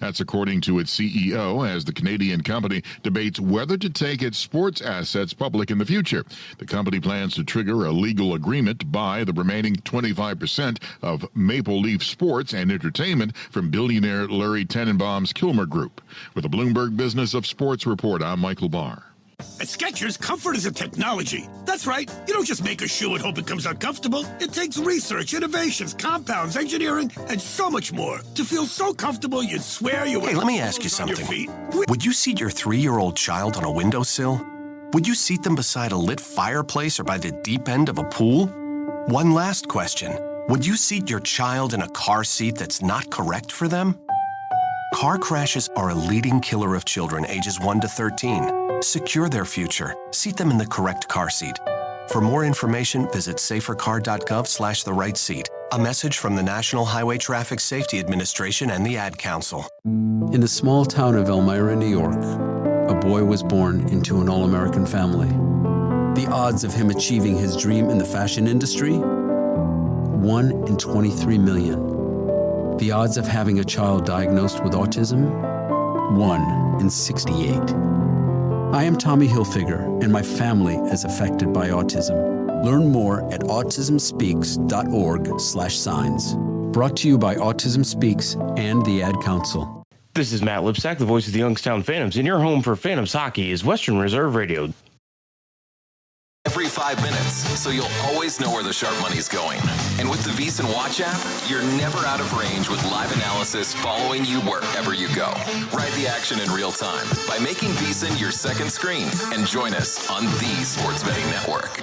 That's according to its CEO, as the Canadian company debates whether to take its sports assets public in the future. The company plans to trigger a legal agreement to buy the remaining 25% of Maple Leaf Sports and Entertainment from billionaire Larry Tenenbaum's Kilmer Group. With the Bloomberg Business of Sports report, I'm Michael Barr. At Skechers, comfort is a technology. That's right. You don't just make a shoe and hope it comes out comfortable. It takes research, innovations, compounds, engineering, and so much more to feel so comfortable you'd swear you were. Hey, let me ask you something. Would you seat your 3-year-old child on a windowsill? Would you seat them beside a lit fireplace or by the deep end of a pool? One last question. Would you seat your child in a car seat that's not correct for them? Car crashes are a leading killer of children ages 1 to 13. Secure their future. Seat them in the correct car seat. For more information, visit safercar.gov/the-right-seat. A message from the National Highway Traffic Safety Administration and the Ad Council. In the small town of Elmira, New York, a boy was born into an all-American family. The odds of him achieving his dream in the fashion industry? 1 in 23 million. The odds of having a child diagnosed with autism? 1 in 68. I am Tommy Hilfiger, and my family is affected by autism. Learn more at autismspeaks.org/signs. Brought to you by Autism Speaks and the Ad Council. This is Matt Lipsack, the voice of the Youngstown Phantoms, and your home for Phantoms hockey is Western Reserve Radio. Every 5 minutes, so you'll always know where the sharp money's going. And with the VEASAN Watch app, you're never out of range with live analysis following you wherever you go. Ride the action in real time by making VEASAN your second screen and join us on the Sports Betting Network.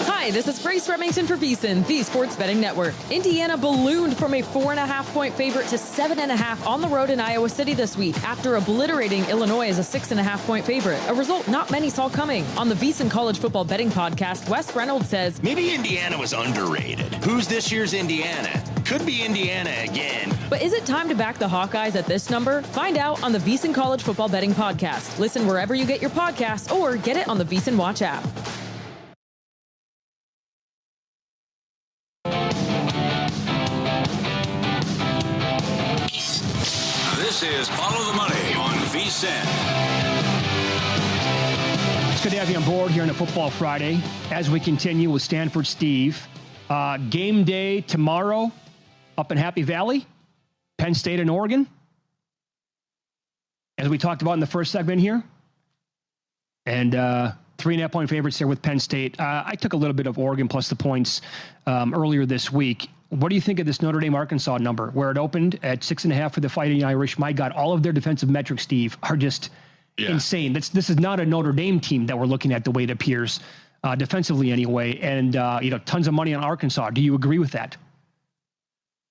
Hi, this is Grace Remington for VEASAN, the Sports Betting Network. Indiana ballooned from a 4.5-point favorite to 7.5 on the road in Iowa City this week after obliterating Illinois as a 6.5-point favorite, a result not many saw coming. On the VEASAN College Football Betting Podcast, Wes Reynolds says, maybe Indiana was underrated. Who's this year's Indiana? Could be Indiana again. But is it time to back the Hawkeyes at this number? Find out on the VEASAN College Football Betting Podcast. Listen wherever you get your podcasts or get it on the VEASAN Watch app. This is Follow the Money on VEASAN. It's good to have you on board here on a Football Friday as we continue with Stanford Steve. Game day tomorrow up in Happy Valley, Penn State and Oregon. As we talked about in the first segment here. And 3.5-point favorites there with Penn State. I took a little bit of Oregon plus the points earlier this week. What do you think of this Notre Dame-Arkansas number, where it opened at 6.5 for the Fighting Irish? My God, all of their defensive metrics, Steve, are just insane. This is not a Notre Dame team that we're looking at the way it appears, defensively anyway, and tons of money on Arkansas. Do you agree with that?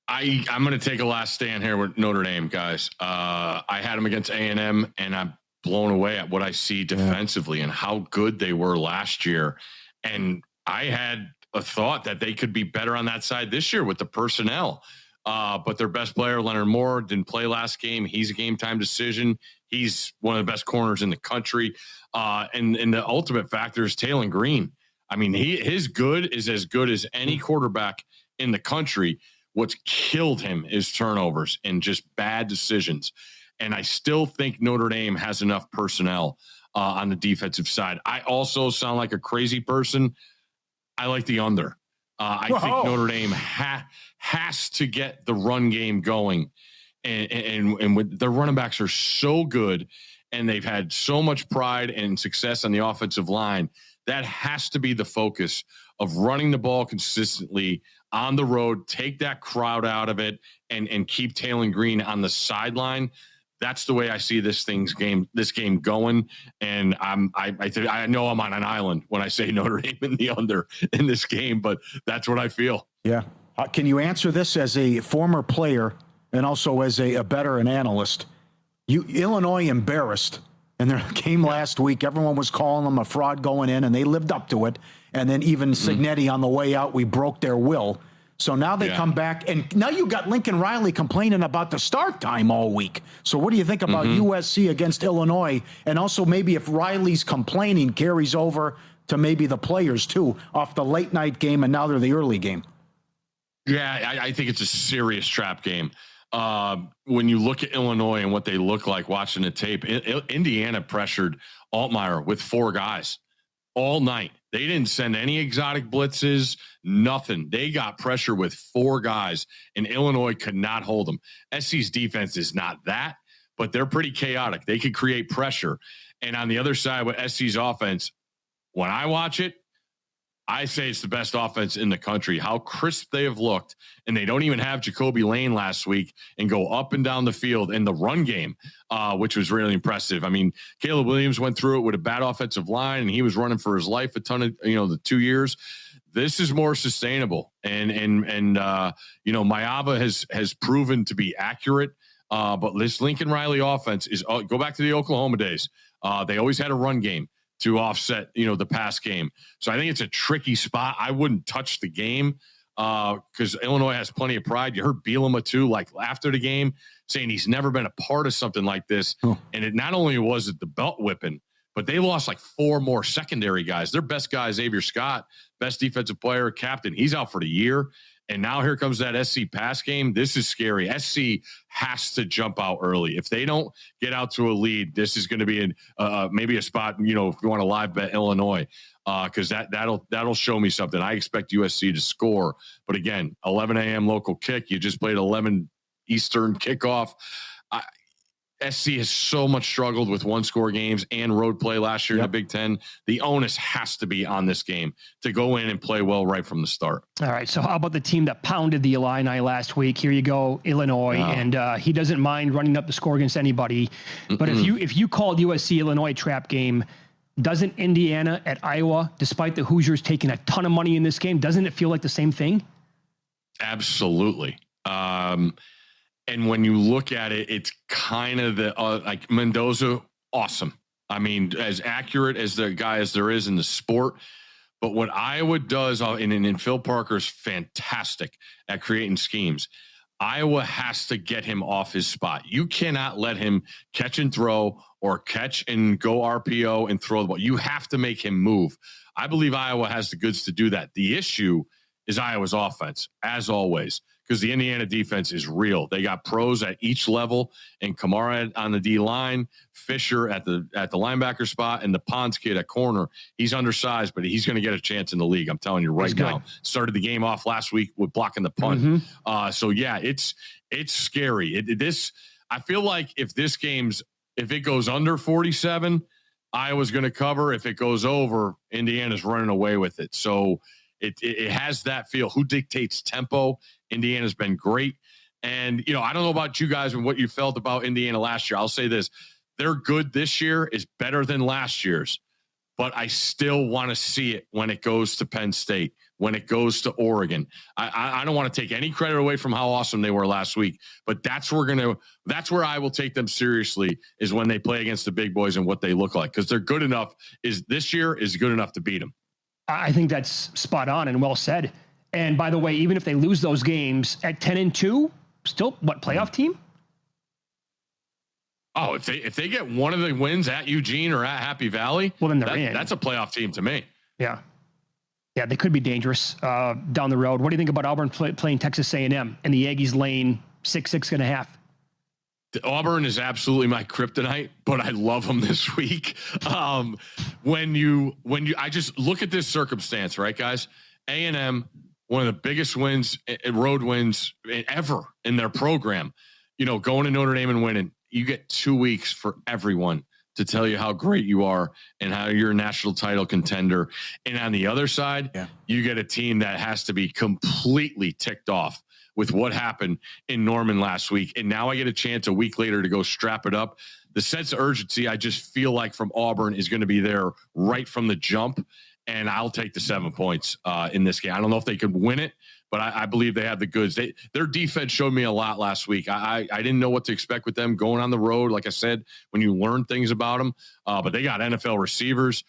I'm going to take a last stand here with Notre Dame, guys. I had them against A&M, and I'm blown away at what I see defensively and how good they were last year. And I had a thought that they could be better on that side this year with the personnel. But their best player, Leonard Moore, didn't play last game. He's a game time decision. He's one of the best corners in the country. And the ultimate factor is Taylor Green. I mean, his good is as good as any quarterback in the country. What's killed him is turnovers and just bad decisions. And I still think Notre Dame has enough personnel on the defensive side. I also sound like a crazy person. I like the under. I think Notre Dame has to get the run game going. And with their running backs are so good and they've had so much pride and success on the offensive line. That has to be the focus of running the ball consistently on the road, take that crowd out of it and keep Taylor Green on the sideline. That's the way I see this game going. And I know I'm on an island when I say Notre Dame in the under in this game, but that's what I feel. Yeah. Can you answer this as a former player and also as a bettor and analyst? Illinois embarrassed in their game last week. Everyone was calling them a fraud going in, and they lived up to it. And then even Cignetti on the way out, we broke their will. So now they come back, and now you got Lincoln Riley complaining about the start time all week. So what do you think about USC against Illinois? And also maybe if Riley's complaining carries over to maybe the players too, off the late night game, and now they're the early game. Yeah, I think it's a serious trap game. when you look at Illinois and what they look like watching the tape, Indiana pressured Altmaier with 4 guys all night. They didn't send any exotic blitzes, nothing. They got pressure with 4 guys, and Illinois could not hold them. SC's defense is not that, but they're pretty chaotic. They could create pressure. And on the other side with SC's offense, when I watch it, I say it's the best offense in the country. How crisp they have looked, and they don't even have Jacoby Lane last week and go up and down the field in the run game, which was really impressive. I mean, Caleb Williams went through it with a bad offensive line, and he was running for his life a ton of, the 2 years. This is more sustainable, and Mayava has proven to be accurate. But this Lincoln Riley offense is go back to the Oklahoma days. They always had a run game to offset, the pass game. So I think it's a tricky spot. I wouldn't touch the game because Illinois has plenty of pride. You heard Bielema too, like after the game, saying he's never been a part of something like this. Oh. And it not only was it the belt whipping, but they lost like 4 more secondary guys. Their best guy, Xavier Scott, best defensive player, captain. He's out for the year. And now here comes that SC pass game. This is scary. SC has to jump out early. If they don't get out to a lead, this is going to be maybe a spot, if you want to live bet Illinois, because that'll show me something. I expect USC to score. But again, 11 a.m. local kick. You just played 11 Eastern kickoff. SC has so much struggled with 1-score games and road play last year in the Big Ten. The onus has to be on this game to go in and play well right from the start. All right. So how about the team that pounded the Illini last week? Here you go, Illinois, and he doesn't mind running up the score against anybody. But if you called USC Illinois trap game, doesn't Indiana at Iowa, despite the Hoosiers taking a ton of money in this game, doesn't it feel like the same thing? Absolutely. And when you look at it, it's kind of the like Mendoza, awesome. I mean, as accurate as the guy as there is in the sport. But what Iowa does, and Phil Parker's fantastic at creating schemes. Iowa has to get him off his spot. You cannot let him catch and throw or catch and go RPO and throw the ball. You have to make him move. I believe Iowa has the goods to do that. The issue is Iowa's offense, as always, because the Indiana defense is real. They got pros at each level, and Kamara on the D line, Fisher at the linebacker spot, and the Pons kid at corner. He's undersized, but he's going to get a chance in the league. I'm telling you right now. Started the game off last week with blocking the punt. So yeah, it's scary. I feel like if it goes under 47, Iowa's going to cover. If it goes over, Indiana's running away with it. So it has that feel. Who dictates tempo? Indiana's been great. And, I don't know about you guys and what you felt about Indiana last year. I'll say this. They're good this year is better than last year's. But I still want to see it when it goes to Penn State, when it goes to Oregon. I don't want to take any credit away from how awesome they were last week. But that's where I will take them seriously, is when they play against the big boys and what they look like. Because they're good enough. This year is good enough to beat them. I think that's spot on and well said. And by the way, even if they lose those games at 10-2, still playoff team? Oh, if they get one of the wins at Eugene or at Happy Valley, well, then they're in. That's a playoff team to me. Yeah, they could be dangerous down the road. What do you think about Auburn playing Texas A&M and the Aggies laying 6.5? Auburn is absolutely my kryptonite, but I love them this week. When you I just look at this circumstance, right, guys? A&M, one of the biggest road wins ever in their program. Going to Notre Dame and winning. You get 2 weeks for everyone to tell you how great you are and how you're a national title contender. And on the other side, you get a team that has to be completely ticked off with what happened in Norman last week. And now I get a chance a week later to go strap it up. The sense of urgency, I just feel like from Auburn is going to be there right from the jump. And I'll take the 7 points in this game. I don't know if they could win it, but I believe they have the goods. Their defense showed me a lot last week. I didn't know what to expect with them going on the road. Like I said, when you learn things about them, but they got NFL receivers.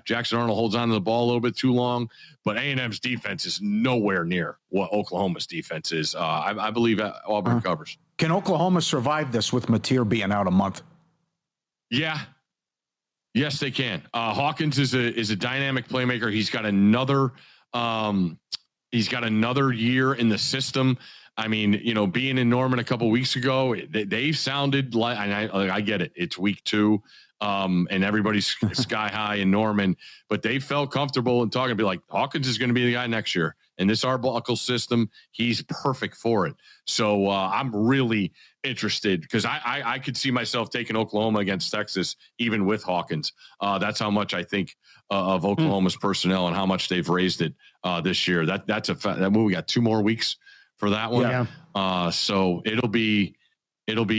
Jackson Arnold holds on to the ball a little bit too long, but A&M's defense is nowhere near what Oklahoma's defense is. I believe Auburn covers. Can Oklahoma survive this with Mateer being out a month? Yeah. Yes, they can. Hawkins is a dynamic playmaker. He's got another year in the system. I mean, being in Norman a couple weeks ago, they sounded like, and I get it. It's week 2. And everybody's sky high in Norman, but they felt comfortable in talking, be like, Hawkins is going to be the guy next year. And this Arbuckle system, he's perfect for it. So I'm really interested because I could see myself taking Oklahoma against Texas, even with Hawkins. That's how much I think of Oklahoma's personnel and how much they've raised it this year. That's a fact. We got 2 more weeks for that one. Yeah. So it'll be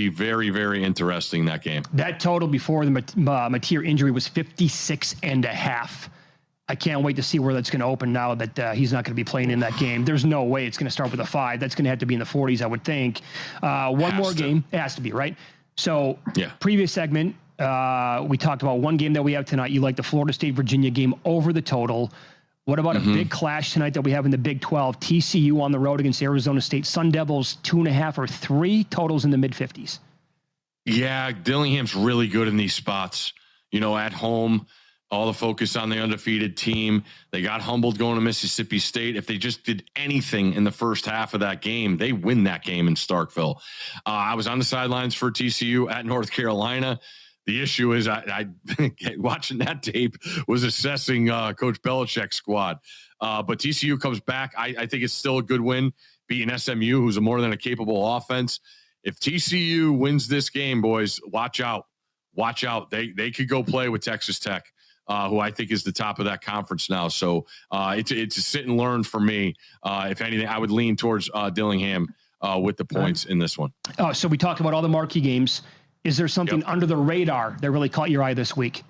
very, very interesting, that game. That total before the Mateer injury was 56.5. I can't wait to see where that's going to open now that he's not going to be playing in that game. There's no way it's going to start with a 5. That's going to have to be in the 40s, I would think. One more game. It has to be, right? So previous segment, we talked about one game that we have tonight. You like the Florida State-Virginia game over the total. What about a big clash tonight that we have in the Big 12? TCU on the road against Arizona State. Sun Devils 2.5 or 3 totals in the mid-50s. Yeah, Dillingham's really good in these spots. At home, all the focus on the undefeated team. They got humbled going to Mississippi State. If they just did anything in the first half of that game, they win that game in Starkville. I was on the sidelines for TCU at North Carolina. The issue is I watching that tape was assessing Coach Belichick's squad. But TCU comes back. I think it's still a good win, beating SMU, who's a more than a capable offense. If TCU wins this game, boys, watch out. Watch out. They could go play with Texas Tech, who I think is the top of that conference now. So it's a sit and learn for me. If anything, I would lean towards Dillingham with the points in this one. So we talked about all the marquee games. Is there something under the radar that really caught your eye this week?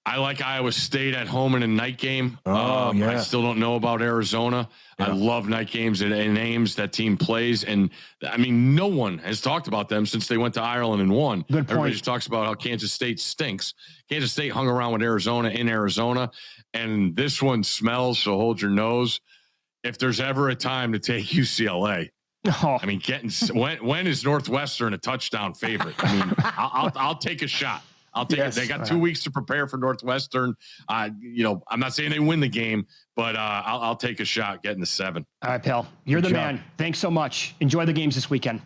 I like Iowa State at home in a night game. I still don't know about Arizona. I love night games and names that team plays. And I mean, no one has talked about them since they went to Ireland and won. Good point. Everybody just talks about how Kansas State stinks. Kansas State hung around with Arizona in Arizona, and this one smells, so hold your nose. If there's ever a time to take UCLA, I mean, when is Northwestern a touchdown favorite? I mean, I'll take a shot. I'll take it. They got 2 weeks to prepare for Northwestern. I'm not saying they win the game, but I'll take a shot getting the 7. All right, pal. You're the man. Thanks so much. Enjoy the games this weekend.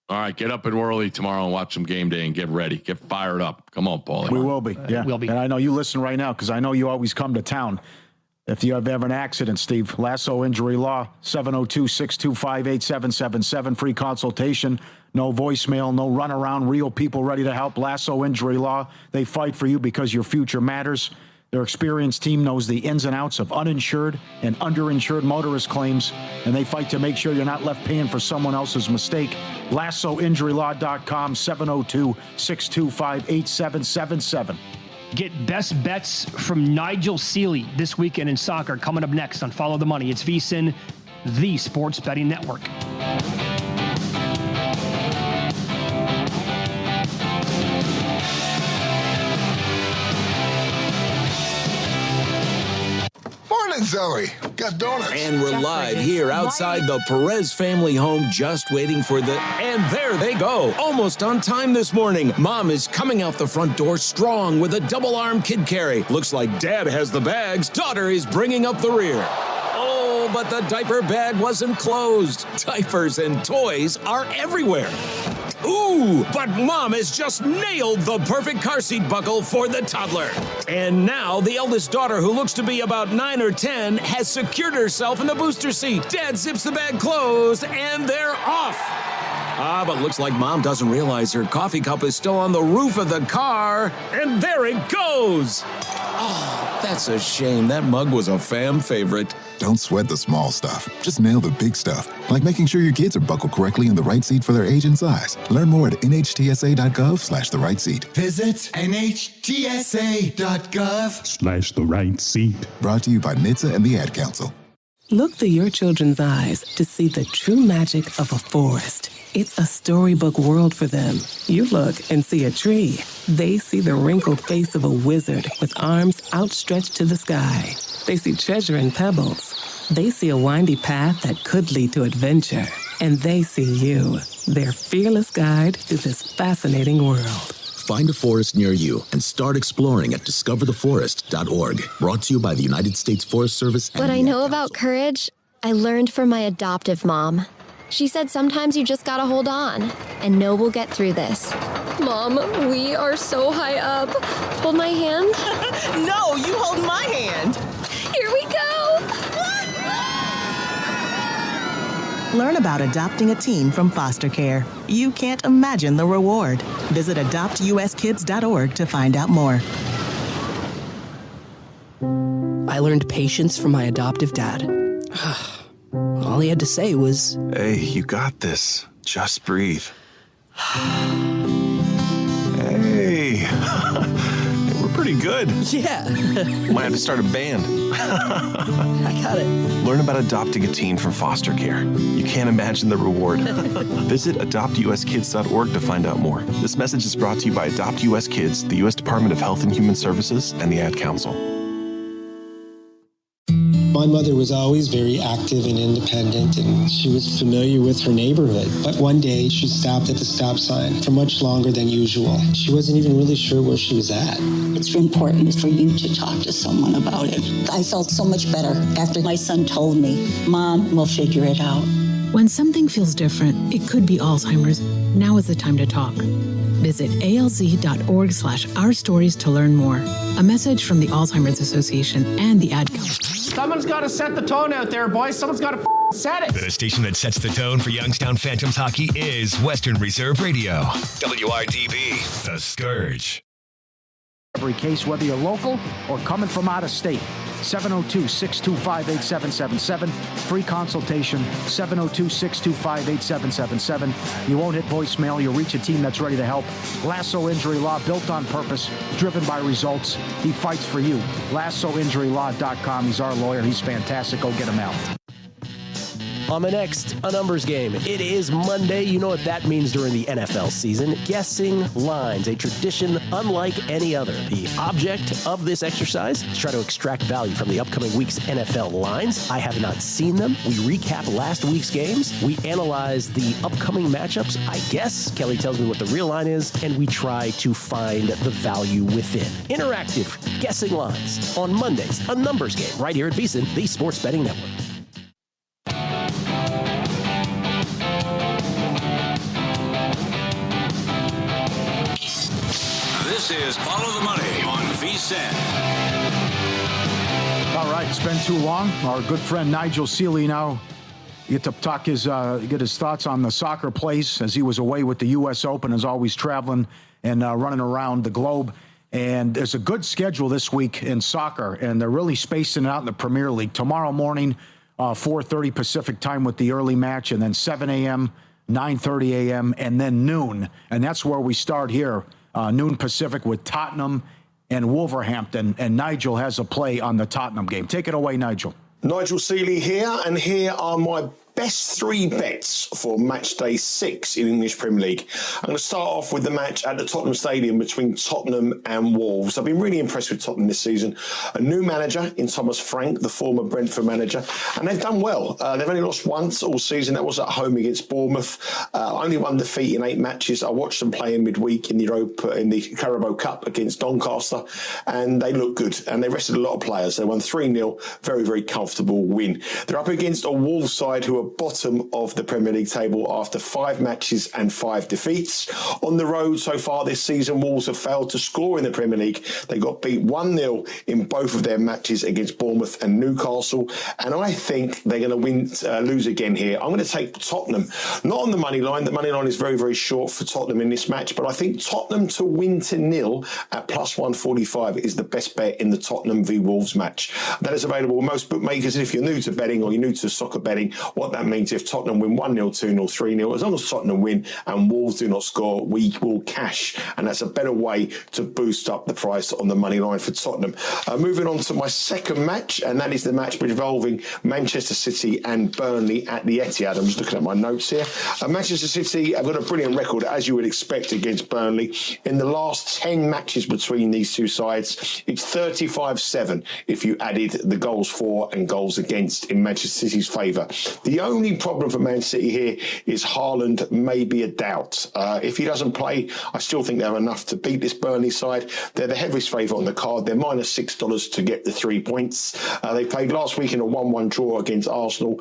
All right, get up and early tomorrow and watch some game day and get ready. Get fired up. Come on, Paulie. We will be. We'll be. And I know you listen right now because I know you always come to town. If you have ever an accident, Steve, Lasso Injury Law, 702-625-8777, free consultation, no voicemail, no runaround, real people ready to help. Lasso Injury Law, they fight for you because your future matters. Their experienced team knows the ins and outs of uninsured and underinsured motorist claims, and they fight to make sure you're not left paying for someone else's mistake. LassoInjuryLaw.com, 702-625-8777. Get best bets from Nigel Seeley this weekend in soccer. Coming up next on Follow the Money. It's VSiN, the Sports Betting Network. Morning, Zoe. Got donuts. And we're live here outside the Perez family home, just waiting for and there they go. Almost on time this morning. Mom is coming out the front door strong with a double-arm kid carry. Looks like Dad has the bags. Daughter is bringing up the rear. Oh, but the diaper bag wasn't closed. Diapers and toys are everywhere. Ooh, but Mom has just nailed the perfect car seat buckle for the toddler. And now the eldest daughter, who looks to be about 9 or 10, has secured herself in the booster seat. Dad zips the bag closed, and they're off. But looks like Mom doesn't realize her coffee cup is still on the roof of the car. And there it goes. Oh, that's a shame. That mug was a fam favorite. Don't sweat the small stuff. Just nail the big stuff, like making sure your kids are buckled correctly in the right seat for their age and size. Learn more at nhtsa.gov/the right seat. Visit nhtsa.gov/the right seat. Brought to you by NHTSA and the Ad Council. Look through your children's eyes to see the true magic of a forest. It's a storybook world for them. You look and see a tree. They see the wrinkled face of a wizard with arms outstretched to the sky. They see treasure in pebbles. They see a windy path that could lead to adventure. And they see you, their fearless guide to this fascinating world. Find a forest near you and start exploring at discovertheforest.org. Brought to you by the United States Forest Service. What I know about courage, I learned from my adoptive mom. She said sometimes you just gotta hold on and know we'll get through this. Mom, we are so high up. Hold my hand. No, you hold my hand. Here we go. Learn about adopting a teen from foster care. You can't imagine the reward. Visit adoptuskids.org to find out more. I learned patience from my adoptive dad. All he had to say was, Hey, you got this. Just breathe. Hey, we're pretty good. Yeah. Might have to start a band. I got it. Learn about adopting a teen from foster care. You can't imagine the reward. Visit adoptuskids.org to find out more. This message is brought to you by Adopt US Kids, the U.S. Department of Health and Human Services, and the Ad Council. My mother was always very active and independent, and she was familiar with her neighborhood. But one day, she stopped at the stop sign for much longer than usual. She wasn't even really sure where she was at. It's important for you to talk to someone about it. I felt so much better after my son told me, Mom, we'll figure it out. When something feels different, it could be Alzheimer's. Now is the time to talk. Visit alz.org/ourstories to learn more. A message from the Alzheimer's Association and the Ad Council. Someone's got to set the tone out there, boys. Someone's got to set it. The station that sets the tone for Youngstown Phantoms hockey is Western Reserve Radio. WRDB, The Scourge. Every case, whether you're local or coming from out of state. 702-625-8777. Free consultation, 702-625-8777. You won't hit voicemail. You'll reach a team that's ready to help. Lasso Injury Law, built on purpose, driven by results. He fights for you. LassoInjuryLaw.com. He's our lawyer. He's fantastic. Go get him out. On the next, a numbers game. It is Monday. You know what that means during the NFL season. Guessing lines, a tradition unlike any other. The object of this exercise is try to extract value from the upcoming week's NFL lines. I have not seen them. We recap last week's games. We analyze the upcoming matchups. I guess Kelly tells me what the real line is, and we try to find the value within. Interactive guessing lines on Mondays. A numbers game right here at VSiN, the Sports Betting Network. This is Follow the Money on VSiN. All right, it's been too long. Our good friend Nigel Seeley now get to talk get his thoughts on the soccer plays as he was away with the U.S. Open, as always traveling and running around the globe. And there's a good schedule this week in soccer, and they're really spacing it out in the Premier League. Tomorrow morning, 4:30 Pacific time with the early match, and then 7 a.m., 9:30 a.m., and then noon. And that's where we start here. Noon Pacific with Tottenham and Wolverhampton, and Nigel has a play on the Tottenham game. Take it away, Nigel. Nigel Seeley here, and here are my best three bets for match day 6 in English Premier League. I'm going to start off with the match at the Tottenham Stadium between Tottenham and Wolves. I've been really impressed with Tottenham this season. A new manager in Thomas Frank, the former Brentford manager, and they've done well. They've only lost once all season. That was at home against Bournemouth. Only one defeat in 8 matches. I watched them play in midweek in the Carabao Cup against Doncaster, and they look good. And they rested a lot of players. They won 3-0. Very, very comfortable win. They're up against a Wolves side who are bottom of the Premier League table after 5 matches and 5 defeats. On the road so far this season, Wolves have failed to score in the Premier League. They got beat 1-0 in both of their matches against Bournemouth and Newcastle, and I think they're going to lose again here. I'm going to take Tottenham, not on the money line. The money line is very, very short for Tottenham in this match, but I think Tottenham to win to 0 at plus 145 is the best bet in the Tottenham v Wolves match. That is available with most bookmakers, and if you're new to betting or you're new to soccer betting, what that means if Tottenham win 1-0, 2-0, 3-0, as long as Tottenham win and Wolves do not score, we will cash, and that's a better way to boost up the price on the money line for Tottenham. Moving on to my second match, and that is the match involving Manchester City and Burnley at the Etihad. I'm just looking at my notes here. Manchester City have got a brilliant record, as you would expect, against Burnley. In the last 10 matches between these two sides, it's 35-7 if you added the goals for and goals against in Manchester City's favour. The only problem for Man City here is Haaland may be a doubt. If he doesn't play, I still think they're enough to beat this Burnley side. They're the heaviest favourite on the card. They're -$6 to get the 3 points. They played last week in a 1-1 draw against Arsenal.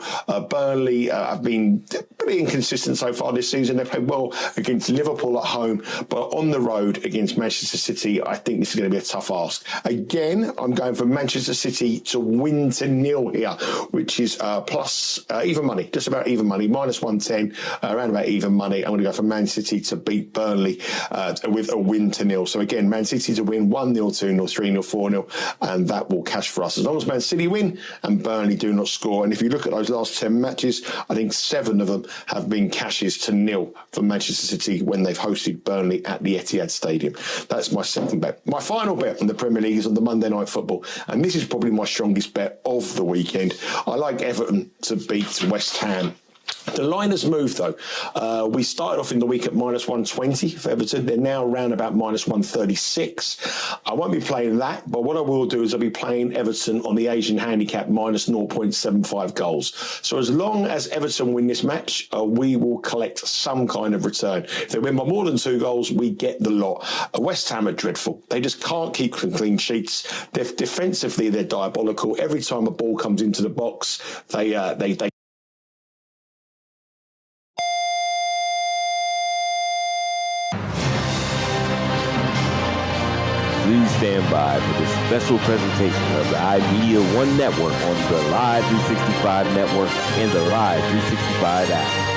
Burnley have been pretty inconsistent so far this season. They played well against Liverpool at home, but on the road against Manchester City, I think this is going to be a tough ask. Again, I'm going for Manchester City to win to nil here, which is plus even money, just about even money, -110, around about even money. I'm going to go for Man City to beat Burnley with a win to nil. So again, Man City to win 1-0, 2-0, 3-0, 4-0, and that will cash for us. As long as Man City win and Burnley do not score. And if you look at those last 10 matches, I think 7 of them have been cashes to nil for Manchester City when they've hosted Burnley at the Etihad Stadium. That's my second bet. My final bet on the Premier League is on the Monday Night Football, and this is probably my strongest bet of the weekend. I like Everton to beat West Ham. The line has moved, though. We started off in the week at -120 for Everton. They're now around about -136. I won't be playing that, but what I will do is I'll be playing Everton on the Asian handicap -0.75 goals. So as long as Everton win this match, we will collect some kind of return. If they win by more than 2 goals, we get the lot. West Ham are dreadful. They just can't keep clean sheets. Defensively, they're diabolical. Every time a ball comes into the box, they Please stand by for this special presentation of the iMedia One Network on the Live 365 Network and the Live 365 app.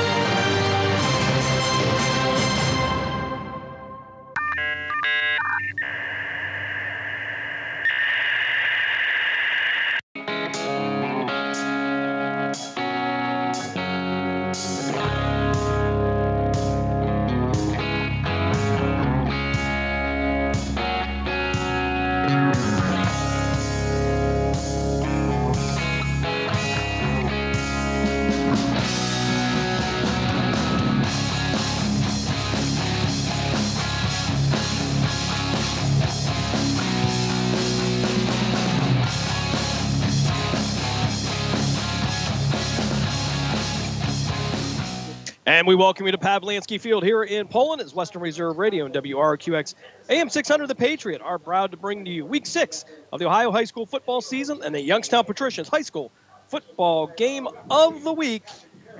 And we welcome you to Pavlansky Field here in Poland as Western Reserve Radio and WRQX AM 600 The Patriot are proud to bring to you Week 6 of the Ohio High School football season and the Youngstown Patricians High School football game of the week.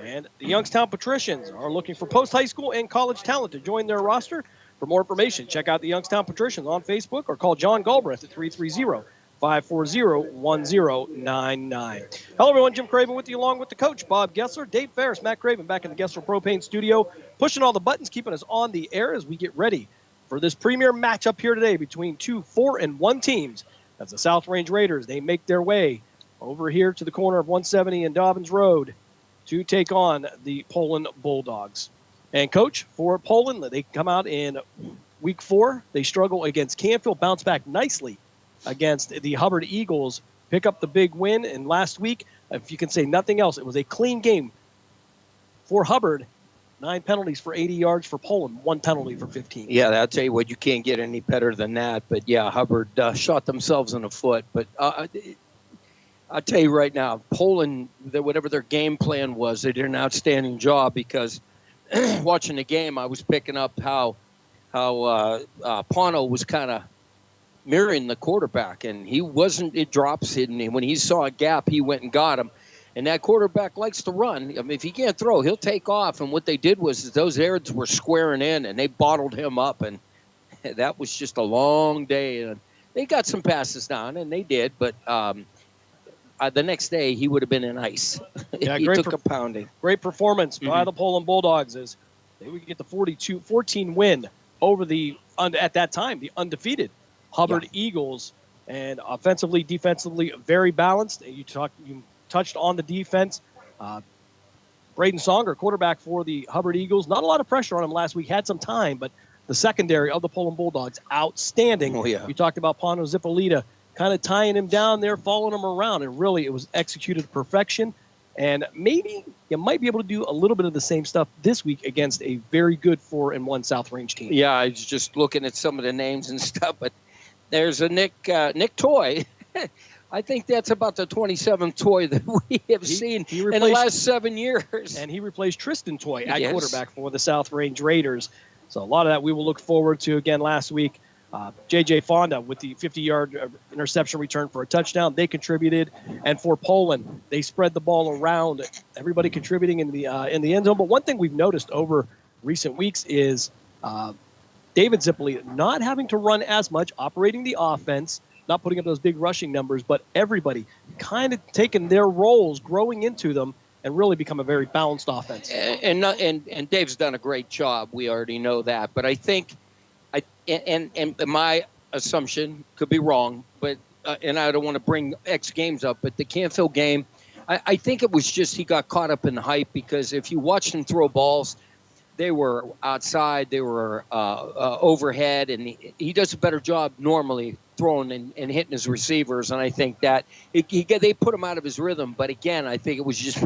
And the Youngstown Patricians are looking for post-high school and college talent to join their roster. For more information, check out the Youngstown Patricians on Facebook or call John Galbraith at 330-540-1099. Hello, everyone. Jim Craven with you, along with the coach, Bob Gessler, Dave Ferris, Matt Craven back in the Gessler Propane Studio, pushing all the buttons, keeping us on the air as we get ready for this premier matchup here today between 2 4-1 teams. As the South Range Raiders, they make their way over here to the corner of 170 and Dobbins Road to take on the Poland Bulldogs. And, Coach, for Poland, they come out in Week 4. They struggle against Canfield, bounce back nicely against the Hubbard Eagles, pick up the big win. And last week, if you can say nothing else, it was a clean game for Hubbard. 9 penalties for 80 yards for Poland, 1 penalty for 15. Yeah, I'll tell you what, you can't get any better than that. But, yeah, Hubbard shot themselves in the foot. But I'll tell you right now, Poland, whatever their game plan was, they did an outstanding job because watching the game, I was picking up how Pono was kind of mirroring the quarterback, and he wasn't drops hidden. When he saw a gap, he went and got him. And that quarterback likes to run. I mean, if he can't throw, he'll take off. And what they did was those Areds were squaring in, and they bottled him up. And that was just a long day. And they got some passes down, and they did. But the next day, he would have been in ice. Yeah, he took a pounding. Great performance by the Poland Bulldogs as they would get the 42-14 win over at that time, the undefeated Hubbard Eagles. And offensively, defensively, very balanced. You touched on the defense. Braden Songer, quarterback for the Hubbard Eagles. Not a lot of pressure on him last week. Had some time, but the secondary of the Poland Bulldogs, outstanding. Oh, yeah. You talked about Pano Zipolita kind of tying him down there, following him around. And really, it was executed to perfection. And maybe you might be able to do a little bit of the same stuff this week against a very good 4-1 South Range team. Yeah, I was just looking at some of the names and stuff, but there's a Nick Toy I think that's about the 27th Toy that we have seen in the last 7 years. And he replaced Tristan Toy at quarterback for the South Range Raiders. So a lot of that we will look forward to. Again, last week, J.J. Fonda with the 50-yard interception return for a touchdown. They contributed. And for Poland, they spread the ball around, everybody contributing in the end zone. But one thing we've noticed over recent weeks is David Zippoli not having to run as much, operating the offense, not putting up those big rushing numbers, but everybody kind of taking their roles, growing into them, and really become a very balanced offense. And Dave's done a great job. We already know that. But I think, and my assumption could be wrong, but and I don't want to bring X Games up, but the Canfield game, I think it was just he got caught up in the hype, because if you watched him throw balls, they were outside, they were overhead, and he does a better job normally throwing and hitting his receivers. And I think that they put him out of his rhythm. But again, I think it was just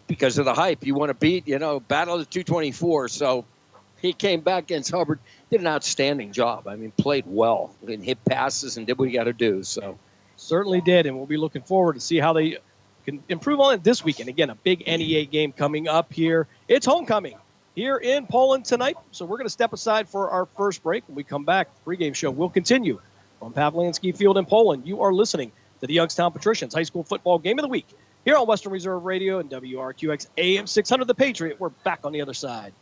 because of the hype. You want to beat, battle of 224. So he came back against Hubbard, did an outstanding job. I mean, played well and hit passes and did what he got to do. So certainly did, and we'll be looking forward to see how they can improve on it this weekend. Again, a big NEA game coming up here. It's homecoming here in Poland tonight. So we're going to step aside for our first break. When we come back, the pregame show will continue on Pavlansky Field in Poland. You are listening to the Youngstown Patricians High School Football Game of the Week here on Western Reserve Radio and WRQX AM 600 The Patriot. We're back on the other side.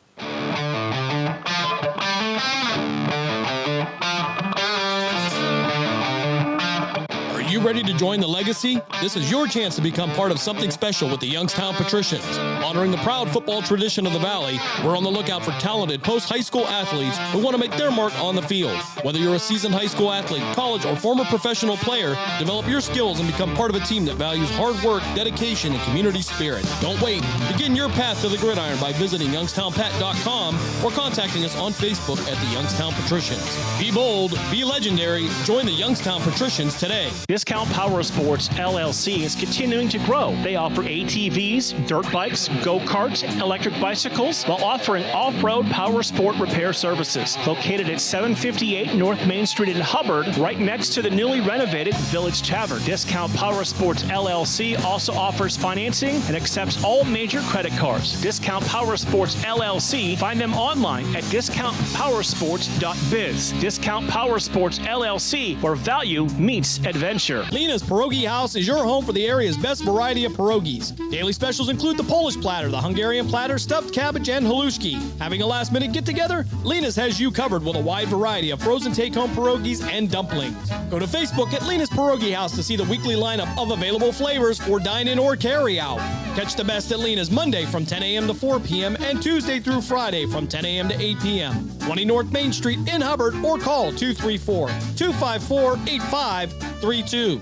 Are you ready to join the legacy? This is your chance to become part of something special with the Youngstown Patricians. Honoring the proud football tradition of the Valley, we're on the lookout for talented post-high school athletes who want to make their mark on the field. Whether you're a seasoned high school athlete, college, or former professional player, develop your skills and become part of a team that values hard work, dedication, and community spirit. Don't wait. Begin your path to the gridiron by visiting youngstownpat.com or contacting us on Facebook at the Youngstown Patricians. Be bold, be legendary, join the Youngstown Patricians today. Discount Power Sports LLC is continuing to grow. They offer ATVs, dirt bikes, go-karts, electric bicycles, while offering off-road power sport repair services. Located at 758 North Main Street in Hubbard, right next to the newly renovated Village Tavern. Discount Power Sports LLC also offers financing and accepts all major credit cards. Discount Power Sports LLC. Find them online at discountpowersports.biz. Discount Power Sports LLC, where value meets adventure. Lena's Pierogi House is your home for the area's best variety of pierogies. Daily specials include the Polish platter, the Hungarian platter, stuffed cabbage, and halushki. Having a last-minute get-together? Lena's has you covered with a wide variety of frozen take-home pierogies and dumplings. Go to Facebook at Lena's Pierogi House to see the weekly lineup of available flavors for dine-in or carry-out. Catch the best at Lena's Monday from 10 a.m. to 4 p.m. and Tuesday through Friday from 10 a.m. to 8 p.m. 20 North Main Street in Hubbard, or call 234-254-8532.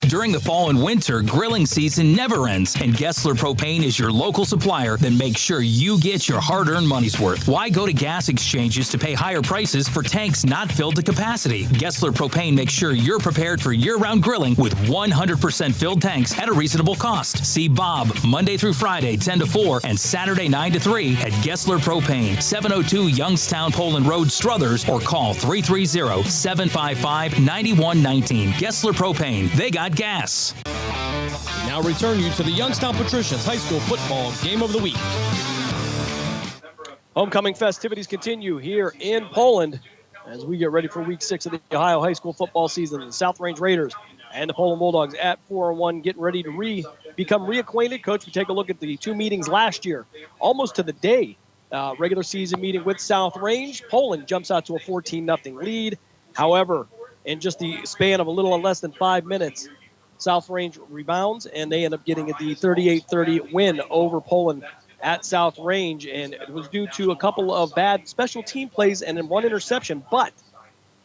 During the fall and winter, grilling season never ends, and Gessler Propane is your local supplier that makes sure you get your hard-earned money's worth. Why go to gas exchanges to pay higher prices for tanks not filled to capacity? Gessler Propane makes sure you're prepared for year-round grilling with 100% filled tanks at a reasonable cost. See Bob Monday through Friday, 10 to 4, and Saturday, 9 to 3 at Gessler Propane, 702 Youngstown Poland Road, Struthers, or call 330-755-9119. Gessler Propane. They got gas. We now return you to the Youngstown Patricians High School Football Game of the Week. Homecoming festivities continue here in Poland as we get ready for Week 6 of the Ohio High School football season. The South Range Raiders and the Poland Bulldogs at 4-1, getting ready to become reacquainted. Coach, we take a look at the two meetings last year, almost to the day. Regular season meeting with South Range. Poland jumps out to a 14-0 lead. However, in just the span of a little less than 5 minutes, South Range rebounds, and they end up getting the 38-30 win over Poland at South Range. And it was due to a couple of bad special team plays and then one interception. But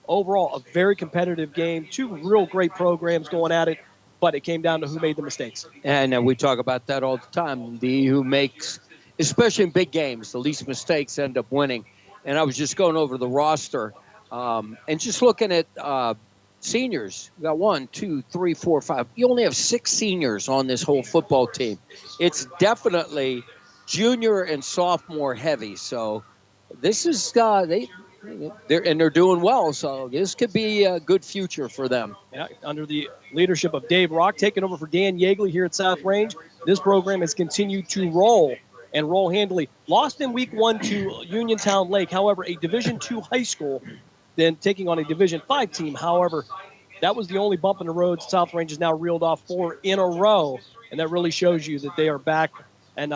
overall, a very competitive game. Two real great programs going at it, but it came down to who made the mistakes. And we talk about that all the time. Who makes, especially in big games, the least mistakes end up winning. And I was just going over the roster and just looking at seniors. We got 1, 2, 3, 4, 5. You only have 6 seniors on this whole football team. It's definitely junior and sophomore heavy. So this is they're doing well. So this could be a good future for them. Yeah, under the leadership of Dave Rock, taking over for Dan Yeagley here at South Range. This program has continued to roll and roll handily. Lost in week 1 to Uniontown Lake, however, a Division II high school, then taking on a Division V team. However, that was the only bump in the road. South Range has now reeled off 4 in a row, and that really shows you that they are back. And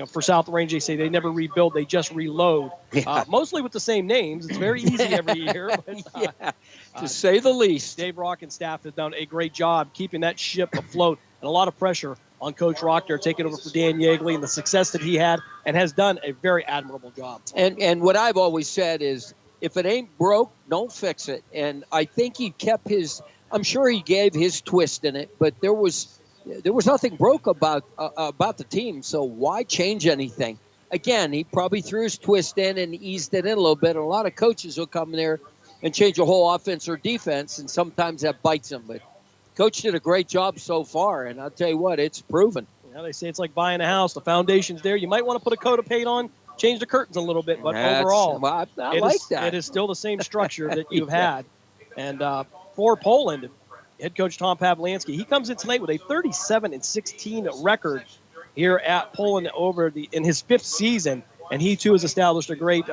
for South Range, they say they never rebuild, they just reload. Yeah. Mostly with the same names. It's very easy every year. But, to say the least. Dave Rock and staff have done a great job keeping that ship afloat, and a lot of pressure on Coach Rock there, taking over for Dan Yeagley and the success that he had and has done a very admirable job. And what I've always said is, if it ain't broke, don't fix it. And I think he kept I'm sure he gave his twist in it, but there was nothing broke about the team. So why change anything? Again, he probably threw his twist in and eased it in a little bit. A lot of coaches will come in there and change a whole offense or defense, and sometimes that bites them. But Coach did a great job so far, and I'll tell you what, it's proven. Yeah, they say it's like buying a house. The foundation's there. You might want to put a coat of paint on, change the curtains a little bit, but overall, I like that. It is still the same structure that you've had. And for Poland, head coach Tom Pavlansky, he comes in tonight with a 37-16 record here at Poland in his 5th season, and he too has established a great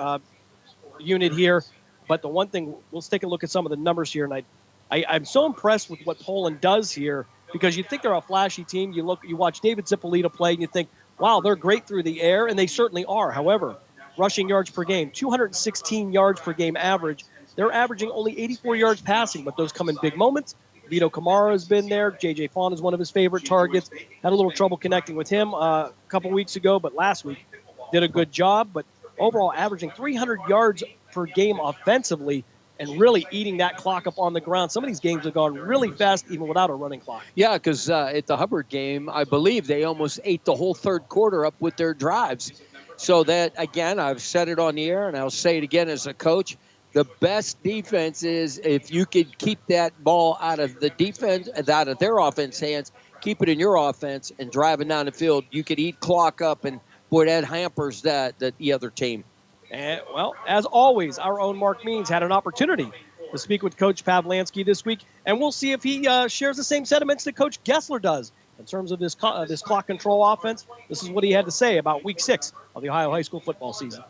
unit here. But the one thing, let's take a look at some of the numbers here, and I'm so impressed with what Poland does here, because you think they're a flashy team. You watch David Zippolita play, and you think, wow, they're great through the air, and they certainly are. However, rushing yards per game, 216 yards per game average. They're averaging only 84 yards passing, but those come in big moments. Vito Kamara has been there. J.J. Fawn is one of his favorite targets. Had a little trouble connecting with him a couple weeks ago, but last week did a good job. But overall, averaging 300 yards per game offensively and really eating that clock up on the ground. Some of these games have gone really fast even without a running clock. Yeah, because at the Hubbard game, I believe they almost ate the whole third quarter up with their drives. So that, again, I've said it on the air, and I'll say it again as a coach, the best defense is if you could keep that ball out of the defense, out of their offense hands, keep it in your offense, and driving down the field, you could eat clock up, and boy, that hampers the other team. And, well, as always, our own Mark Means had an opportunity to speak with Coach Pavlansky this week, and we'll see if he shares the same sentiments that Coach Gessler does in terms of this clock control offense. This is what he had to say about Week 6 of the Ohio high school football season.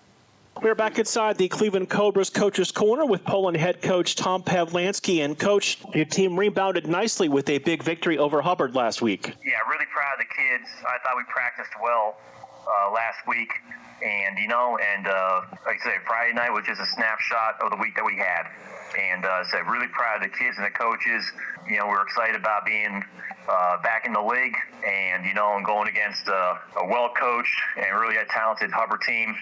We're back inside the Cleveland Cobras Coach's Corner with Poland head coach Tom Pavlansky. And, Coach, your team rebounded nicely with a big victory over Hubbard last week. Yeah, really proud of the kids. I thought we practiced well last week. And, like I say, Friday night was just a snapshot of the week that we had. And so really proud of the kids and the coaches. We're excited about being back in the league and, and going against a well-coached and really a talented Hubbard team.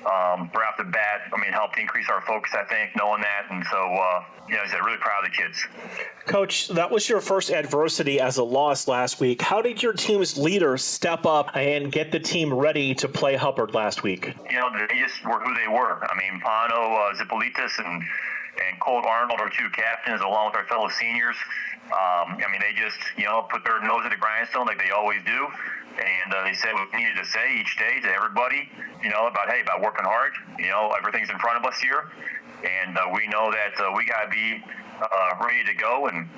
Right off the bat, helped increase our focus, I think, knowing that. And so, I said, really proud of the kids. Coach, that was your first adversity as a loss last week. How did your team's leaders step up and get the team ready to play Hubbard last week? They just were who they were. Pano Zippolitas and Colt Arnold, our 2 captains, along with our fellow seniors. They just, put their nose at the grindstone like they always do. And they said what we needed to say each day to everybody, about working hard. Everything's in front of us here. And we know that we got to be ready to go. And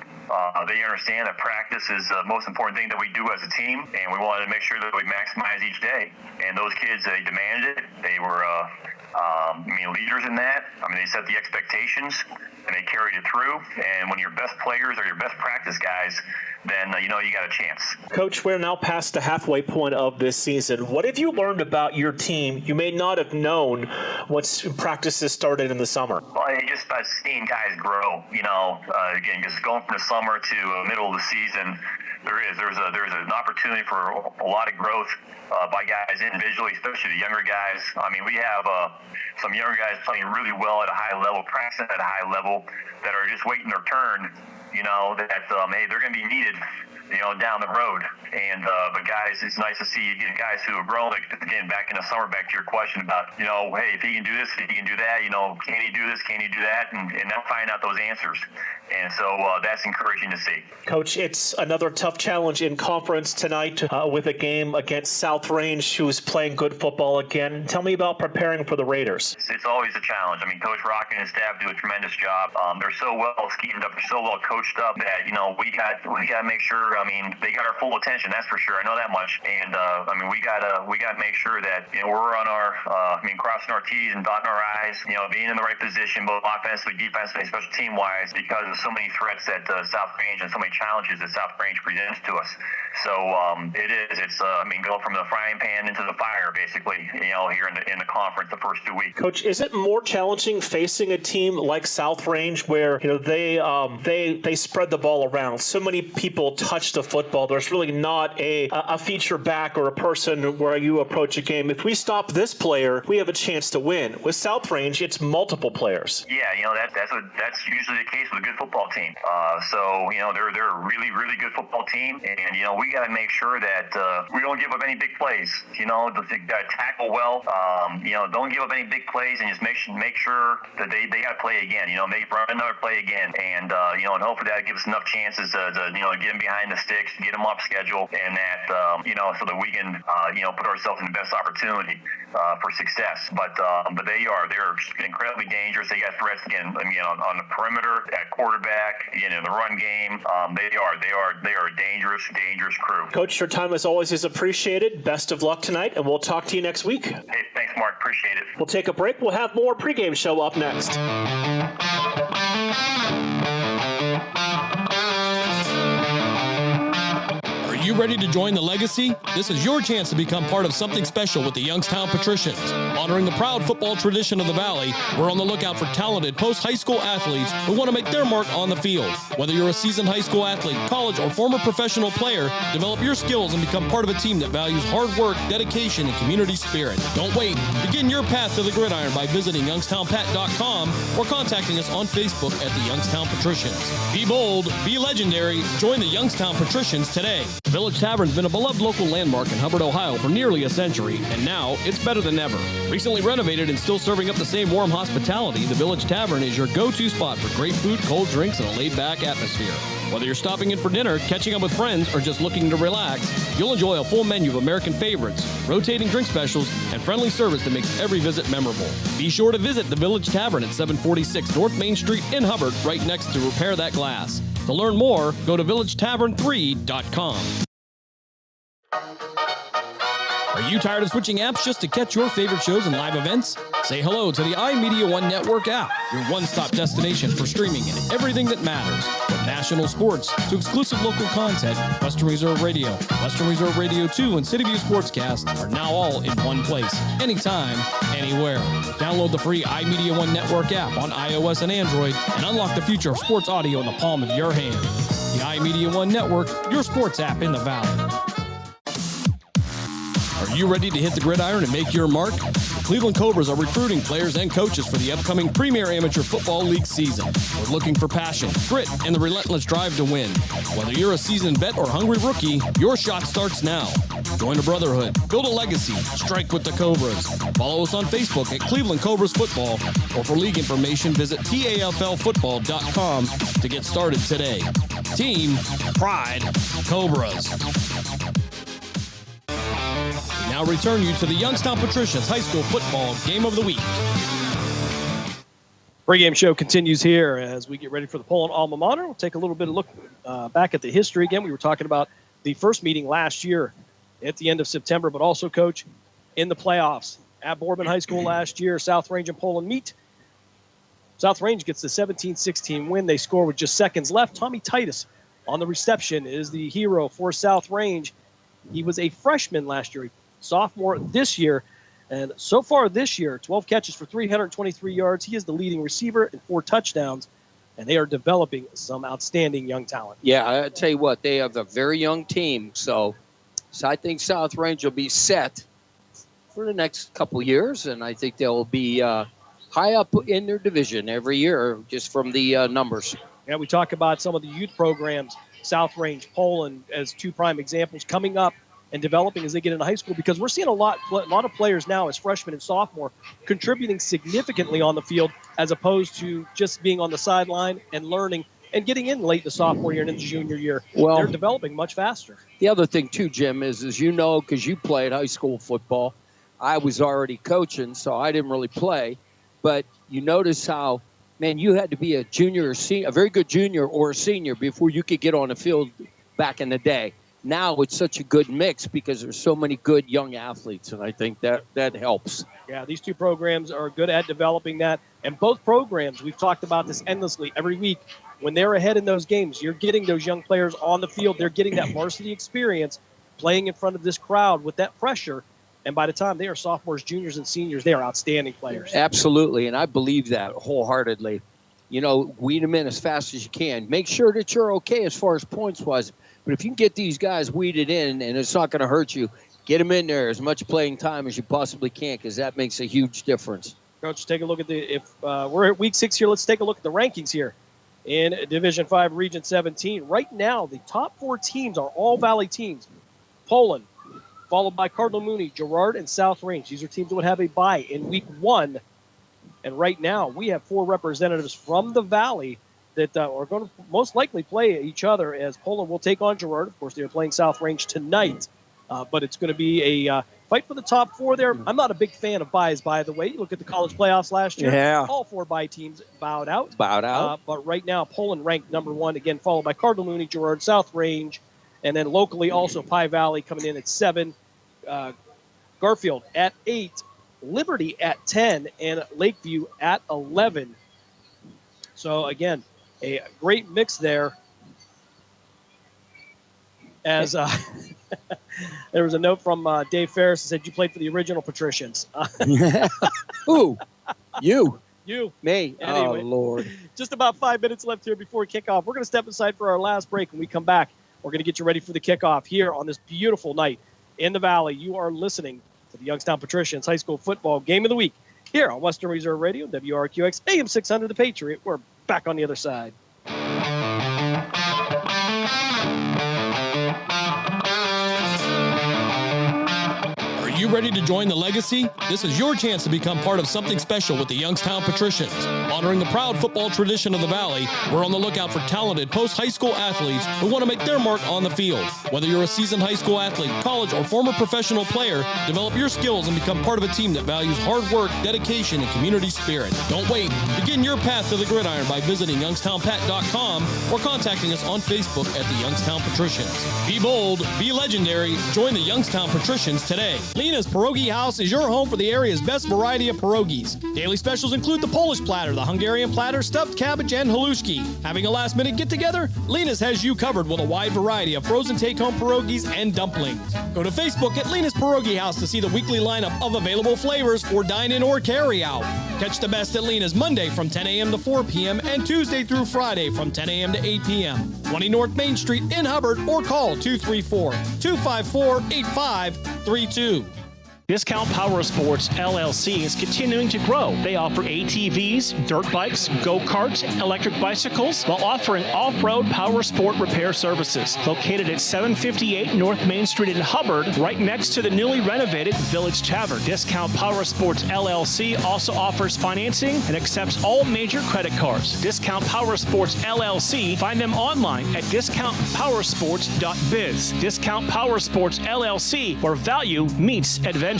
they understand that practice is the most important thing that we do as a team. And we wanted to make sure that we maximize each day. And those kids, they demanded it. They were leaders in that. They set the expectations, and they carried it through. And when your best players are your best practice guys, then you got a chance. Coach, we're now past the halfway point of this season. What have you learned about your team you may not have known once practices started in the summer? Well, just by seeing guys grow, again, just going from the summer to the middle of the season, there's an opportunity for a lot of growth by guys individually, especially the younger guys. We have some younger guys playing really well at a high level, practicing at a high level, that are just waiting their turn. that hey, they're going to be needed, down the road. And but guys, it's nice to see guys who have grown. Like again, back in the summer, back to your question about hey, if he can do this, if he can do that, can he do this, can he do that, and now find out those answers. And so that's encouraging to see. Coach, it's another tough challenge in conference tonight with a game against South Range, who's playing good football again. Tell me about preparing for the Raiders. It's always a challenge. I mean, Coach Rock and his staff do a tremendous job. They're so well schemed up, they're so well coached up that we got to make sure. I mean, they got our full attention. That's for sure. I know that much. And we got to make sure that we're on our crossing our T's and dotting our I's. Being in the right position, both offensively, defensively, special team wise, because of so many threats that South Range and so many challenges that South Range presents to us. So it's going from the frying pan into the fire, basically. Here in the conference the first 2 weeks. Coach, is it more challenging facing a team like South Range where they spread the ball around? So many people touch the football. There's really not a feature back or a person where you approach a game. If we stop this player, we have a chance to win. With South Range, it's multiple players. Yeah, that's usually the case with a good football team. So they're a really, really good football team, and we got to make sure that we don't give up any big plays. Got to tackle well. Don't give up any big plays, and just make sure that they got to play again. Maybe run another play again, and and hopefully that gives us enough chances to get them behind the sticks, get them off schedule, and that so that we can put ourselves in the best opportunity for success. But they're incredibly dangerous. They got threats again on the perimeter, at quarterback, in the run game. They are a dangerous crew. Coach, your time as always is appreciated. Best of luck tonight, and we'll talk to you next week. Hey, thanks, Mark. Appreciate it. We'll take a break. We'll have more pregame show up next. Are you ready to join the legacy? This is your chance to become part of something special with the Youngstown Patricians. Honoring the proud football tradition of the Valley, we're on the lookout for talented post-high school athletes who want to make their mark on the field. Whether you're a seasoned high school athlete, college, or former professional player, develop your skills and become part of a team that values hard work, dedication, and community spirit. Don't wait. Begin your path to the gridiron by visiting youngstownpat.com or contacting us on Facebook at the Youngstown Patricians. Be bold, be legendary, join the Youngstown Patricians today. Village Tavern's been a beloved local landmark in Hubbard, Ohio for nearly a century, and now it's better than ever. Recently renovated and still serving up the same warm hospitality, the Village Tavern is your go-to spot for great food, cold drinks, and a laid-back atmosphere. Whether you're stopping in for dinner, catching up with friends, or just looking to relax, you'll enjoy a full menu of American favorites, rotating drink specials, and friendly service that makes every visit memorable. Be sure to visit the Village Tavern at 746 North Main Street in Hubbard, right next to Repair That Glass. To learn more, go to villagetavern3.com. Are you tired of switching apps just to catch your favorite shows and live events? Say hello to the iMedia One Network app, your one-stop destination for streaming and everything that matters. From national sports to exclusive local content, Western Reserve Radio, Western Reserve Radio 2, and City View Sportscast are now all in one place, anytime, anywhere. Download the free iMedia One Network app on iOS and Android and unlock the future of sports audio in the palm of your hand. The iMedia One Network, your sports app in the Valley. Are you ready to hit the gridiron and make your mark? The Cleveland Cobras are recruiting players and coaches for the upcoming Premier Amateur Football League season. We're looking for passion, grit, and the relentless drive to win. Whether you're a seasoned vet or hungry rookie, your shot starts now. Join a brotherhood, build a legacy, strike with the Cobras. Follow us on Facebook at Cleveland Cobras Football, or for league information, visit TAFLfootball.com to get started today. Team Pride Cobras. We now return you to the Youngstown Patricians High School Football Game of the Week. Pre-game show continues here as we get ready for the Poland alma mater. We'll take a little bit of look back at the history again. We were talking about the first meeting last year at the end of September, but also, Coach, in the playoffs at Boardman High School last year, South Range and Poland meet. South Range gets the 17-16 win. They score with just seconds left. Tommy Titus on the reception is the hero for South Range. He was a freshman last year, sophomore this year, and so far this year, 12 catches for 323 yards. He is the leading receiver and 4 touchdowns, and they are developing some outstanding young talent. Yeah, I tell you what, they have a very young team, so I think South Range will be set for the next couple years, and I think they'll be high up in their division every year, just from the numbers. Yeah, we talk about some of the youth programs, South Range, Poland, as two prime examples coming up and developing as they get into high school, because we're seeing a lot of players now as freshmen and sophomore contributing significantly on the field as opposed to just being on the sideline and learning and getting in late the sophomore year and into junior year. Well, they're developing much faster. The other thing, too, Jim, is as you know, because you played high school football, I was already coaching, so I didn't really play. But you notice how, man, you had to be a junior or senior, a very good junior or a senior before you could get on the field back in the day. Now it's such a good mix because there's so many good young athletes, and I think that helps. Yeah, these two programs are good at developing that. And both programs, we've talked about this endlessly every week, when they're ahead in those games, you're getting those young players on the field. They're getting that varsity experience, playing in front of this crowd with that pressure. And by the time they are sophomores, juniors, and seniors, they are outstanding players. Absolutely, and I believe that wholeheartedly. You know, weed them in as fast as you can. Make sure that you're okay as far as points-wise. But if you can get these guys weeded in, and it's not going to hurt you, get them in there as much playing time as you possibly can, because that makes a huge difference. Coach, take a look at we're at week 6 here, let's take a look at the rankings here in Division 5, Region 17. Right now, the top 4 teams are all Valley teams. Poland, followed by Cardinal Mooney, Girard, and South Range. These are teams that would have a bye in week 1. And right now, we have 4 representatives from the Valley that are going to most likely play each other, as Poland will take on Girard. Of course, they're playing South Range tonight, but it's going to be a fight for the top 4 there. I'm not a big fan of byes, by the way. You look at the college playoffs last year. Yeah. All 4 bye teams bowed out. But right now, Poland ranked number 1, again, followed by Cardinal Mooney, Girard, South Range, and then locally also Pie Valley coming in at 7, Garfield at 8, Liberty at 10, and Lakeview at 11. So, again, a great mix there. As there was a note from Dave Ferris that said you played for the original Patricians. Who? You. You. Me. Anyway, oh, Lord. Just about 5 minutes left here before we kick off. We're going to step aside for our last break. When we come back, we're going to get you ready for the kickoff here on this beautiful night in the Valley. You are listening to the Youngstown Patricians High School Football Game of the Week here on Western Reserve Radio, WRQX, AM 600, The Patriot. We're back on the other side. Are you ready to join the legacy? This is your chance to become part of something special with the Youngstown Patricians. Honoring the proud football tradition of the Valley, we're on the lookout for talented post-high school athletes who want to make their mark on the field. Whether you're a seasoned high school athlete, college, or former professional player, develop your skills and become part of a team that values hard work, dedication, and community spirit. Don't wait. Begin your path to the gridiron by visiting youngstownpat.com or contacting us on Facebook at the Youngstown Patricians. Be bold, be legendary, join the Youngstown Patricians today. Lena's Pierogi House is your home for the area's best variety of pierogies. Daily specials include the Polish platter, the Hungarian platter, stuffed cabbage, and halushki. Having a last-minute get-together? Lena's has you covered with a wide variety of frozen take-home pierogies and dumplings. Go to Facebook at Lena's Pierogi House to see the weekly lineup of available flavors for dine-in or carry-out. Catch the best at Lena's Monday from 10 a.m. to 4 p.m. and Tuesday through Friday from 10 a.m. to 8 p.m. 20 North Main Street in Hubbard, or call 234-254-8532. Discount Power Sports LLC is continuing to grow. They offer ATVs, dirt bikes, go-karts, electric bicycles, while offering off-road power sport repair services. Located at 758 North Main Street in Hubbard, right next to the newly renovated Village Tavern. Discount Power Sports LLC also offers financing and accepts all major credit cards. Discount Power Sports LLC. Find them online at discountpowersports.biz. Discount Power Sports LLC, where value meets adventure.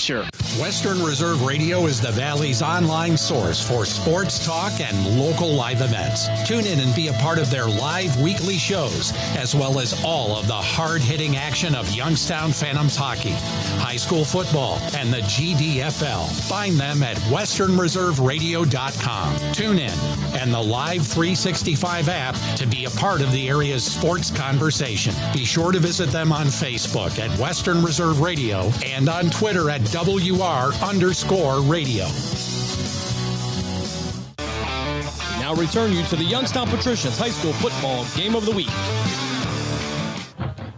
Western Reserve Radio is the Valley's online source for sports talk and local live events. Tune in and be a part of their live weekly shows, as well as all of the hard-hitting action of Youngstown Phantoms hockey, high school football, and the GDFL. Find them at westernreserveradio.com. Tune in and the Live 365 app to be a part of the area's sports conversation. Be sure to visit them on Facebook at Western Reserve Radio and on Twitter at WR_radio. We now return you to the Youngstown Patricians High School Football Game of the Week.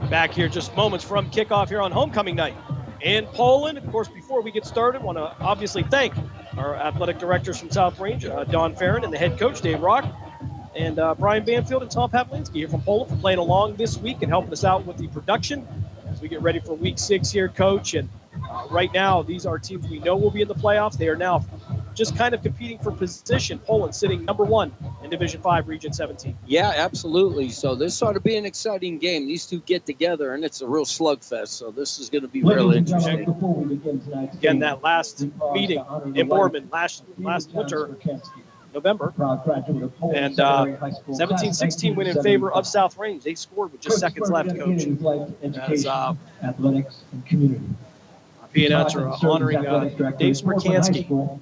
Back here just moments from kickoff here on homecoming night in Poland. Of course, before we get started, I want to obviously thank our athletic directors from South Range, Don Farron, and the head coach, Dave Rock, and Brian Banfield and Tom Pavlinsky here from Poland for playing along this week and helping us out with the production as we get ready for Week 6 here, Coach. And right now, these are teams we know will be in the playoffs. They are now just kind of competing for position. Poland sitting number 1 in Division 5, Region 17. Yeah, absolutely. So this ought to be an exciting game. These two get together, and it's a real slugfest. So this is going to be really interesting. Again, that last meeting in Boardman last winter, November, and 17-16 win in favor of South Range. They scored with just seconds left, Coach. As athletics and community. Peanuts are honoring Dave Smirkanski,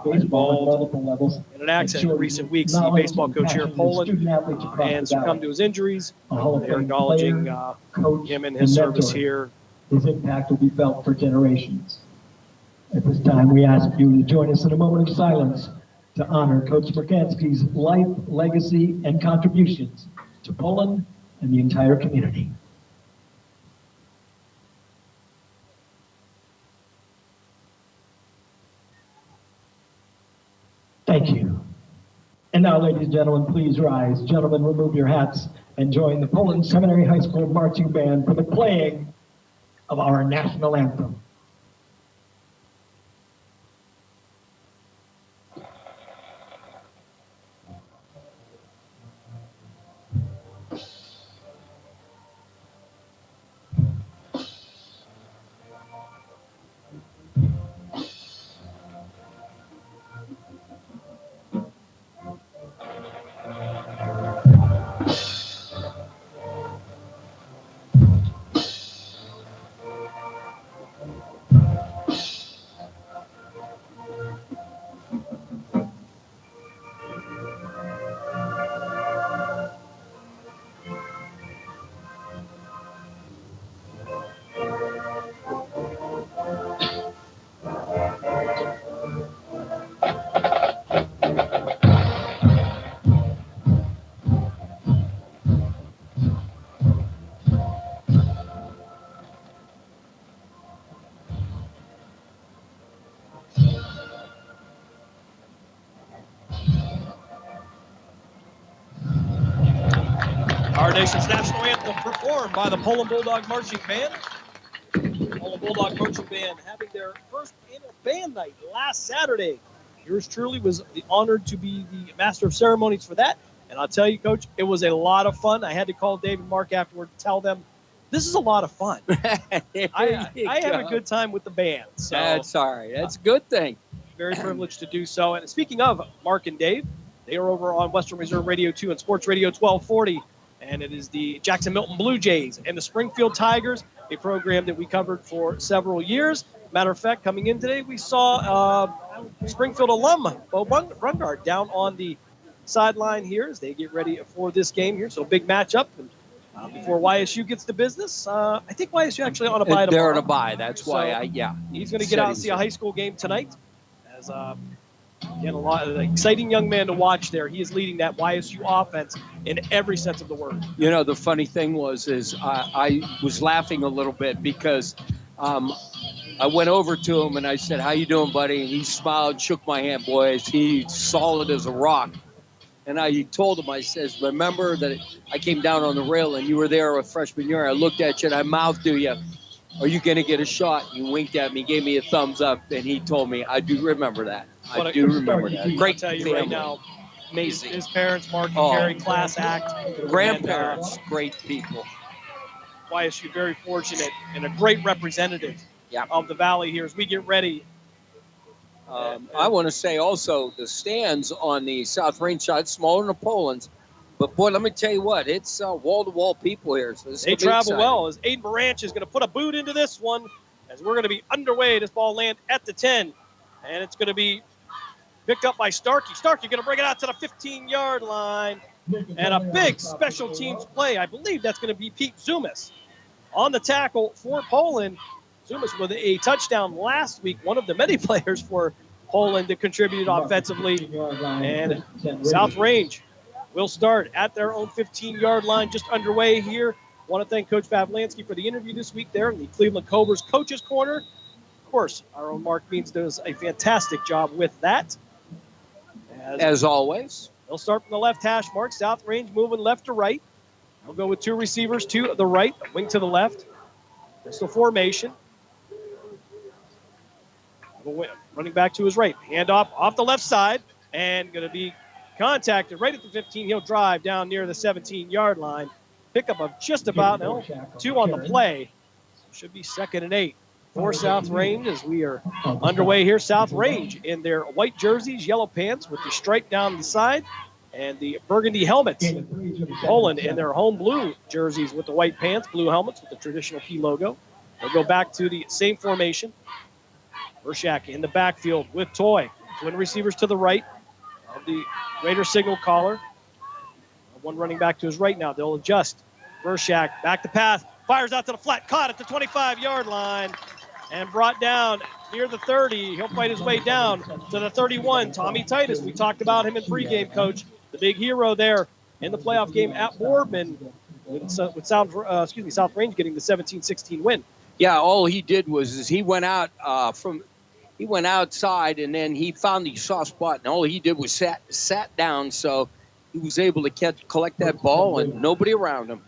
involved in an accident in recent weeks. The baseball coach here in Poland and succumbed to his injuries. They're acknowledging him and his service here. His impact will be felt for generations. At this time, we ask you to join us in a moment of silence to honor Coach Smirkanski's life, legacy, and contributions to Poland and the entire community. Thank you. And now, ladies and gentlemen, please rise. Gentlemen, remove your hats and join the Poland Seminary High School Marching Band for the playing of our national anthem. Our nation's national anthem performed by the Poland Bulldog Marching Band. Poland Bulldog Marching Band having their first annual band night last Saturday. Yours truly was honored to be the master of ceremonies for that. And I'll tell you, Coach, it was a lot of fun. I had to call Dave and Mark afterward to tell them this is a lot of fun. I have a good time with the band. So That's all right. That's a good thing. Very privileged to do so. And speaking of Mark and Dave, they are over on Western Reserve Radio 2 and Sports Radio 1240. And it is the Jackson Milton Blue Jays and the Springfield Tigers, a program that we covered for several years. Matter of fact, coming in today, we saw Springfield alum Bo Brungard down on the sideline here as they get ready for this game here. So big matchup. And before YSU gets to business, I think YSU actually on a bye tomorrow. They're on a bye. That's why he's going to get out and see a high school game tonight. As again, a lot of an exciting young man to watch there. He is leading that YSU offense in every sense of the word. You know, the funny thing was I was laughing a little bit because I went over to him and I said, "How you doing, buddy?" And he smiled, shook my hand. Boy, he's solid as a rock. And I told him, I says, "Remember that I came down on the rail and you were there with freshman year. I looked at you and I mouthed to you, 'Are you going to get a shot?' You winked at me, gave me a thumbs up, and he told me, I do remember that. I do remember that. Great to tell you family. right now, Amazing. His parents, Mark and Gary, class act. Grandparents, great people. YSU very fortunate and a great representative of the Valley here as we get ready. I want to say also the stands on the South Range side, smaller than the Poland's. But, boy, let me tell you what, it's wall-to-wall people here. So this they travel well as Aiden Baranch is going to put a boot into this one as we're going to be underway. This ball land at the 10, and it's going to be picked up by Starkey. Starkey going to bring it out to the 15-yard line, and a big special teams play. I believe that's going to be Pete Zumas on the tackle for Poland. Zumas with a touchdown last week, one of the many players for Poland that contributed offensively. And South Range will start at their own 15-yard line, just underway here. Want to thank Coach Pavlinsky for the interview this week there in the Cleveland Cobras Coaches Corner. Of course, our own Mark Means does a fantastic job with that. As always. They'll start from the left hash mark. South Range moving left to right. They'll go with 2 receivers to the right, a wing to the left. Pistol formation. Running back to his right. Handoff off the left side and going to be contacted right at the 15. He'll drive down near the 17-yard line. Pickup of just about 2 on the play. Should be 2nd and 8 for South Range as we are underway here. South Range in their white jerseys, yellow pants with the stripe down the side, and the burgundy helmets. Poland in their home blue jerseys with the white pants, blue helmets with the traditional P logo. They'll go back to the same formation. Burshak in the backfield with Toy. Twin receivers to the right of the Raider signal caller. One running back to his right now. They'll adjust. Burshak back to pass. Fires out to the flat. Caught at the 25-yard line and brought down near the 30. He'll fight his way down to the 31. Tommy Titus, we talked about him in pregame, Coach. The big hero there in the playoff game at Boardman with South Range getting the 17-16 win. Yeah, all he did was he went out he went outside and then he found the soft spot, and all he did was sat down, so he was able to collect that ball and nobody around him.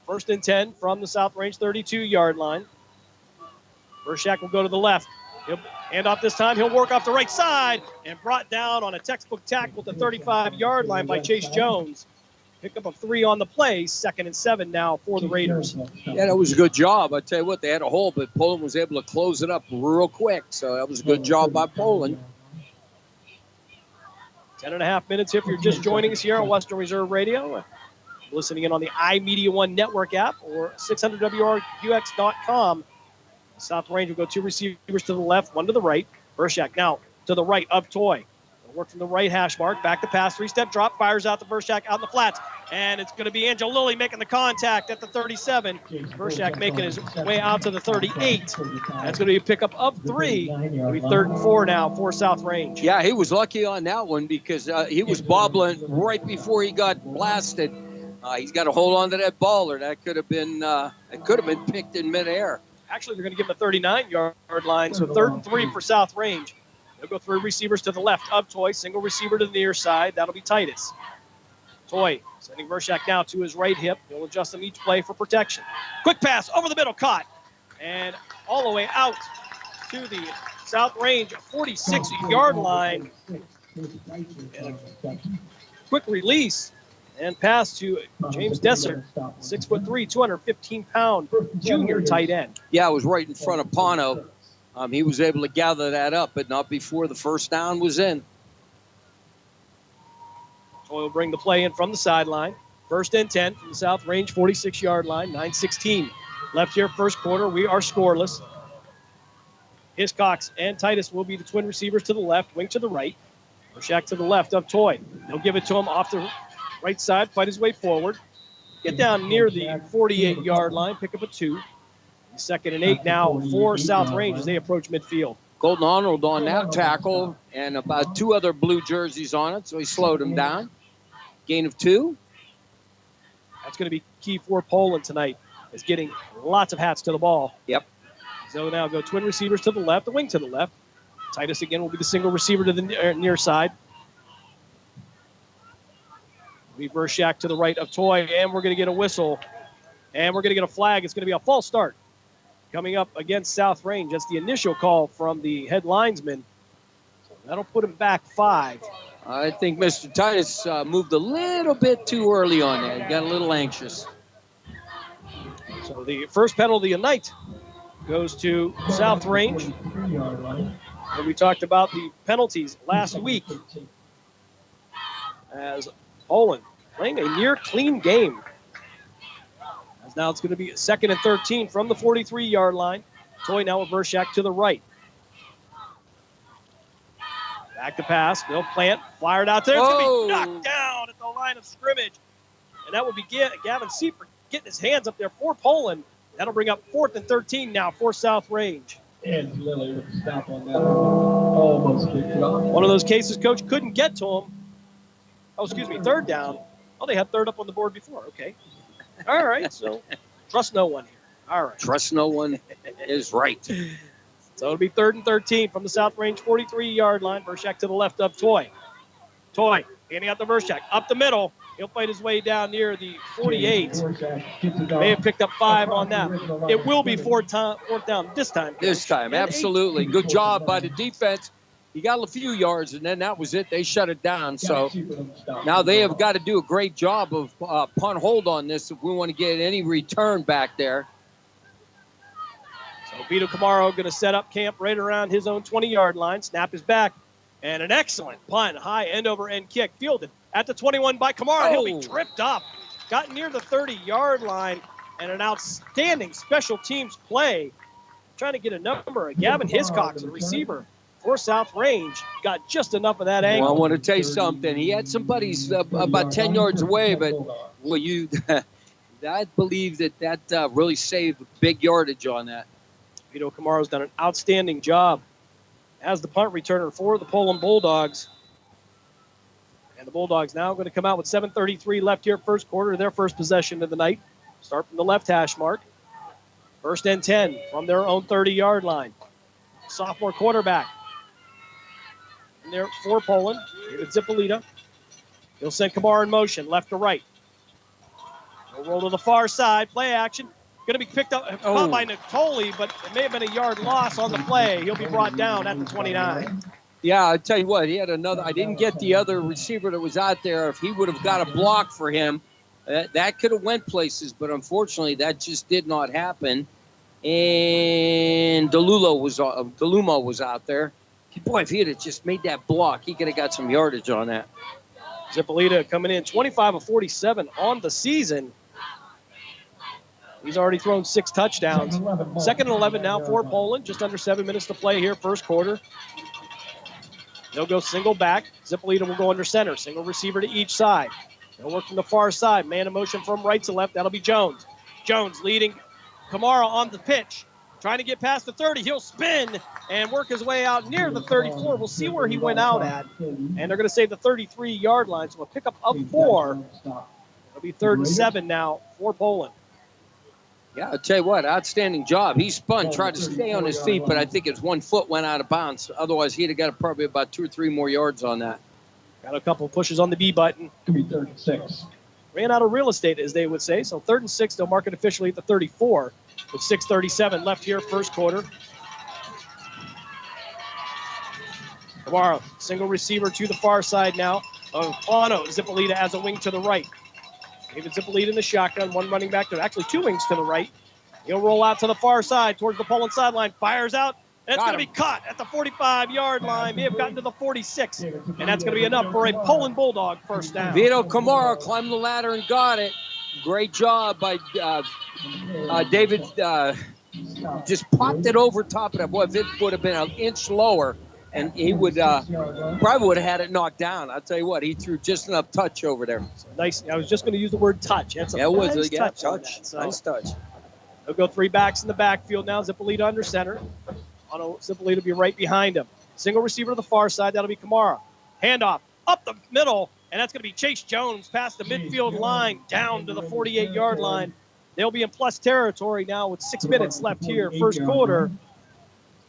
1st and 10 from the South Range 32-yard line. Burshak will go to the left. He'll hand off this time. He'll work off the right side and brought down on a textbook tackle at the 35-yard line by Chase Jones. Pick up a 3 on the play. 2nd and 7 now for the Raiders. Yeah, that was a good job. I tell you what, they had a hole, but Poland was able to close it up real quick. So that was a good job by Poland. 10.5 minutes if you're just joining us here on Western Reserve Radio. Listening in on the iMedia One Network app or 600WRQX.com. South Range will go 2 receivers to the left, 1 to the right. Burshak now to the right of Toy. They'll work from the right hash mark. Back to pass. 3-step drop. Fires out to Burshak out in the flats. And it's going to be Angelilli making the contact at the 37. Burshak making his way out to the 38. That's going to be a pickup of 3. It'll be 3rd and 4 now for South Range. Yeah, he was lucky on that one because he was bobbling right before he got blasted. He's got to hold on to that ball, or that could have been picked in midair. Actually, they're going to give him a 39-yard line, so 3rd and 3 for South Range. They'll go 3 receivers to the left of Toy, single receiver to the near side. That'll be Titus. Toy sending Burshak now to his right hip. He'll adjust them each play for protection. Quick pass over the middle, caught, and all the way out to the South Range 46-yard line. And a quick release. And pass to James Desser, 6'3", 215-pound junior tight end. Yeah, it was right in front of Pano. He was able to gather that up, but not before the first down was in. Toy will bring the play in from the sideline. 1st and 10 from the South Range 46-yard line. 9:16 left here, first quarter. We are scoreless. Hiscox and Titus will be the twin receivers to the left, wing to the right. Burshak to the left of Toy. They'll give it to him off the right side, fight his way forward. Get down near the 48-yard line, pick up a 2. 2nd and 8 now for South Range as they approach midfield. Colton Arnold on that tackle and about 2 other blue jerseys on it, so he slowed him down. Gain of 2. That's going to be key for Poland tonight, is getting lots of hats to the ball. Yep. So now go twin receivers to the left, the wing to the left. Titus again will be the single receiver to the near side. We Burshak to the right of Toy, and we're going to get a whistle, and we're going to get a flag. It's going to be a false start coming up against South Range. That's the initial call from the head linesman. So that'll put him back 5. I think Mr. Titus moved a little bit too early on there. He got a little anxious. So the first penalty of the night goes to South Range. And we talked about the penalties last week as Poland playing a near clean game. As now it's going to be 2nd and 13 from the 43-yard line. Toy now with Burshak to the right. Back to pass. They'll plant. Fired out there. It's going to be knocked down at the line of scrimmage. And that will be Gavin Seifert getting his hands up there for Poland. That'll bring up 4th and 13 now for South Range. And Lily with the stop on that. Almost kicked it off. One of those cases, Coach couldn't get to him. Oh, excuse me, 3rd down. Oh, they had 3rd up on the board before. Okay. All right, so trust no one here. All right. Trust no one is right. So it'll be 3rd and 13 from the South Range 43-yard line. Vershak to the left of Toy. Toy handing out the Vershak up the middle. He'll fight his way down near the 48. May have picked up 5 on that. It will be fourth down this time, Coach. This time, absolutely. Good job by the defense. He got a few yards, and then that was it. They shut it down. So now they have got to do a great job of punt hold on this if we want to get any return back there. So Vito Camaro going to set up camp right around his own 20-yard line. Snap is back. And an excellent punt, high end-over-end kick, fielded at the 21 by Camaro. He'll be tripped up. Got near the 30-yard line, and an outstanding special teams play. Trying to get a number of Gavin Hiscox, the receiver for South Range. Got just enough of that angle. Well, I want to tell you something. He had some buddies about 10 yards away, but I believe that really saved big yardage on that. Vito Camaro's done an outstanding job as the punt returner for the Poland Bulldogs. And the Bulldogs now going to come out with 7:33 left here, first quarter, their first possession of the night. Start from the left hash mark. 1st and 10 from their own 30-yard line. Sophomore quarterback. And there for Poland, David Zipolita. He'll send Kamar in motion, left to right. He'll roll to the far side, play action. Going to be picked up caught by Nicoli, but it may have been a yard loss on the play. He'll be brought down at the 29. Yeah, I tell you what, he had another. I didn't get the other receiver that was out there. If he would have got a block for him, that could have went places, but unfortunately that just did not happen. And DeLumo was out there. Boy, if he had just made that block, he could have got some yardage on that. Zipolita coming in 25 of 47 on the season. He's already thrown 6 touchdowns. 2nd and 11 now for Poland. Just under 7 minutes to play here, first quarter. They'll go single back. Zipolita will go under center. Single receiver to each side. They'll work from the far side. Man in motion from right to left. That'll be Jones. Jones leading Kamara on the pitch. Trying to get past the 30. He'll spin and work his way out near the 34. We'll see where he went out at. And they're going to save the 33-yard line. So a pickup of 4. It'll be 3rd and 7 now for Poland. Yeah, I'll tell you what, outstanding job. He spun, tried to stay on his feet, but I think his 1 foot went out of bounds. Otherwise, he'd have got probably about 2 or 3 more yards on that. Got a couple pushes on the B button. Could be 3rd and 6. Ran out of real estate, as they would say. So 3rd and 6, they'll mark it officially at the 34 with 6:37 left here, first quarter. Kamara, single receiver to the far side now of Pano. Zipolita as a wing to the right. David Zipolita in the shotgun, 1 running back to actually 2 wings to the right. He'll roll out to the far side towards the Poland sideline, fires out, and it's going to be caught at the 45-yard line. May have gotten to the 46, and that's going to be enough for a Poland Bulldog first down. Vito Kamara climbed the ladder and got it. Great job by David. Just popped it over top of that. Boy, if it would have been an inch lower, and he would probably would have had it knocked down. I'll tell you what, he threw just enough touch over there. Nice. I was just going to use the word touch. That's a nice touch. Nice touch. They'll go 3 backs in the backfield now. Zipolita under center. Zipolita will be right behind him. Single receiver to the far side. That'll be Kamara. Handoff up the middle, and that's going to be Chase Jones past the midfield line down to the 48-yard line. They'll be in plus territory now with 6 minutes left here, first quarter.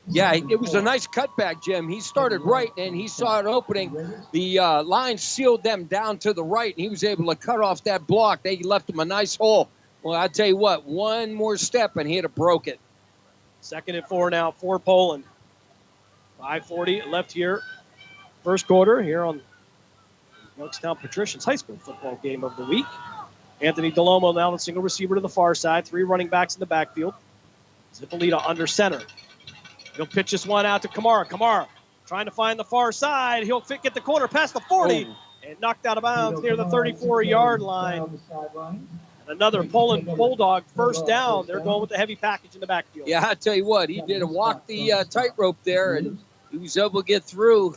Yeah, it was a nice cutback, Jim. He started right, and he saw an opening. The line sealed them down to the right, and he was able to cut off that block. They left him a nice hole. Well, I'll tell you what, 1 more step, and he'd have broke it. 2nd and 4 now for Poland. 5:40 left here, first quarter here on Youngstown Patricians high school football game of the week. Anthony DeLomo now the single receiver to the far side. 3 running backs in the backfield. Zipolita under center. He'll pitch this one out to Kamara. Kamara trying to find the far side. He'll get the corner past the 40 and knocked out of bounds near the 34-yard line. Another Poland Bulldog first down. They're going with the heavy package in the backfield. Yeah, I tell you what, he did walk the tightrope there, and he was able to get through.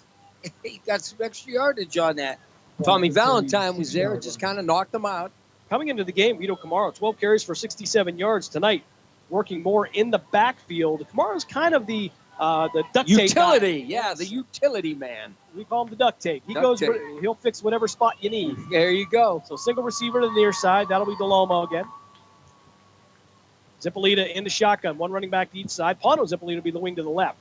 He got some extra yardage on that. Tommy Valentine was there, just kind of knocked him out. Coming into the game, Vito Kamara, 12 carries for 67 yards tonight, working more in the backfield. Kamara's kind of the duct tape utility, guy. Yeah, the utility man. We call him the duct tape. He'll fix whatever spot you need. There you go. So single receiver to the near side. That'll be DeLomo again. Zippolita in the shotgun. One running back to each side. Pano Zippolita will be the wing to the left.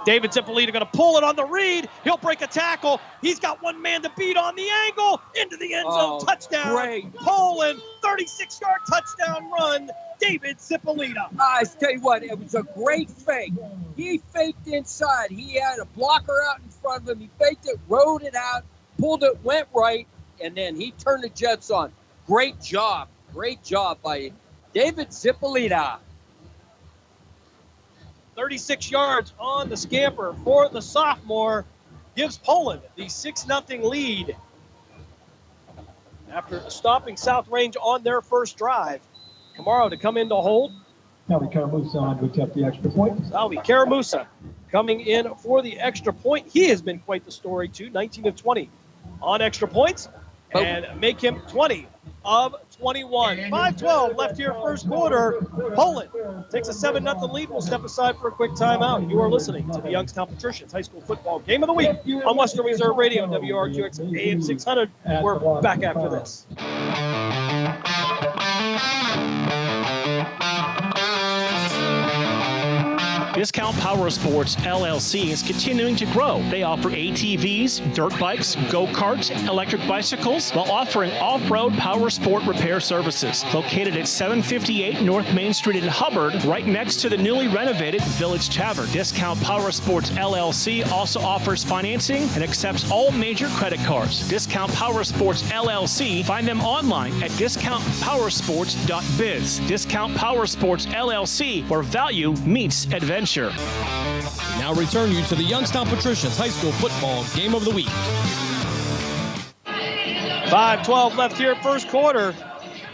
David Zippolita going to pull it on the read. He'll break a tackle. He's got one man to beat on the angle. Into the end zone. Touchdown. Great. Poland. 36-yard touchdown run. David Zippolita. I tell you what, it was a great fake. He faked inside. He had a blocker out in front of him. He faked it, rode it out, pulled it, went right, and then he turned the Jets on. Great job. Great job by David Zippolita. 36 yards on the scamper for the sophomore. Gives Poland the 6-0 lead. After stopping South Range on their first drive. Kamaro to come in to hold. Salvi Caramusa on to attempt the extra point. Salvi Caramusa coming in for the extra point. He has been quite the story, too. 19 of 20 on extra points. And make him 20 of 21. 5:12 left here, first quarter. Poland takes a 7-0 lead. We'll step aside for a quick timeout. You are listening to the Youngstown Patricians High School Football Game of the Week on Western Reserve Radio, WRQX AM 600. We're back after this. Discount Power Sports LLC is continuing to grow. They offer ATVs, dirt bikes, go-karts, electric bicycles, while offering off-road power sport repair services. Located at 758 North Main Street in Hubbard, right next to the newly renovated Village Tavern. Discount Power Sports LLC also offers financing and accepts all major credit cards. Discount Power Sports LLC. Find them online at discountpowersports.biz. Discount Power Sports LLC, where value meets adventure. We now return you to the Youngstown Patricians High School Football Game of the Week. 5:12 left here, first quarter.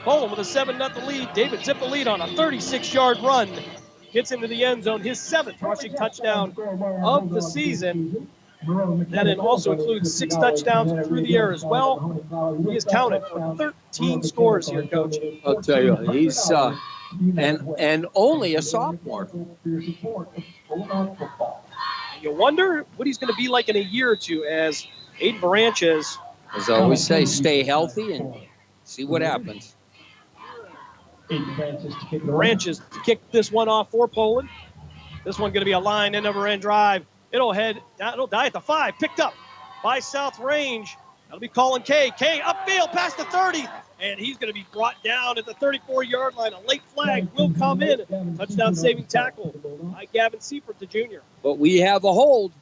Poland with a 7-0 lead. David Zippolita on a 36-yard run gets into the end zone, his 7th rushing touchdown of the season. That also includes 6 touchdowns through the air as well. He has counted for 13 scores here, Coach. I'll tell you, he's and only a sophomore. You wonder what he's going to be like in a year or two as Aiden Baranches. As I always say, stay healthy and see what happens. Baranches to kick this one off for Poland. This one going to be a line end over end drive. It'll die at the 5. Picked up by South Range. That'll be Colin Kay. Kay upfield past the 30. And he's going to be brought down at the 34-yard line. A late flag will come in. Touchdown saving tackle by Gavin Seifert, the junior. But we have a hold.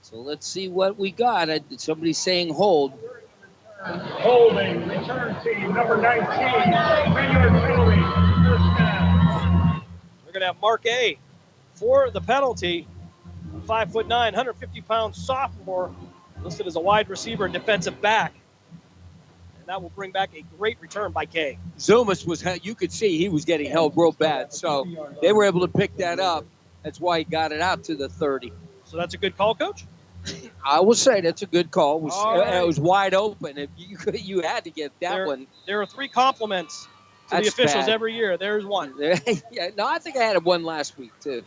So let's see what we got. Somebody's saying hold. Holding, return team, number 19, 3-yard penalty. We're going to have Mark A. for the penalty. 5'9", 150-pound sophomore, listed as a wide receiver and defensive back. And that will bring back a great return by Kay. Zumas you could see he was getting held real bad. So they were able to pick that up. That's why he got it out to the 30. So that's a good call, Coach? I will say that's a good call. It was wide open. If you had to get that one. There are 3 compliments to the officials every year. There's one. Yeah, no, I think I had one last week, too.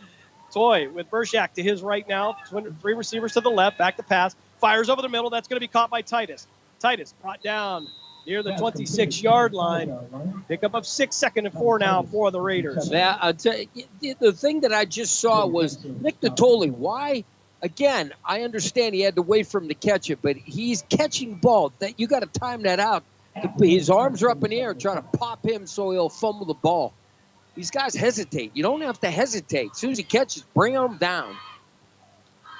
Toy with Bershak to his right now. 3 receivers to the left. Back to pass. Fires over the middle. That's going to be caught by Titus. Titus brought down near the 26-yard line. Pickup of 6, 2nd and 4 now for the Raiders. Now, I'll tell you, the thing that I just saw was Nick Natoli. Why? Again, I understand he had to wait for him to catch it, but he's catching ball. That you got to time that out. His arms are up in the air trying to pop him so he'll fumble the ball. These guys hesitate. You don't have to hesitate. As soon as he catches, bring him down.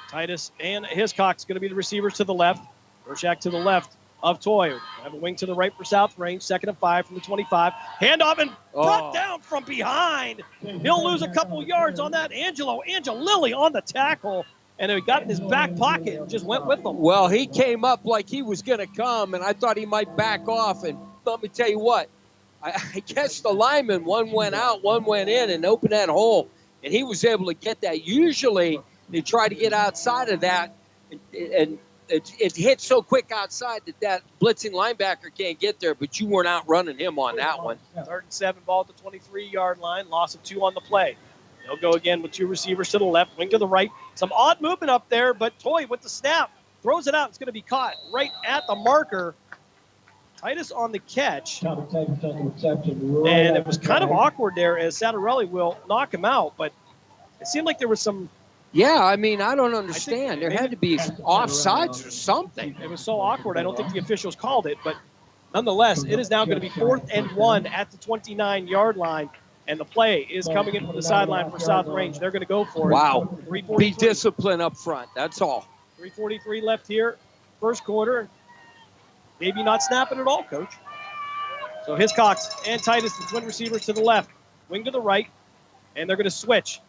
Titus and Hiscock's going to be the receivers to the left. Bershak to the left of Toy. Have a wing to the right for South Range. 2nd and 5 from the 25. Handoff and brought down from behind. He'll lose a couple yards on that. Angelilli on the tackle. And he got in his back pocket and just went with them. Well, he came up like he was going to come, and I thought he might back off. And let me tell you what, I guess the lineman, one went out, one went in and opened that hole, and he was able to get that. Usually they try to get outside of that, and it hit so quick outside that blitzing linebacker can't get there, but you weren't outrunning him on that one. 3rd and 7, ball at the 23-yard line, loss of 2 on the play. They'll go again with 2 receivers to the left, wing to the right. Some odd movement up there, but Toy with the snap throws it out. It's going to be caught right at the marker. Titus on the catch. Titus on the reception. Right And it after was kind of that. awkward there as Sattarelli will knock him out, but it seemed like there was some. Yeah, I mean, I don't understand. There maybe- had to be offsides or something. It was so awkward. I don't think the officials called it, but nonetheless, it is now going to be 4th and 1 at the 29-yard line, and the play is coming in from the sideline for South Range. They're going to go for it. Wow. 3:43. Be disciplined up front. That's all. 3:43 left here, first quarter. Maybe not snapping at all, Coach. So Hiscox and Titus, the twin receivers, to the left, wing to the right, and they're going to switch.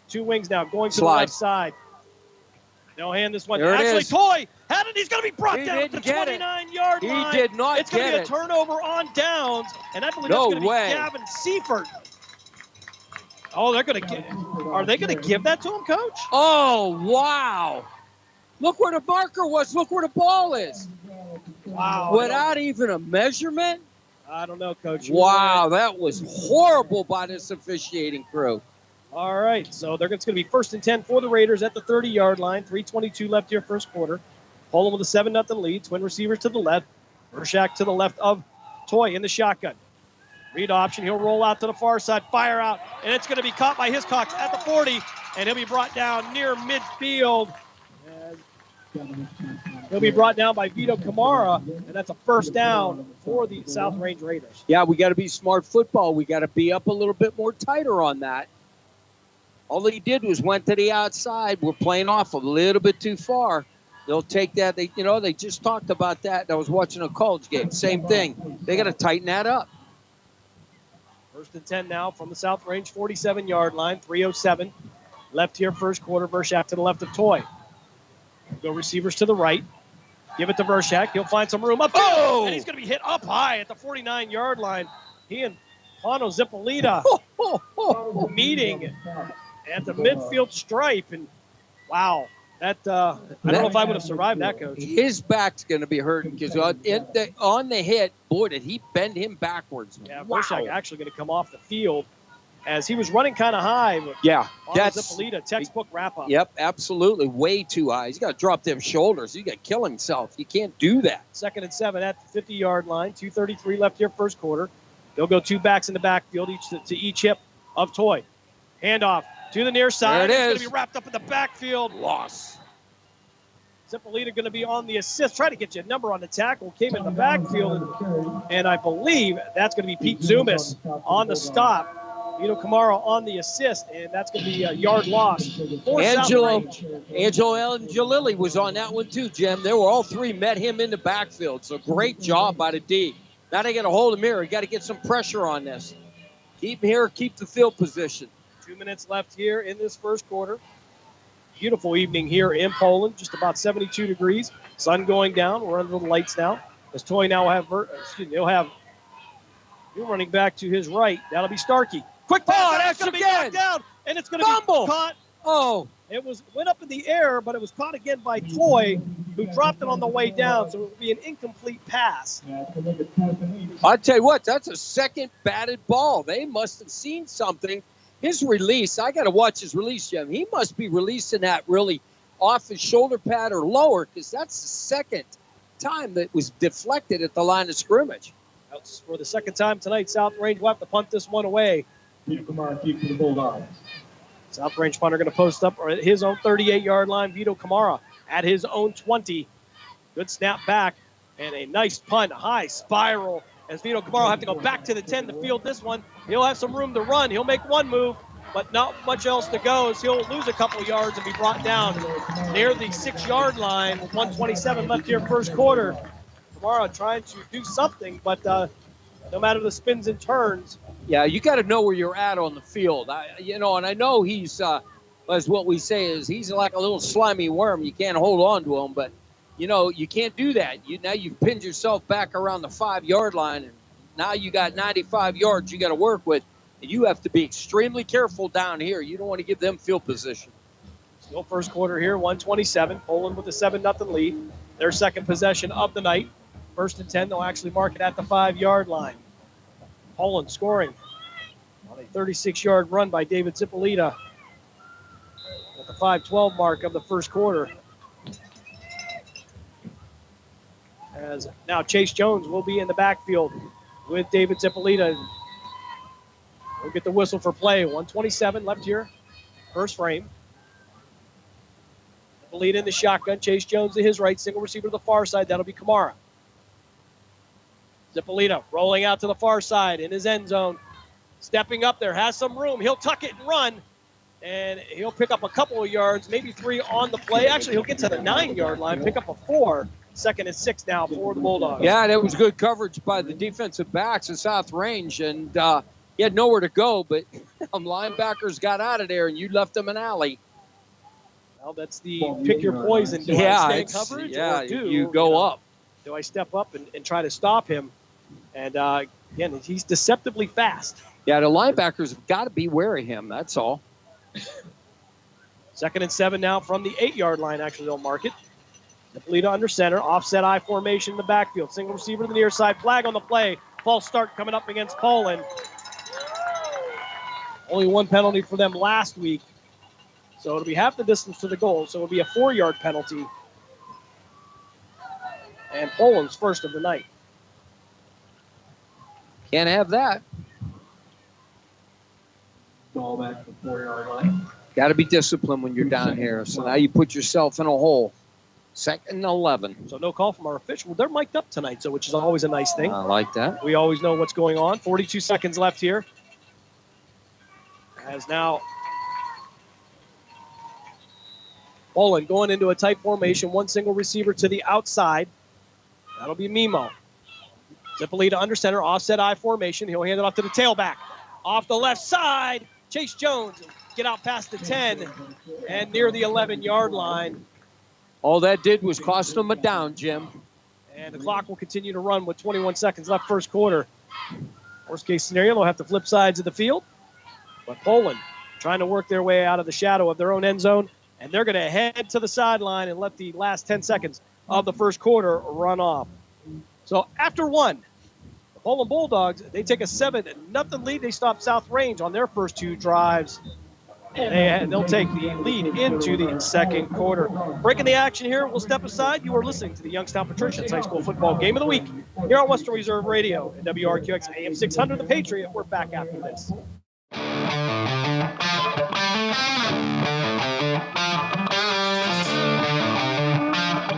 2 wings now going to the left side. They'll hand this one. There it Actually, is. Toy had it. He's going to be brought He down at the didn't get it. 29-yard line. He did not It's going to get be a it. turnover on downs, and I believe No that's going to way. be Gavin Seifert. Oh, they're going to are they going to give that to him, Coach? Oh, wow. Look where the marker was. Look where the ball is. Wow. Without even a measurement? I don't know, Coach. Wow, that was horrible by this officiating crew. All right, so it's going to be 1st and 10 for the Raiders at the 30-yard line. 3:22 left here, first quarter. Poland with a 7-0 lead. Twin receivers to the left. Urshak to the left of Toy in the shotgun. Read option. He'll roll out to the far side, fire out, and it's going to be caught by Hiscox at the 40, and he'll be brought down near midfield. He'll be brought down by Vito Kamara, and that's a first down for the South Range Raiders. Yeah, we got to be smart football. We got to be up a little bit more tighter on that. All he did was went to the outside. We're playing off a little bit too far. They'll take that. They just talked about that. I was watching a college game. Same thing. They got to tighten that up. 1st and 10 now from the South Range 47-yard line. 3:07 left here, first quarter. Vershak to the left of Toy. Go receivers to the right. Give it to Vershak. He'll find some room up there. Oh! And he's going to be hit up high at the 49-yard line. He and Pano Zippolita meeting at the midfield stripe. And, wow, that I don't know if I would have survived that, Coach. His back's going to be hurting because on the hit, boy, did he bend him backwards. Yeah, Wow. Vershak actually going to come off the field as he was running kind of high. But Yeah, Pano that's Zippolita, textbook wrap-up. Yep, absolutely. Way too high. He's got to drop them shoulders. He's got to kill himself. You can't do that. 2nd and 7 at the 50-yard line. 2:33 left here, first quarter. They'll go 2 backs in the backfield, each to each hip of Toy. Handoff to the near side. There it It's going is. to be wrapped up in the backfield. Loss. Zippolita going to be on the assist. Try to get you a number on the tackle. Came in the backfield, and I believe that's going to be Pete Zumas on the stop. Vito Kamara on the assist, and that's going to be a yard loss for South Range. Angelo Angelilli was on that one too, Jim. They were all three, met him in the backfield. So great job by the D. Now they got to hold him here. You got to get some pressure on this. Keep him here, keep the field position. 2 minutes left here in this first quarter. Beautiful evening here in Poland, just about 72 degrees. Sun going down. We're under the lights now. As Toy now he'll have new running back to his right. That'll be Starkey. Quick pass, that's going to be knocked down, and it's going to be caught. Oh. It went up in the air, but it was caught again by Toy, who dropped it on the way down, so it would be an incomplete pass. I'll tell you what, that's a second batted ball. They must have seen something. His release, I got to watch his release, Jim. He must be releasing that really off his shoulder pad or lower, because that's the second time that was deflected at the line of scrimmage. That's for the second time tonight. South Range will have to punt this one away. Kamara keeps the Bulldogs. South Range punter going to post up at his own 38-yard line. Vito Kamara at his own 20. Good snap back and a nice punt. High spiral as Vito Kamara will have to go back to the 10 to field this one. He'll have some room to run. He'll make one move, but not much else to go as he'll lose a couple yards and be brought down near the 6-yard line with 1:27 left here first quarter. Kamara trying to do something, but no matter the spins and turns. Yeah, you got to know where you're at on the field. And I know he's, as what we say is, he's like a little slimy worm. You can't hold on to him, but, you can't do that. Now you've pinned yourself back around the 5-yard line, and now you got 95 yards you got to work with. And you have to be extremely careful down here. You don't want to give them field position. Still first quarter here, 1:27. Poland with a 7-0 lead. Their second possession of the night. 1st and 10, they'll actually mark it at the 5-yard line. Poland scoring on a 36-yard run by David Zippolita at the 5:12 mark of the first quarter. As now Chase Jones will be in the backfield with David Zippolita. We'll get the whistle for play. 1:27 left here, first frame. Zippolita in the shotgun. Chase Jones to his right. Single receiver to the far side. That'll be Kamara. Zippolita rolling out to the far side in his end zone. Stepping up there, has some room. He'll tuck it and run. And he'll pick up a couple of yards, maybe 3 on the play. Actually, he'll get to the 9-yard line, pick up a 4. 2nd and 6 now for the Bulldogs. Yeah, that was good coverage by the defensive backs at South Range. And he had nowhere to go, but linebackers got out of there, and you left them an alley. Well, that's the pick your poison. Do I stay in coverage or you go up. Do I step up and try to stop him? And, again, he's deceptively fast. Yeah, the linebackers have got to be wary of him. That's all. 2nd and 7 now from the 8-yard line. Actually, they'll mark it. Zippolita under center. Offset I formation in the backfield. Single receiver to the near side. Flag on the play. False start coming up against Poland. Only 1 penalty for them last week. So it'll be half the distance to the goal. So it'll be a 4-yard penalty. And Poland's first of the night. Can't have that. Ball back to the 4-yard line. Got to be disciplined when you're down here. So now you put yourself in a hole. 2nd and 11. So no call from our official. They're mic'd up tonight, so which is always a nice thing. I like that. We always know what's going on. 42 seconds left here. As now Poland going into a tight formation. 1 single receiver to the outside. That'll be Mimo. Zippolita under center. Offset I formation. He'll hand it off to the tailback. Off the left side. Chase Jones get out past the 10 and near the 11-yard line. All that did was cost them a down, Jim. And the clock will continue to run with 21 seconds left first quarter. Worst case scenario, they'll have to flip sides of the field. But Poland trying to work their way out of the shadow of their own end zone. And they're going to head to the sideline and let the last 10 seconds of the first quarter run off. So after 1, the Poland Bulldogs, they take a 7-0 lead. They stop South Range on their first 2 drives. And they'll take the lead into the second quarter. Breaking the action here, we'll step aside. You are listening to the Youngstown Patricians High School Football Game of the Week here on Western Reserve Radio and WRQX AM 600, The Patriot. We're back after this.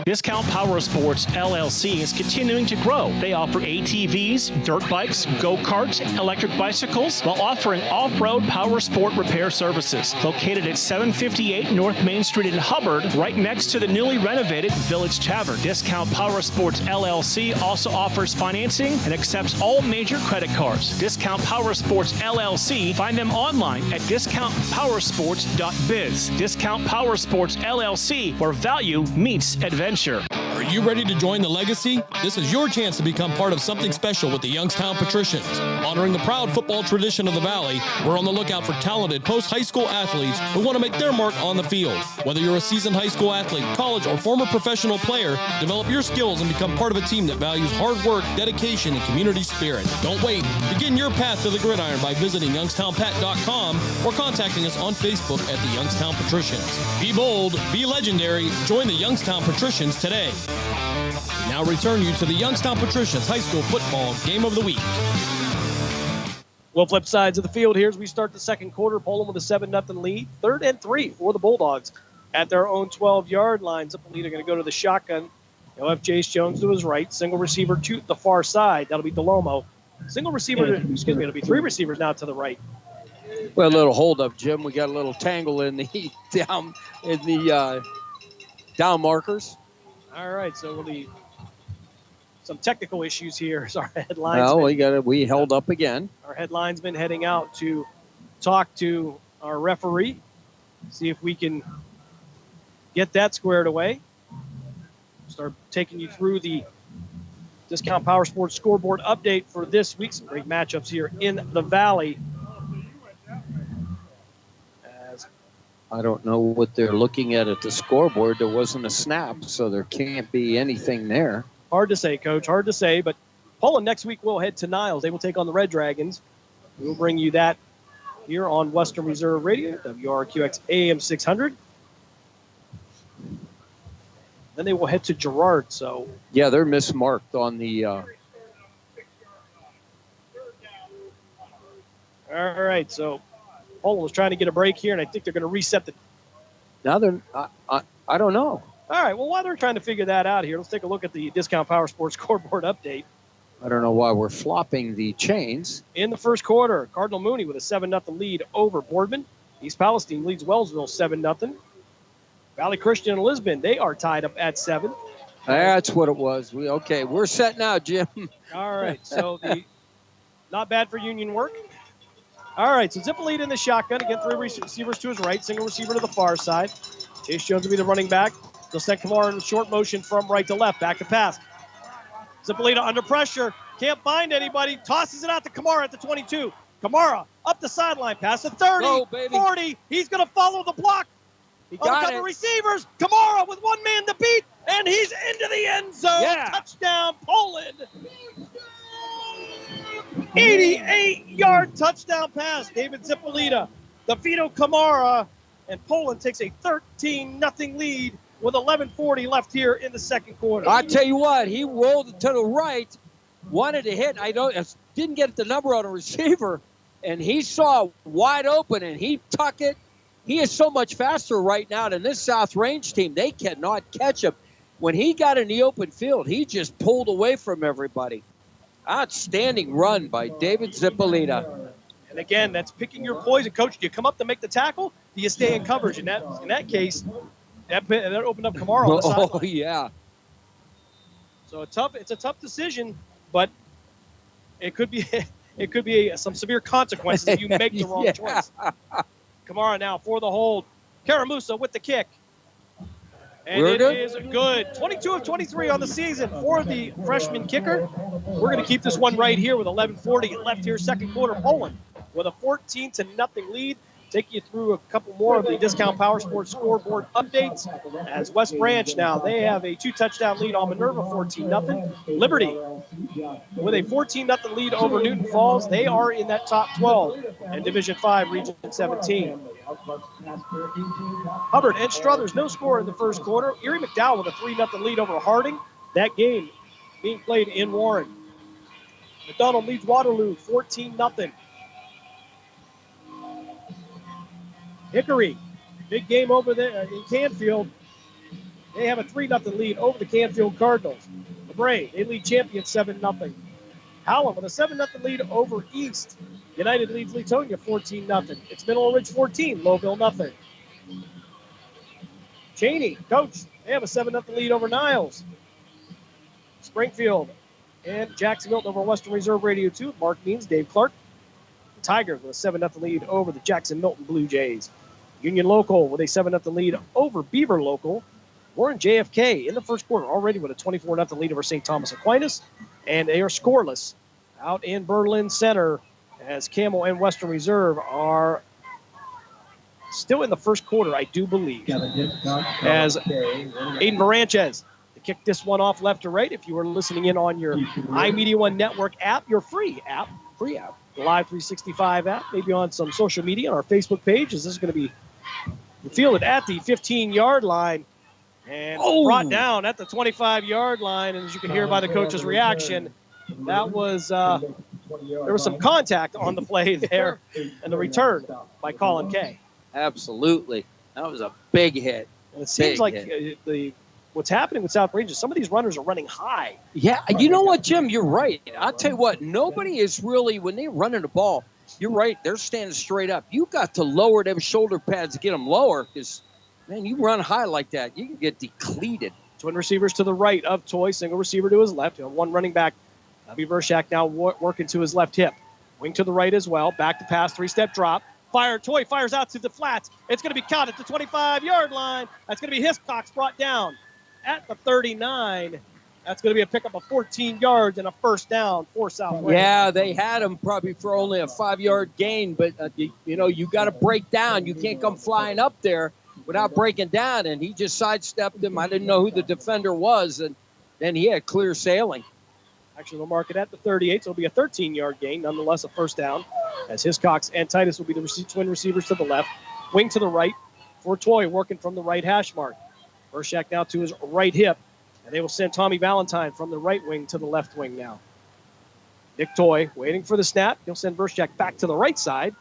Discount Power Sports LLC is continuing to grow. They offer ATVs, dirt bikes, go-karts, electric bicycles, while offering off-road power sport repair services. Located at 758 North Main Street in Hubbard, right next to the newly renovated Village Tavern. Discount Power Sports LLC also offers financing and accepts all major credit cards. Discount Power Sports LLC. Find them online at discountpowersports.biz. Discount Power Sports LLC, where value meets adventure. Are you ready to join the legacy? This is your chance to become part of something special with the Youngstown Patricians. Honoring the proud football tradition of the Valley, we're on the lookout for talented post-high school athletes who want to make their mark on the field. Whether you're a seasoned high school athlete, college, or former professional player, develop your skills and become part of a team that values hard work, dedication, and community spirit. Don't wait. Begin your path to the gridiron by visiting youngstownpat.com or contacting us on Facebook at the Youngstown Patricians. Be bold, be legendary, join the Youngstown Patricians today. We now return you to the Youngstown Patricians High School Football Game of the Week. We'll flip sides of the field here as we start the second quarter. Poland with a 7-0 lead. 3rd and 3 for the Bulldogs at their own 12-yard line. Zippolita going to go to the shotgun. He'll have Chase Jones to his right. Single receiver to the far side. That'll be DeLomo. Single receiver, it'll be 3 receivers now to the right. Well, a little hold up, Jim. We got a little tangle in the down markers. All right, so we'll be some technical issues here as our headlines. Well, we held up again. Our headlinesman heading out to talk to our referee, see if we can get that squared away. Start taking you through the Discount Power Sports scoreboard update for this week. Some great matchups here in the Valley. I don't know what they're looking at the scoreboard. There wasn't a snap, so there can't be anything there. Hard to say, Coach. Hard to say. But Poland next week will head to Niles. They will take on the Red Dragons. We'll bring you that here on Western Reserve Radio, WRQX AM 600. Then they will head to Girard. So yeah, they're mismarked on the. All right, so Poland was trying to get a break here, and I think they're going to reset the. Now they're. I don't know. All right, well, while they're trying to figure that out here, let's take a look at the Discount Power Sports scoreboard update. I don't know why we're flopping the chains. In the first quarter, Cardinal Mooney with a 7-0 lead over Boardman. East Palestine leads Wellsville 7-0. Valley Christian and Lisbon, they are tied up at 7. That's what it was. We're set now, Jim. All right, so not bad for Union work. All right, so Zippolita in the shotgun. Again, 3 receivers to his right, single receiver to the far side. Chase Jones will be the running back. They'll send Kamara in short motion from right to left. Back to pass. Zippolita under pressure. Can't find anybody. Tosses it out to Kamara at the 22. Kamara up the sideline. Pass to 30, Go, baby. 40. He's going to follow the block. He Of a got couple it. receivers. Kamara with one man to beat. And he's into the end zone. Yeah. Touchdown, Poland. 88-yard touchdown pass. David Zippolita. DeVito Kamara. And Poland takes a 13-0 lead with 11:40 left here in the second quarter. I tell you what, he rolled it to the right, wanted to hit. Didn't get the number on a receiver, and he saw wide open, and he tuck it. He is so much faster right now than this South Range team. They cannot catch him. When he got in the open field, he just pulled away from everybody. Outstanding run by David Zippolita. And again, that's picking your poison, Coach. Do you come up to make the tackle? Do you stay in coverage? In that case, that opened up Kamara on the sideline. Oh, yeah. So it's a tough decision, but it could be some severe consequences if you make the wrong choice. Kamara now for the hold. Caramusa with the kick. And it is good. 22 of 23 on the season for the freshman kicker. We're going to keep this one right here with 11:40 left here, second quarter. Poland with a 14-0 lead. Take you through a couple more of the Discount Power Sports scoreboard updates. As West Branch now, they have a 2-touchdown lead on Minerva, 14-0. Liberty with a 14-0 lead over Newton Falls. They are in that top 12 in Division 5, Region 17. Hubbard and Struthers, no score in the first quarter. Erie McDowell with a 3-0 lead over Harding. That game being played in Warren. McDonald leads Waterloo, 14-0. Hickory, big game over there in Canfield. They have a 3-0 lead over the Canfield Cardinals. LeBray, they lead champion 7-0. Howland with a 7-0 lead over East. United leads Leetonia 14-0. It's Mineral Ridge 14, Lowville nothing. Cheney, coach, they have a 7-0 lead over Niles. Springfield and Jackson Milton over Western Reserve Radio 2. Mark Means, Dave Clark. The Tigers with a 7-0 lead over the Jackson Milton Blue Jays. Union Local with a 7-0 lead over Beaver Local. Warren JFK in the first quarter already with a 24-0 lead over St. Thomas Aquinas. And they are scoreless out in Berlin Center as Camel and Western Reserve are still in the first quarter, I do believe. As Aiden Baranches to kick this one off left to right. If you are listening in on your iMedia One Network app, your free app, the Live 365 app, maybe on some social media on our Facebook page, as this is going to be fielded at the 15-yard line and brought down at the 25-yard line. And as you can hear by the coach's reaction, that was there was some contact on the play there and the return by Colin Kay. Absolutely. That was a big hit. And it seems what's happening with South Range is some of these runners are running high. Yeah, you know what, Jim? You're right. I'll tell you what, nobody is really, when they're running the ball, you're right, they're standing straight up. You got to lower them shoulder pads to get them lower because, man, you run high like that, you can get depleted. Twin receivers to the right of Toy, single receiver to his left. One running back, Abby Vershak now working to his left hip. Wing to the right as well. Back to pass, 3-step drop. Toy fires out to the flats. It's going to be caught at the 25-yard line. That's going to be Hiscox brought down at the 39. That's going to be a pickup of 14 yards and a first down for South Range. Yeah, they had him probably for only a 5-yard gain, but, you got to break down. You can't come flying up there without breaking down, and he just sidestepped him. I didn't know who the defender was, and then he had clear sailing. Actually, we'll mark it at the 38, so it'll be a 13-yard gain, nonetheless a first down, as Hiscox and Titus will be the twin receivers to the left. Wing to the right for Toy, working from the right hash mark. Burshak now to his right hip. And they will send Tommy Valentine from the right wing to the left wing now. Nick Toy waiting for the snap. He'll send Burshak back to the right side,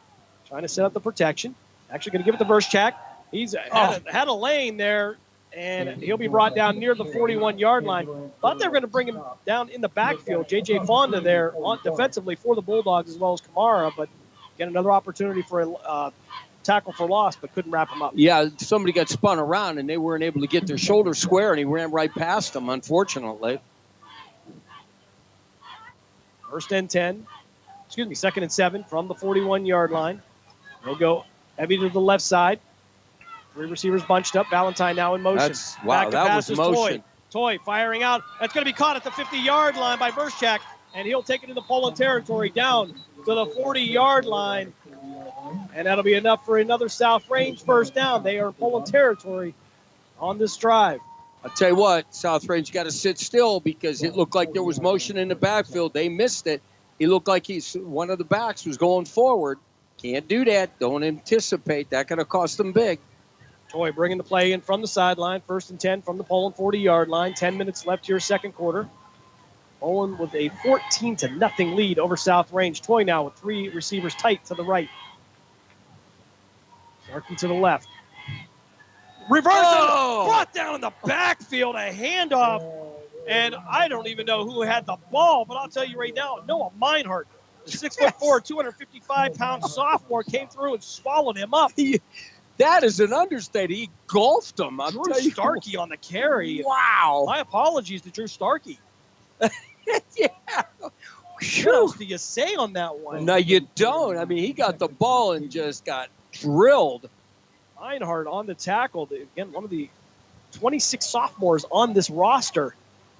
trying to set up the protection. Actually going to give it to Burshak. He's had a lane there, and he'll be brought down near the 41-yard line. Thought they were going to bring him down in the backfield. J.J. Fonda there defensively for the Bulldogs as well as Kamara, but get another opportunity for a tackle for loss, but couldn't wrap him up. Yeah, somebody got spun around, and they weren't able to get their shoulder square, and he ran right past them, unfortunately. Second and 7 from the 41-yard line. They'll go heavy to the left side. 3 receivers bunched up. Valentine now in motion. Wow, that was motion. Toy firing out. That's going to be caught at the 50-yard line by Burshak, and he'll take it into Poland territory down to the 40-yard line. And that'll be enough for another South Range first down. They are in Poland territory on this drive. I'll tell you what, South Range got to sit still because it looked like there was motion in the backfield. They missed it. He looked like one of the backs was going forward. Can't do that. Don't anticipate. That could have cost them big. Toy bringing the play in from the sideline. 1st and 10 from the Poland 40-yard line. 10 minutes left here, second quarter. Poland with a 14-0 lead over South Range. Toy now with 3 receivers tight to the right. Starkey to the left. Reverse brought down in the backfield, a handoff. And I don't even know who had the ball, but I'll tell you right now, Noah Meinhardt, the 6'4", 255-pound sophomore, came through and swallowed him up. That is an understatement. He golfed him. Drew Starkey on the carry. Wow. My apologies to Drew Starkey. Yeah. What else do you say on that one? No, you don't. I mean, he got the ball and just got drilled. Meinhardt on the tackle. Again, one of the 26 sophomores on this roster.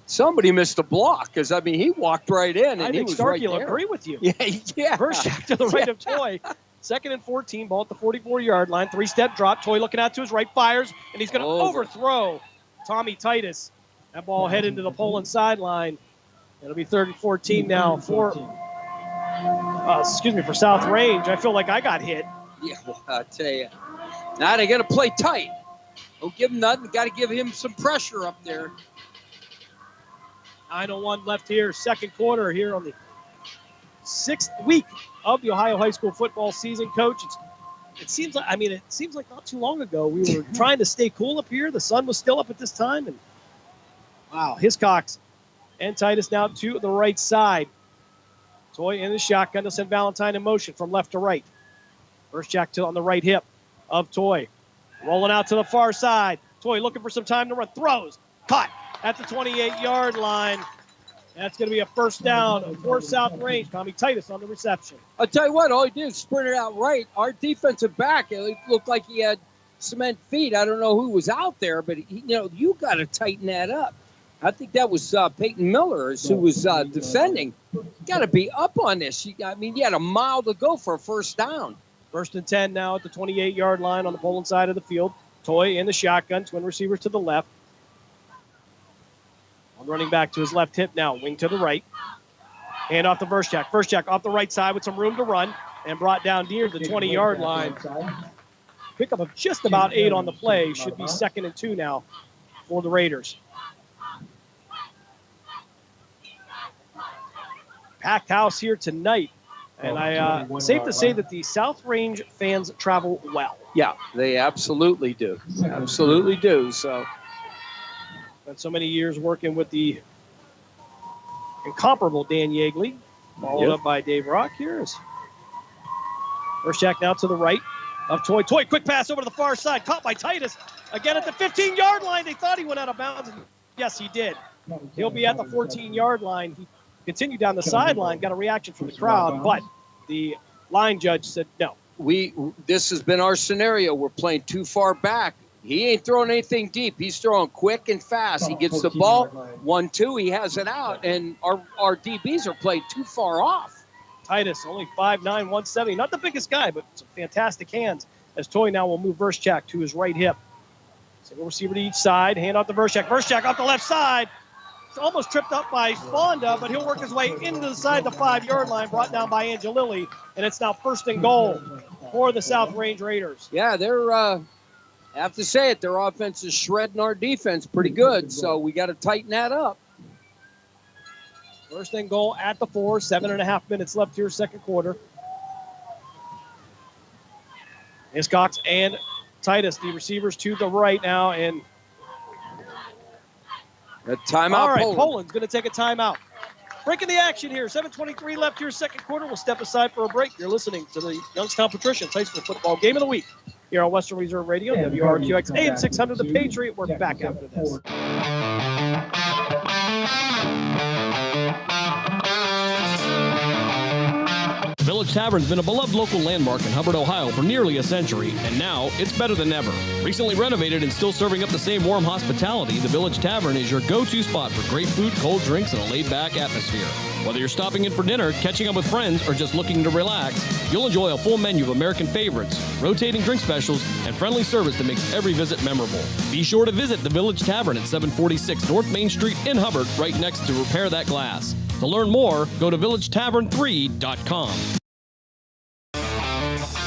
Somebody missed a block because, I mean, he walked right in. And I think Starkey will agree with you. Yeah. Burshak to the right of Toy. 2nd and 14, ball at the 44-yard line. 3-step drop. Toy looking out to his right, fires, and he's going to overthrow Tommy Titus. That ball head into the Poland sideline. It'll be 3rd and 14 now for South Range. I feel like I got hit. Yeah, well, I'll tell you. Now they got to play tight. Don't give him nothing. Got to give him some pressure up there. 9:01 left here, second quarter here on the 6th week of the Ohio high school football season. Coach, it seems like not too long ago we were trying to stay cool up here. The sun was still up at this time, and wow, Hiscox and Titus now to the right side. Toy in the shotgun to send Valentine in motion from left to right. Burshak on the right hip of Toy. Rolling out to the far side. Toy looking for some time to run. Throws. Caught at the 28-yard line. That's going to be a first down for South Range. Tommy Titus on the reception. I'll tell you what, all he did is sprint it out right. Our defensive back, it looked like he had cement feet. I don't know who was out there, but you got to tighten that up. I think that was Peyton Miller who was defending. You got to be up on this. You had a mile to go for a first down. 1st and 10 now at the 28-yard line on the Poland side of the field. Toy in the shotgun, twin receivers to the left. On running back to his left hip now, wing to the right. Hand off to Burshak. Burshak off the right side with some room to run and brought down near the 20-yard line. Pickup of just about 8 on the play. Should be 2nd and 2 now for the Raiders. Packed house here tonight. And safe to say that the South Range fans travel well. Yeah, they absolutely do. Absolutely do. So, spent so many years working with the incomparable Dan Yeagley, followed up by Dave Rock. Here's Burshak now to the right of Toy. Toy, quick pass over to the far side, caught by Titus. Again at the 15-yard line. They thought he went out of bounds. Yes, he did. He'll be at the 14-yard line. He continued down the sideline, got a reaction from the crowd, but the line judge said no. This has been our scenario. We're playing too far back. He ain't throwing anything deep. He's throwing quick and fast. He gets the ball, 1-2, he has it out, and our DBs are played too far off. Titus, only 5'9", 170. Not the biggest guy, but some fantastic hands. As Toy now will move Burshak to his right hip. Single receiver to each side. Hand off to Burshak. Burshak off the left side. Almost tripped up by Fonda, but he'll work his way into the side of the 5-yard line, brought down by Angelilli, and it's now 1st and goal for the South Range Raiders. Yeah, they're I have to say it, their offense is shredding our defense pretty good, so we got to tighten that up. First and goal at the 4, 7.5 minutes left here, second quarter. Hiscox and Titus, the receivers to the right now, and a timeout. All right, Poland's going to take a timeout. Breaking the action here, 7:23 left here, second quarter. We'll step aside for a break. You're listening to the Youngstown Patricians High School Football Game of the Week here on Western Reserve Radio, WRQX AM 600, The Patriot. We're back after this. The Village Tavern's been a beloved local landmark in Hubbard, Ohio for nearly a century, and now it's better than ever. Recently renovated and still serving up the same warm hospitality, the Village Tavern is your go-to spot for great food, cold drinks, and a laid-back atmosphere. Whether you're stopping in for dinner, catching up with friends, or just looking to relax, you'll enjoy a full menu of American favorites, rotating drink specials, and friendly service that makes every visit memorable. Be sure to visit the Village Tavern at 746 North Main Street in Hubbard, right next to Repair That Glass. To learn more, go to villagetavern3.com.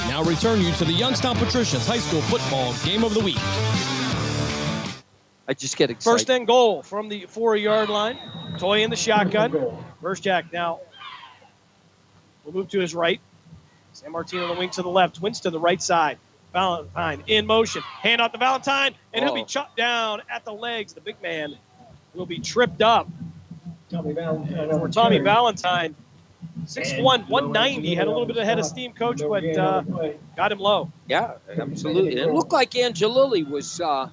Now return you to the Youngstown Patricians High School Football Game of the Week. I just get excited. First and goal from the 4-yard line. Toy in the shotgun. Vershak now will move to his right. San Martino on the wing to the left. Twins to the right side. Valentine in motion. Hand out to Valentine, and he'll be chopped down at the legs. The big man will be tripped up. Tommy Valentine, 6'1", 190. Had a little bit of head of steam, Coach, but got him low. Yeah, absolutely. It looked like Angelilli was, I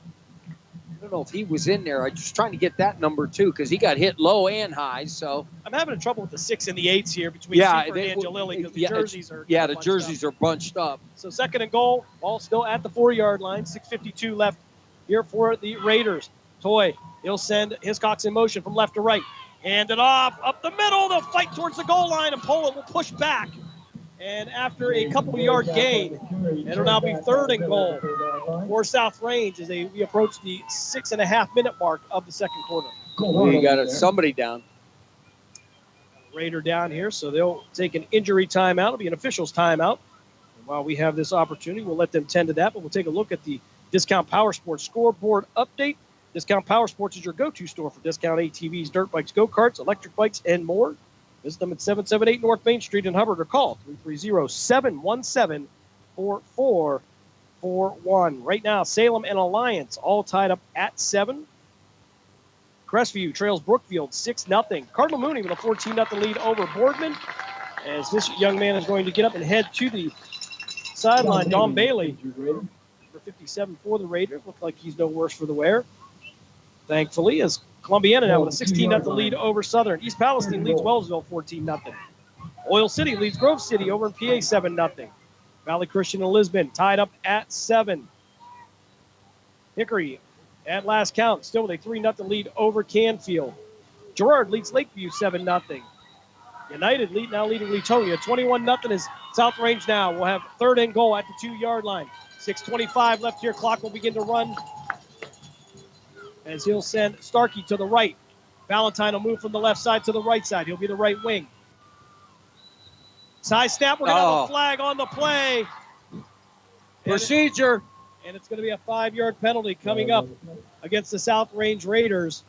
don't know if he was in there. I'm just trying to get that number, too, because he got hit low and high. So I'm having trouble with the 6 and the 8s here between Seifert and Angelilli because the jerseys are the jerseys are bunched up. So second and goal, ball still at the 4-yard line. 6:52 left here for the Raiders. Toy, he'll send Hiscox in motion from left to right. Hand it off, up the middle, they'll fight towards the goal line, and Poland will push back. And after a couple-yard gain, it'll now be third and goal for South Range as we approach the 6.5-minute mark of the second quarter. We got somebody down. Raider down here, so they'll take an injury timeout. It'll be an official's timeout. And while we have this opportunity, we'll let them tend to that, but we'll take a look at the Discount Power Sports scoreboard update. Discount Power Sports is your go-to store for discount ATVs, dirt bikes, go-karts, electric bikes, and more. Visit them at 778 North Main Street in Hubbard or call 330-717-4441. Right now, Salem and Alliance all tied up at 7. Crestview trails Brookfield 6-0. Cardinal Mooney with a 14-0 lead over Boardman. As this young man is going to get up and head to the sideline, Don Bailey, number 57 for the Raiders. Looks like he's no worse for the wear. Thankfully, as Columbiana now with a 16-0 lead over Southern. East Palestine leads Wellsville 14-0. Oil City leads Grove City over in PA 7-0. Valley Christian and Lisbon tied up at 7. Hickory at last count still with a 3-0 lead over Canfield. Girard leads Lakeview 7-0. United now leading Leetonia 21-0 is South Range now. We'll have third and goal at the 2-yard line. 6:25 left here. Clock will begin to run as he'll send Starkey to the right. Valentine will move from the left side to the right side. He'll be the right wing. Side snap. We're going to have a flag on the play. Procedure. And it's going to be a 5-yard penalty coming up against the South Range Raiders.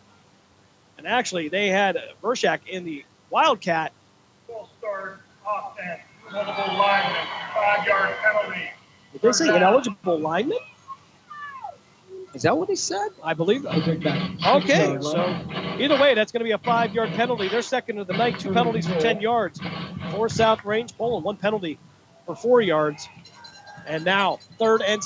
And actually, they had Vershak in the Wildcat. Full start, offense, multiple linemen, 5-yard penalty. Did they say ineligible lineman? Is that what he said? I believe that. Okay, so either way, that's going to be a 5-yard penalty. They're second of the night, 2 penalties for 10 yards. For South Range, Poland, 1 penalty for 4 yards. And now third and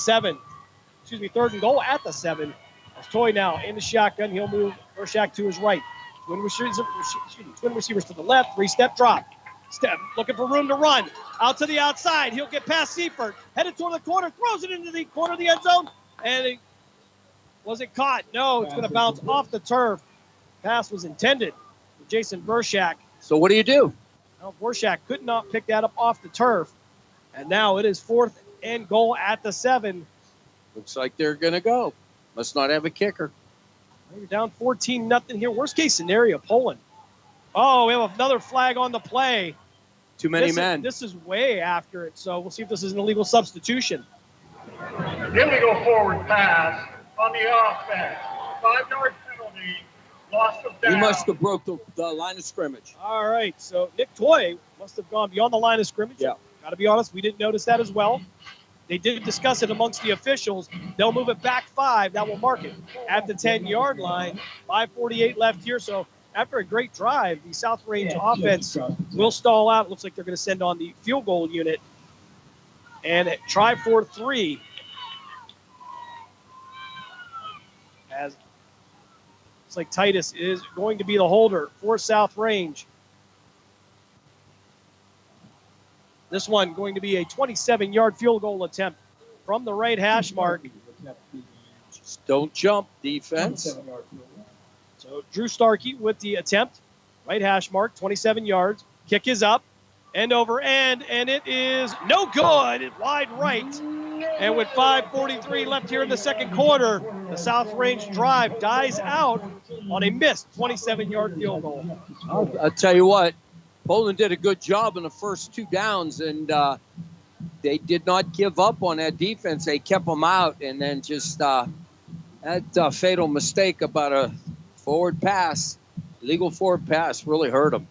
goal at the 7. As Toy now in the shotgun. He'll move Vershak to his right. Twin receivers to the left, 3-step drop. Step, looking for room to run. Out to the outside. He'll get past Seifert. Headed toward the corner, throws it into the corner of the end zone. And was it caught? No, it's going to bounce off the turf. Pass was intended for Jason Vershak. So what do you do? Well, Vershak could not pick that up off the turf. And now it is fourth and goal at the 7. Looks like they're going to go. Must not have a kicker. You're down 14-0 here. Worst case scenario, Poland. Oh, we have another flag on the play. Too many men. This is way after it, so we'll see if this is an illegal substitution. Then we go forward pass on the offense. 5-yard penalty, loss of down. He must have broke the line of scrimmage. All right, so Nick Toy must have gone beyond the line of scrimmage. Yeah. Got to be honest, we didn't notice that as well. They did discuss it amongst the officials. They'll move it back 5. That will mark it at the 10-yard line. 5:48 left here. So after a great drive, the South Range offense will stall out. It looks like they're going to send on the field goal unit and try for 3. As it's like Titus is going to be the holder for South Range. This one going to be a 27-yard field goal attempt from the right hash mark. Just don't jump, defense. So Drew Starkey with the attempt. Right hash mark, 27 yards. Kick is up, end over end, and it is no good. Wide right. And with 5:43 left here in the second quarter, the South Range drive dies out on a missed 27-yard field goal. I'll tell you what. Poland did a good job in the first 2 downs, and they did not give up on that defense. They kept them out, and then just that fatal mistake about a forward pass, illegal forward pass, really hurt them.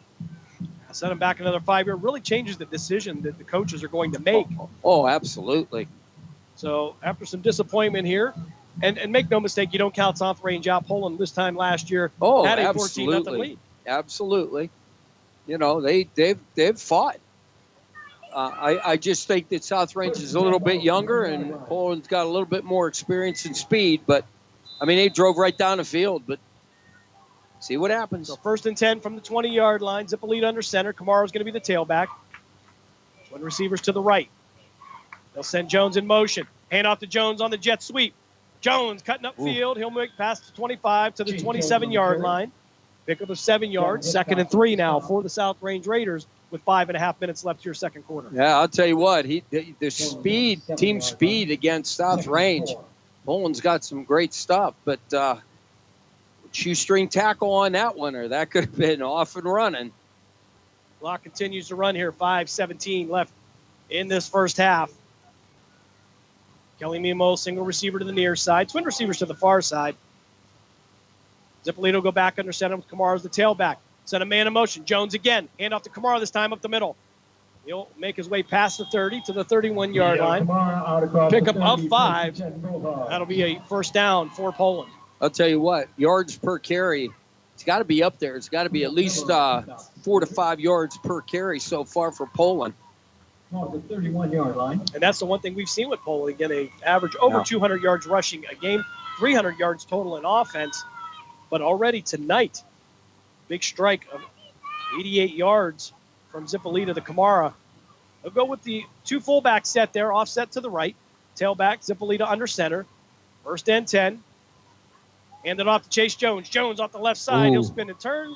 Send them back another 5 year. Really changes the decision that the coaches are going to make. Oh, absolutely. So after some disappointment here, and make no mistake, you don't count South Range out. Poland this time last year had a 14-0 lead. Absolutely. You know, they've fought. I just think that South Range is a little bit younger and Poland's got a little bit more experience and speed. But, I mean, they drove right down the field. But see what happens. So 1st and 10 from the 20-yard line. Zippolito under center. Kamaro's going to be the tailback. Twin receivers to the right. They'll send Jones in motion. Hand off to Jones on the jet sweep. Jones cutting up field. He'll make past the 25 to the 27-yard line. Pick up of 7 yards. 2nd and 3 now for the South Range Raiders with 5.5 minutes left here, second quarter. Yeah, I'll tell you what. The speed, team speed against South Range. Poland's got some great stuff, but shoestring tackle on that one, or that could have been off and running. Clock continues to run here. 5:17 left in this first half. Kelly Mimo, single receiver to the near side. Twin receivers to the far side. Zippolito go back under center with Kamara as the tailback. Send a man in motion. Jones again. Hand off to Kamara this time up the middle. He'll make his way past the 30 to the 31-yard line. Pick up of 5. That'll be a first down for Poland. I'll tell you what, yards per carry, it's got to be up there. It's got to be at least 4 to 5 yards per carry so far for Poland. Off the 31-yard line. And that's the one thing we've seen with Poland. Again, they average over 200 yards rushing a game, 300 yards total in offense. But already tonight, big strike of 88 yards from Zippolito to Kamara. They'll go with the 2 fullback set there, offset to the right. Tailback, Zippolito under center. 1st and 10. Hand it off to Chase Jones. Jones off the left side. He'll spin and turn.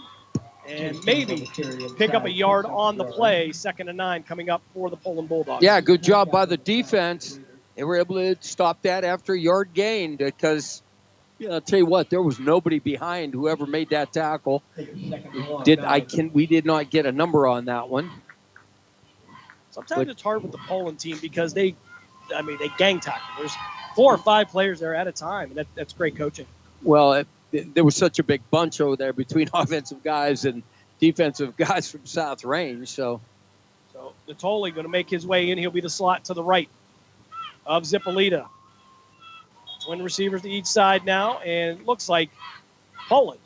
And maybe pick up a yard on the play. 2nd and 9 coming up for the Poland Bulldogs. Yeah, good job by the defense. They were able to stop that after a yard gain because, I'll tell you what, there was nobody behind whoever made that tackle. We did not get a number on that one. Sometimes it's hard with the Poland team because they gang tackle. There's 4 or 5 players there at a time, and that's great coaching. Well, there was such a big bunch over there between offensive guys and defensive guys from South Range. So Natoli going to make his way in. He'll be the slot to the right of Zippolito. Twin receivers to each side now, and it looks like Poland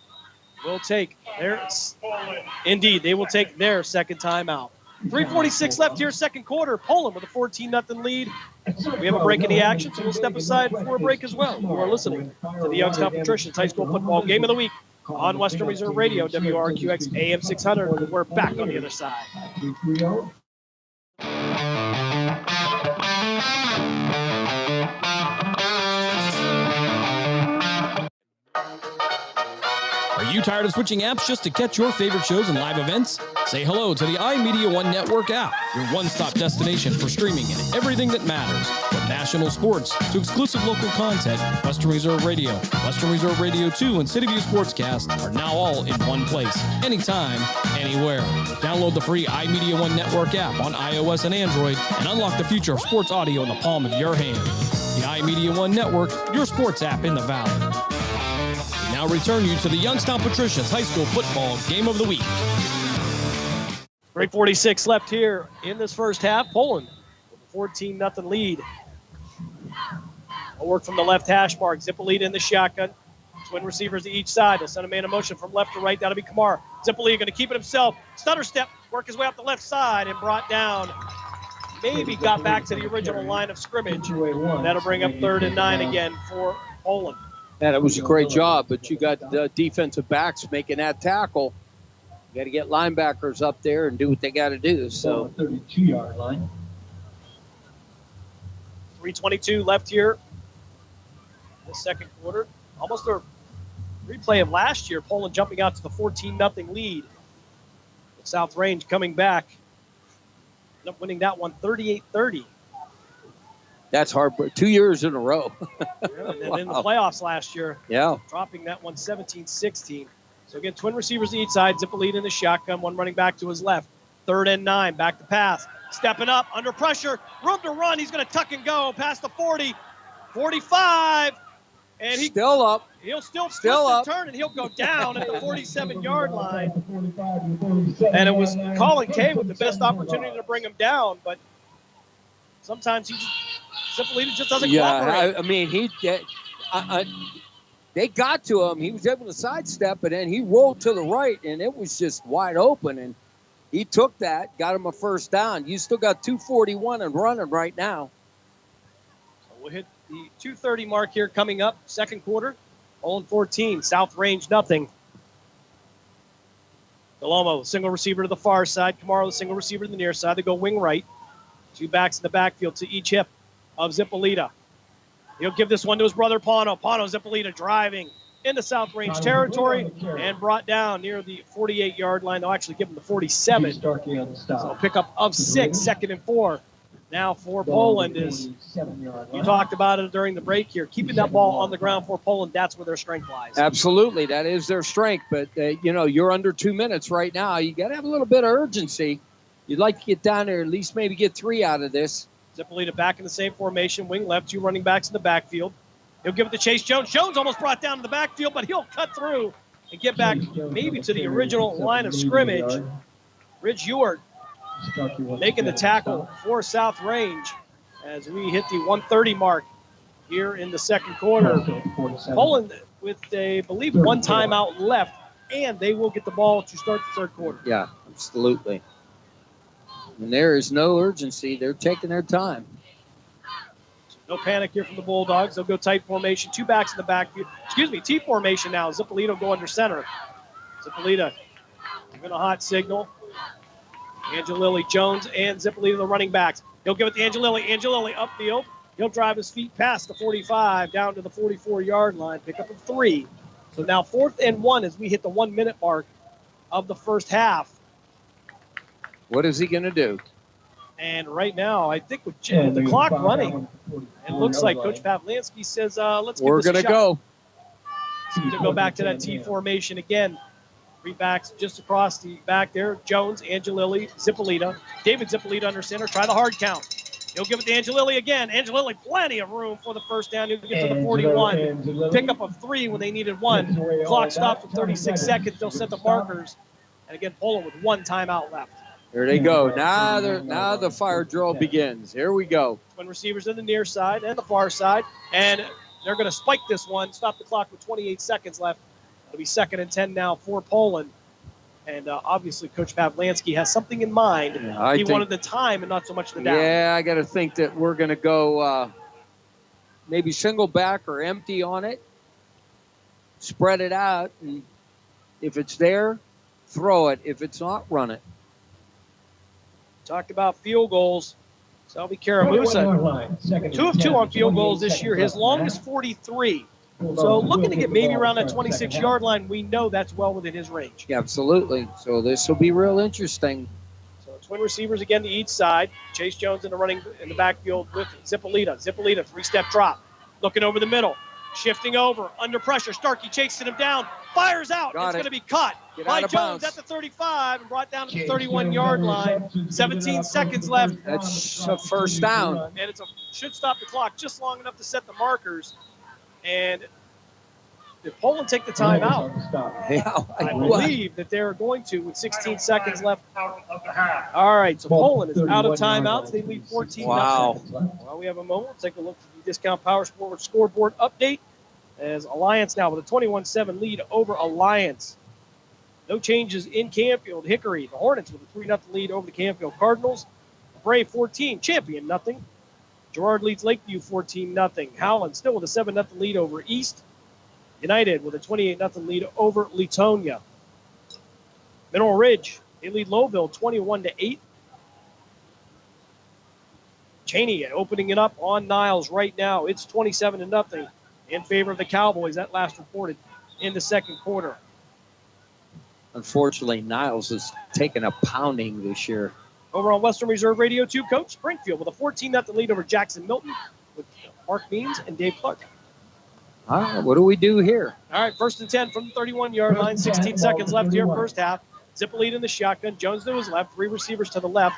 will take they will take their second timeout. 3:46 left here, second quarter. Poland with a 14-0 lead. We have a break in the action, so we'll step aside for a break as well. You are listening to the Youngstown Patricians High School Football Game of the Week on Western Reserve Radio, WRQX AM 600. We're back on the other side. Are you tired of switching apps just to catch your favorite shows and live events? Say hello to the iMedia One Network app, your one-stop destination for streaming and everything that matters. From national sports to exclusive local content, Western Reserve Radio, Western Reserve Radio 2, and City View Sportscast are now all in one place, anytime, anywhere. Download the free iMedia One Network app on iOS and Android and unlock the future of sports audio in the palm of your hand. The iMedia One Network, your sports app in the Valley. We now return you to the Youngstown Patricians High School Football Game of the Week. 3:46 left here in this first half. Poland with a 14-0 lead. A work from the left hash mark. Zippolita in the shotgun. Twin receivers to each side. They'll send a man in motion from left to right. That'll be Kamara. Zippolita going to keep it himself. Stutter step. Work his way up the left side and brought down. Maybe got back to the original line of scrimmage. That'll bring up 3rd and 9 again for Poland. Yeah, that was a great job, but you got the defensive backs making that tackle. You got to get linebackers up there and do what they got to do. So 32-yard line. 3:22 left here in the second quarter. Almost a replay of last year. Poland jumping out to the 14-0 lead. South Range coming back. Ended up winning that one 38-30. That's hard. 2 years in a row. And then in the playoffs last year, Yeah. dropping that one 17-16. So again, twin receivers to each side. Zippolita in the shotgun, one running back to his left. 3rd and 9, back to pass. Stepping up, under pressure, room to run. He's going to tuck and go past the 40, 45. And he still up. He'll still up. Turn, and he'll go down at the 47-yard line. And it was Colin Kay with the best opportunity to bring him down, but sometimes Zippolita just doesn't cooperate. I mean, they got to him. He was able to sidestep, and then he rolled to the right, and it was just wide open. And he took that, got him a first down. You still got 2:41 and running right now. So we'll hit the 2:30 mark here coming up, second quarter. 0-14, South Range nothing. Delomo, single receiver to the far side. Kamara, the single receiver to the near side. They go wing right. Two backs in the backfield to each hip of Zippolita. He'll give this one to his brother, Pano. Pano, Zippolita driving into South Range territory and brought down near the 48-yard line. They'll actually give him the 47. So pickup of 6, 2nd and 4. Now for Poland is, you talked about it during the break here, keeping that ball on the ground for Poland, that's where their strength lies. Absolutely, that is their strength. But, you're under 2 minutes right now. You got to have a little bit of urgency. You'd like to get down there, at least maybe get 3 out of this. Zippolita back in the same formation, wing left, 2 running backs in the backfield. He'll give it to Chase Jones. Jones almost brought down to the backfield, but he'll cut through and get back maybe to the original line of scrimmage. Ridge Ewart making the tackle for South Range as we hit the 1:30 mark here in the second quarter. Poland with, I believe, 1 timeout left, and they will get the ball to start the third quarter. Yeah, absolutely. And there is no urgency. They're taking their time. No panic here from the Bulldogs. They'll go tight formation. 2 backs in the backfield. T formation now. Zippolita will go under center. Zippolita giving a hot signal. Angelilli, Jones, and Zippolita, the running backs. He'll give it to Angelilli. Angelilli upfield. He'll drive his feet past the 45 down to the 44-yard line. Pickup of 3. So now 4th and 1 as we hit the 1 minute mark of the first half. What is he going to do? And right now, I think with the clock running, it looks like Coach Pavlansky says, let's give this a shot. We're going to go. To go back to that T formation again. 3 backs just across the back there. Jones, Angelilli, Zippolita. David Zippolita under center. Try the hard count. He'll give it to Angelilli again. Angelilli, plenty of room for the first down. He'll get to the 41. Pickup of 3 when they needed 1. Clock stopped for 36 seconds. They'll set the markers. And again, Poland with 1 timeout left. There they go. Now the fire drill begins. Here we go. Twin receivers in the near side and the far side. And they're going to spike this one. Stop the clock with 28 seconds left. It'll be 2nd and 10 now for Poland. And obviously, Coach Pavlansky has something in mind. He wanted the time and not so much the down. Yeah, I got to think that we're going to go maybe single back or empty on it. Spread it out. And if it's there, throw it. If it's not, run it. Talked about field goals. Selby Karamusa, 2 of 2 on field goals this year. His longest 43. So looking to get maybe around that 26-yard line. We know that's well within his range. Yeah, absolutely. So this will be real interesting. So twin receivers again to each side. Chase Jones in the backfield with Zippolita. Zippolita, 3-step drop. Looking over the middle. Shifting over, under pressure. Starkey chasing him down, fires out. It's going to be caught by Jones at the 35 and brought down to the 31-yard line. 17 seconds left. That's a first down. And should stop the clock just long enough to set the markers. And did Poland take the timeout? Yeah, I believe that they're going to with 16 seconds left. All right, so Poland is out of timeouts. They lead 14-0. Wow. While we have a moment, we'll take a look at the Discount Power Sports scoreboard update as Alliance now with a 21-7 lead over Alliance. No changes in Canfield. Hickory, the Hornets with a 3-0 lead over the Canfield Cardinals. Brave 14, Champion nothing. Girard leads Lakeview 14-0. Howland still with a 7-0 lead over East. United with a 28-0 lead over Letonia. Mineral Ridge, they lead Lowville 21-8. Cheney opening it up on Niles right now. It's 27-0 in favor of the Cowboys. That last reported in the second quarter. Unfortunately, Niles has taken a pounding this year. Over on Western Reserve Radio 2, Coach Springfield with a 14-0 lead over Jackson Milton with Mark Means and Dave Clark. All right, what do we do here? All right, 1st and 10 from the 31-yard line. 16 seconds left here, first half. Zippolite in the shotgun. Jones to his left. 3 receivers to the left.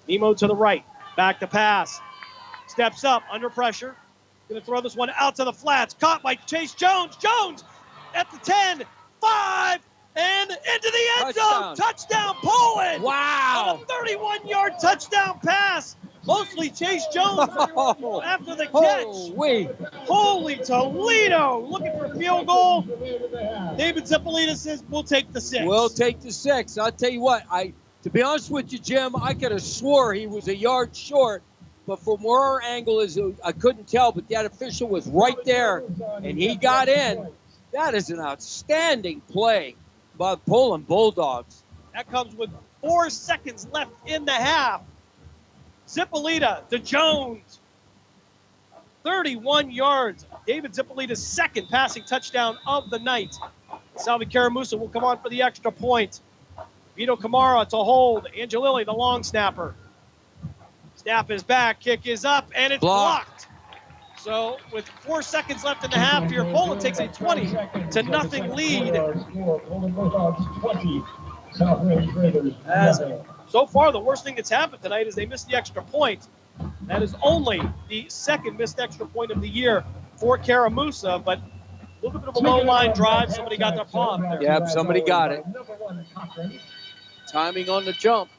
Nemo to the right. Back to pass. Steps up, under pressure. Going to throw this one out to the flats. Caught by Chase Jones. Jones at the 10, 5, and into the end zone. Touchdown, Poland. Wow. On a 31-yard touchdown pass. Mostly Chase Jones after the catch. Holy Toledo. Looking for a field goal. David Zippolita says, we'll take the 6. We'll take the 6. I'll tell you what, to be honest with you, Jim, I could have swore he was a yard short, but from where our angle is, I couldn't tell, but that official was right there, and he got in. That is an outstanding play by the Poland Bulldogs. That comes with 4 seconds left in the half. Zippolita to Jones. 31 yards. David Zippolita's second passing touchdown of the night. Salvi Caramusa will come on for the extra point. Vito Camara to hold. Angelilli, the long snapper. Snap is back. Kick is up, and it's blocked. So with 4 seconds left in the half here, Poland takes a 20-0 lead. As so far, the worst thing that's happened tonight is they missed the extra point. That is only the second missed extra point of the year for Caramusa, but a little bit of a low-line drive. Somebody got their palm there. Yep, somebody got it. Timing on the jump.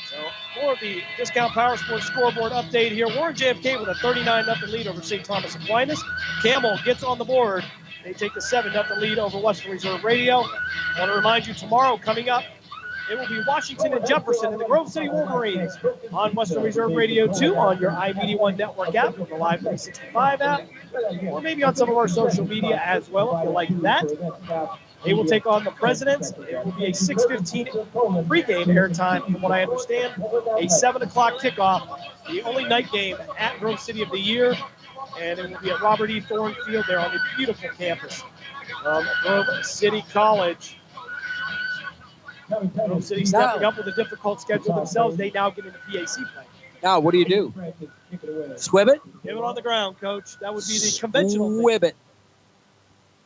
So for the Discount Power Sports scoreboard update here, Warren JFK with a 39-0 lead over St. Thomas Aquinas. Camel gets on the board. They take the 7-0 lead over Western Reserve Radio. I want to remind you, tomorrow coming up, it will be Washington and Jefferson and the Grove City Wolverines on Western Reserve Radio 2 on your iMedia1 Network app, the Live 365 app, or maybe on some of our social media as well if you like that. They will take on the Presidents. It will be a 6:15 pregame airtime, from what I understand. A 7 o'clock kickoff, the only night game at Grove City of the year. And it will be at Robert E. Thorne Field there on the beautiful campus of Grove City College. Grove City stepping up with a difficult schedule themselves. They now get into PAC play. Now, what do you do? Swib it? Give it on the ground, Coach. That would be the conventional thing. Swib it.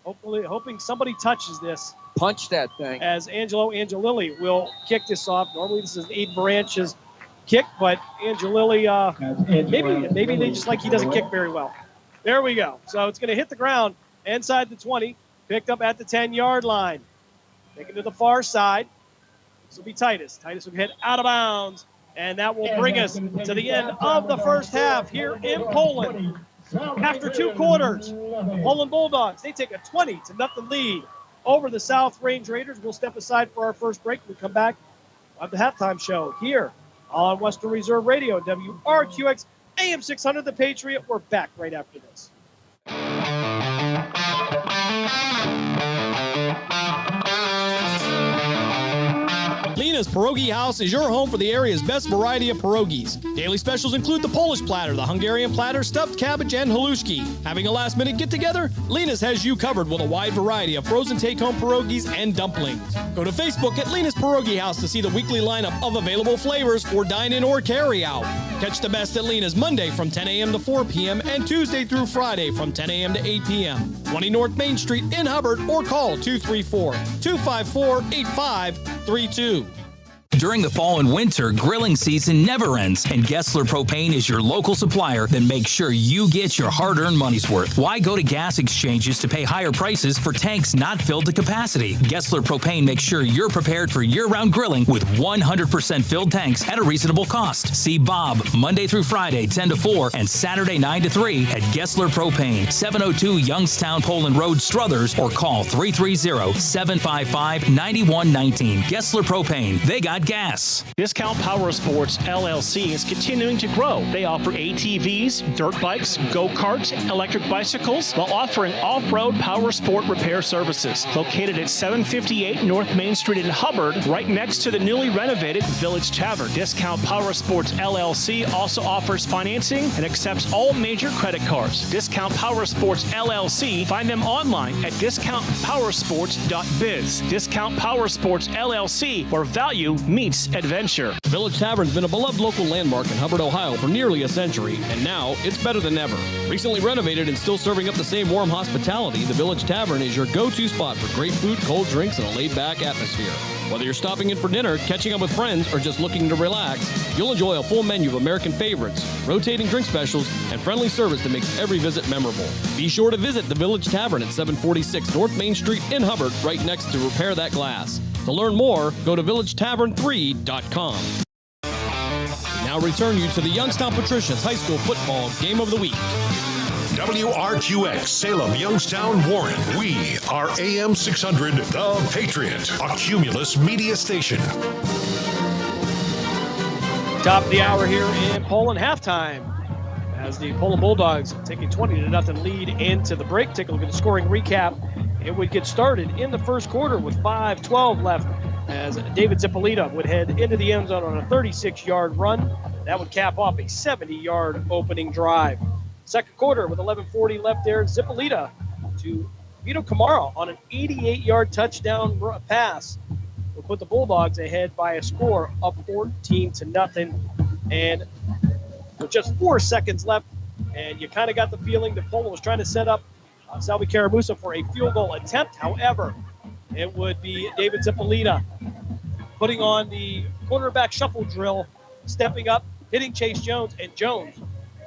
Hoping somebody touches this. Punch that thing. As Angelo Angelilli will kick this off. Normally this is Aiden Branch's kick, but Angelilli, maybe they just like he doesn't kick very well. There we go. So it's going to hit the ground inside the 20, picked up at the 10-yard line. Taken to the far side. This will be Titus. Titus will head out of bounds, and that will bring us to the end of the first half here in Poland. After 2 quarters, the Poland Bulldogs, they take a 20-0 lead over the South Range Raiders. We'll step aside for our first break. We'll come back on the halftime show here on Western Reserve Radio, WRQX, AM 600, The Patriot. We're back right after this. Lena's Pierogi House is your home for the area's best variety of pierogies. Daily specials include the Polish platter, the Hungarian platter, stuffed cabbage, and halushki. Having a last-minute get-together? Lena's has you covered with a wide variety of frozen take-home pierogies and dumplings. Go to Facebook at Lena's Pierogi House to see the weekly lineup of available flavors for dine-in or carry-out. Catch the best at Lena's Monday from 10 a.m. to 4 p.m. and Tuesday through Friday from 10 a.m. to 8 p.m. 20 North Main Street in Hubbard, or call 234-254-8532. During the fall and winter, grilling season never ends, and Gessler Propane is your local supplier that makes sure you get your hard-earned money's worth. Why go to gas exchanges to pay higher prices for tanks not filled to capacity? Gessler Propane makes sure you're prepared for year-round grilling with 100% filled tanks at a reasonable cost. See Bob Monday through Friday, 10 to 4, and Saturday, 9 to 3 at Gessler Propane, 702 Youngstown Poland Road, Struthers, or call 330-755-9119. Gessler Propane. They got gas. Discount Power Sports LLC is continuing to grow. They offer ATVs, dirt bikes, go-karts, electric bicycles, while offering off-road power sport repair services. Located at 758 North Main Street in Hubbard, right next to the newly renovated Village Tavern. Discount Power Sports LLC also offers financing and accepts all major credit cards. Discount Power Sports LLC. Find them online at discountpowersports.biz. Discount Power Sports LLC, where value meets adventure. The Village Tavern's been a beloved local landmark in Hubbard, Ohio for nearly a century, and now it's better than ever. Recently renovated and still serving up the same warm hospitality, the Village Tavern is your go-to spot for great food, cold drinks, and a laid-back atmosphere. Whether you're stopping in for dinner, catching up with friends, or just looking to relax, you'll enjoy a full menu of American favorites, rotating drink specials, and friendly service that makes every visit memorable. Be sure to visit the Village Tavern at 746 North Main Street in Hubbard, right next to Repair That Glass. To learn more, go to villagetavern3.com. Now return you to the Youngstown Patricians High School Football Game of the Week. WRQX, Salem, Youngstown, Warren. We are AM 600, The Patriot, a Cumulus media station. Top of the hour here in Poland, halftime, as the Poland Bulldogs take a 20-0 lead into the break. Take a look at the scoring recap. It would get started in the first quarter with 5:12 left, as David Zippolita would head into the end zone on a 36-yard run. That would cap off a 70-yard opening drive. Second quarter with 11:40 left there, Zippolita to Vito Camara on an 88-yard touchdown pass will put the Bulldogs ahead by a score of 14-0. And with just 4 seconds left, and you kind of got the feeling that Poland was trying to set up Salvi Karamusa for a field goal attempt. However, it would be David Zippolita putting on the quarterback shuffle drill, stepping up, hitting Chase Jones, and Jones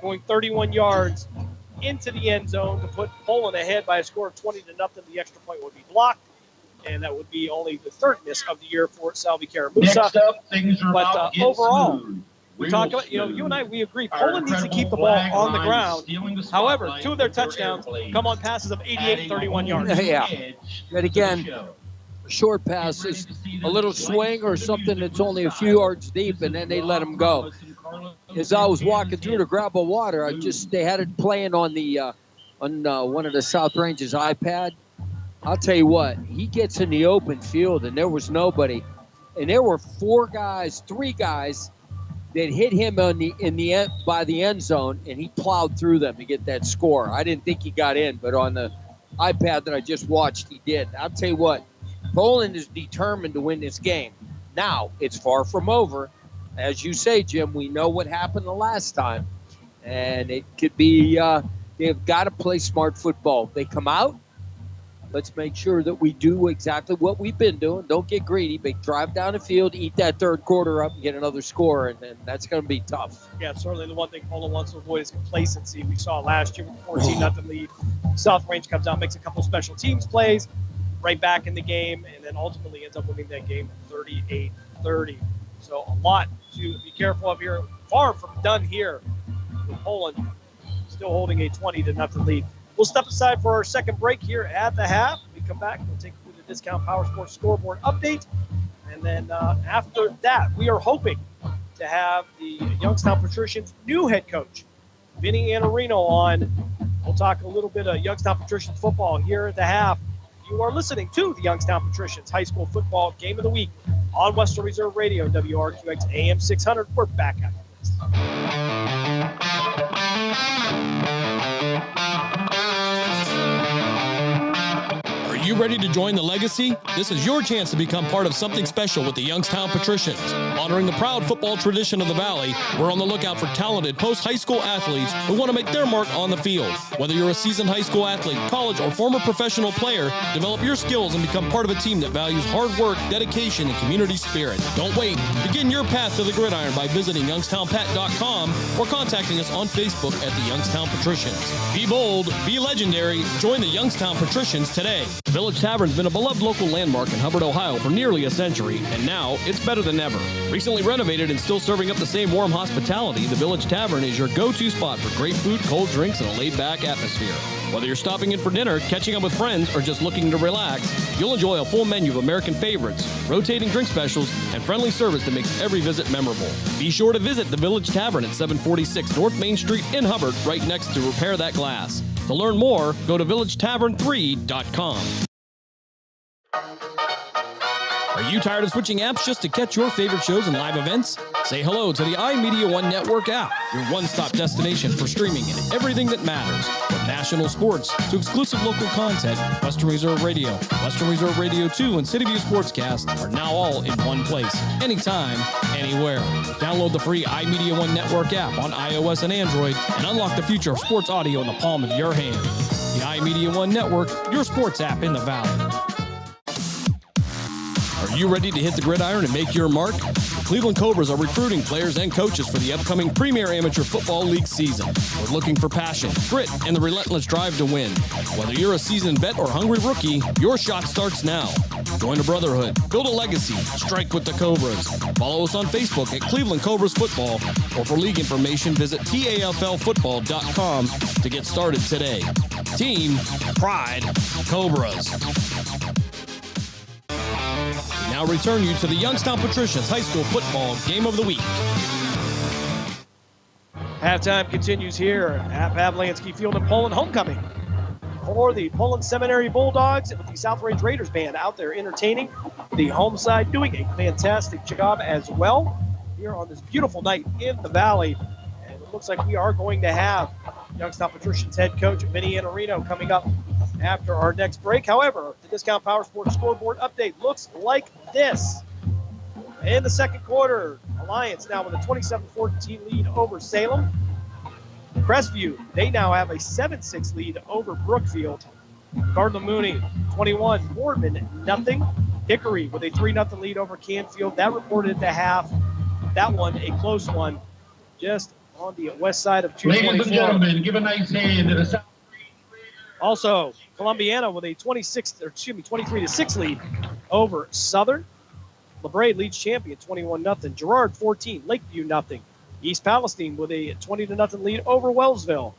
going 31 yards into the end zone to put Poland ahead by a score of 20-0. The extra point would be blocked, and that would be only the third miss of the year for Salvi Karamusa. Next up, things are about to get overall, smooth. we talk about, you and I, we agree. Poland needs to keep the ball on the ground. However, 2 of their touchdowns come on passes of 88 and 31 yards. Yeah. But again, short passes, a little swing or something that's only a few yards deep, and then they let them go. As I was walking through to grab a water, they had it playing on the on one of the South Ranges iPad. I'll tell you what, he gets in the open field, and there was nobody, and there were 3 guys that hit him by the end zone, and he plowed through them to get that score. I didn't think he got in, but on the iPad that I just watched, he did. I'll tell you what, Poland is determined to win this game. Now, it's far from over. As you say, Jim, we know what happened the last time, and it could be they've got to play smart football. They come out, let's make sure that we do exactly what we've been doing. Don't get greedy, but drive down the field, eat that third quarter up, and get another score, and then that's going to be tough. Yeah, certainly the one thing Poland wants to avoid is complacency. We saw last year with the 14-0 lead. South Range comes out, makes a couple special teams plays, right back in the game, and then ultimately ends up winning that game 38-30. So a lot to be careful of here. Far from done here with Poland still holding a 20-0 lead. We'll step aside for our second break here at the half. When we come back, we'll take you through the Discount Power Sports scoreboard update. And then after that, we are hoping to have the Youngstown Patricians' new head coach, Vinny Anarino, on. We'll talk a little bit of Youngstown Patricians football here at the half. You are listening to the Youngstown Patricians High School Football Game of the Week on Western Reserve Radio, WRQX AM 600. We're back after this. Are you ready to join the legacy? This is your chance to become part of something special with the Youngstown Patricians. Honoring the proud football tradition of the Valley, we're on the lookout for talented post-high school athletes who want to make their mark on the field. Whether you're a seasoned high school athlete, college, or former professional player, develop your skills and become part of a team that values hard work, dedication, and community spirit. Don't wait. Begin your path to the gridiron by visiting youngstownpat.com or contacting us on Facebook at the Youngstown Patricians. Be bold, be legendary, join the Youngstown Patricians today. The Village Tavern's been a beloved local landmark in Hubbard, Ohio for nearly a century, and now it's better than ever. Recently renovated and still serving up the same warm hospitality, the Village Tavern is your go-to spot for great food, cold drinks, and a laid-back atmosphere. Whether you're stopping in for dinner, catching up with friends, or just looking to relax, you'll enjoy a full menu of American favorites, rotating drink specials, and friendly service that makes every visit memorable. Be sure to visit the Village Tavern at 746 North Main Street in Hubbard, right next to Repair That Glass. To learn more, go to villagetavern3.com. Are you tired of switching apps just to catch your favorite shows and live events? Say hello to the iMedia One Network app, your one-stop destination for streaming and everything that matters. From national sports to exclusive local content, Western Reserve Radio, Western Reserve Radio 2, and City View Sportscast are now all in one place, anytime, anywhere. Download the free iMedia One Network app on iOS and Android and unlock the future of sports audio in the palm of your hand. The iMedia One Network, your sports app in the Valley. Are you ready to hit the gridiron and make your mark? The Cleveland Cobras are recruiting players and coaches for the upcoming Premier Amateur Football League season. We're looking for passion, grit, and the relentless drive to win. Whether you're a seasoned vet or hungry rookie, your shot starts now. Join a brotherhood, build a legacy, strike with the Cobras. Follow us on Facebook at Cleveland Cobras Football, or for league information, visit TAFLfootball.com to get started today. Team, pride, Cobras. Now return you to the Youngstown Patricians High School Football Game of the Week. Halftime continues here at Pavlansky Field in Poland. Homecoming for the Poland Seminary Bulldogs with the South Range Raiders band out there entertaining the home side, doing a fantastic job as well here on this beautiful night in the Valley. And it looks like we are going to have Youngstown Patricians head coach Vinny Iannarino coming up after our next break. However, the Discount Power Sports scoreboard update looks like this. In the second quarter, Alliance now with a 27-14 lead over Salem. Crestview, they now have a 7-6 lead over Brookfield. Cardinal Mooney, 21. Boardman, nothing. Hickory with a 3-0 lead over Canfield. That reported at the half. That one, a close one, just on the west side of 224. Ladies and gentlemen, give a nice hand to the South. Also, Columbiana with a 23-6 lead over Southern. LeBray leads champion 21-0. Girard 14, Lakeview nothing. East Palestine with a 20-0 lead over Wellsville.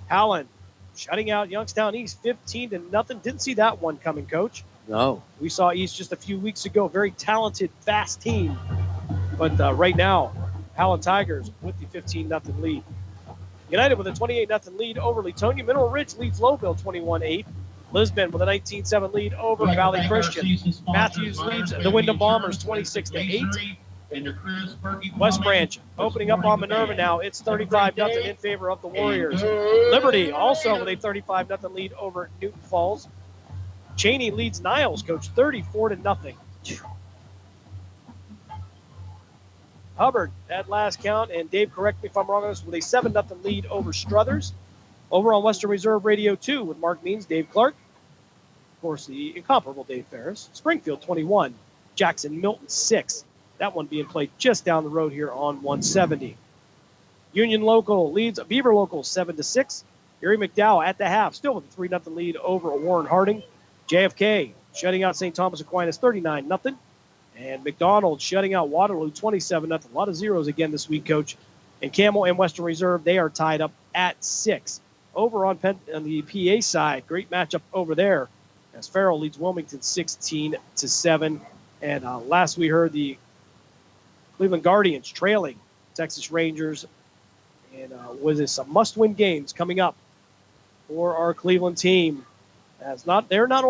Howland shutting out Youngstown East 15-0. Didn't see that one coming, Coach. No. We saw East just a few weeks ago. Very talented, fast team. But right now, Howland Tigers with the 15-0 lead. United with a 28-0 lead over Latonia. Mineral Ridge leads Lowville 21-8. Lisbon with a 19-7 lead over Valley Christian. Matthews leads the Wyndham Bombers 26-8. West Branch opening up on Minerva now. It's 35-0 in favor of the Warriors. Liberty also with a 35-0 lead over Newton Falls. Cheney leads Niles, Coach, 34-0. Hubbard at last count, and Dave, correct me if I'm wrong on this, with a 7-0 lead over Struthers. Over on Western Reserve Radio 2 with Mark Means, Dave Clark. Of course, the incomparable Dave Ferris. Springfield 21, Jackson Milton 6. That one being played just down the road here on 170. Union Local leads Beaver Local 7-6. Erie McDowell at the half, still with a 3-0 lead over Warren Harding. JFK shutting out St. Thomas Aquinas 39-0. And McDonald shutting out Waterloo 27-0. A lot of zeros again this week, Coach. And Camel and Western Reserve, they are tied up at 6. Over on the PA side, great matchup over there as Farrell leads Wilmington 16-7. And last we heard, the Cleveland Guardians trailing Texas Rangers. And with this some must-win games coming up for our Cleveland team. As they're not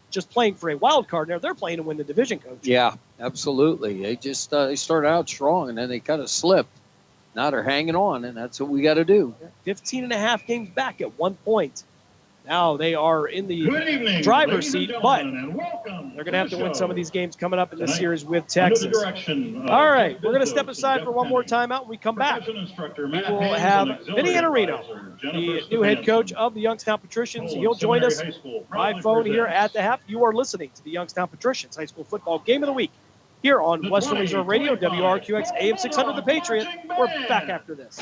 just playing for a wild card. Now they're playing to win the division, Coach. Yeah, absolutely. They just they started out strong, and then they kind of slipped. Now they're hanging on, and that's what we got to do. 15 and a half games back at 1 point. Now they are in the driver's seat, but they're going to have to win some of these games coming up in this series with Texas. All right, we're going to step aside for one more timeout. When we come back, we will have Vinny Iannarino, the new head coach of the Youngstown Patricians. He'll join us by phone here at the half. You are listening to the Youngstown Patricians High School Football Game of the Week here on Western Reserve Radio, WRQX AM 600 The Patriot. We're back after this.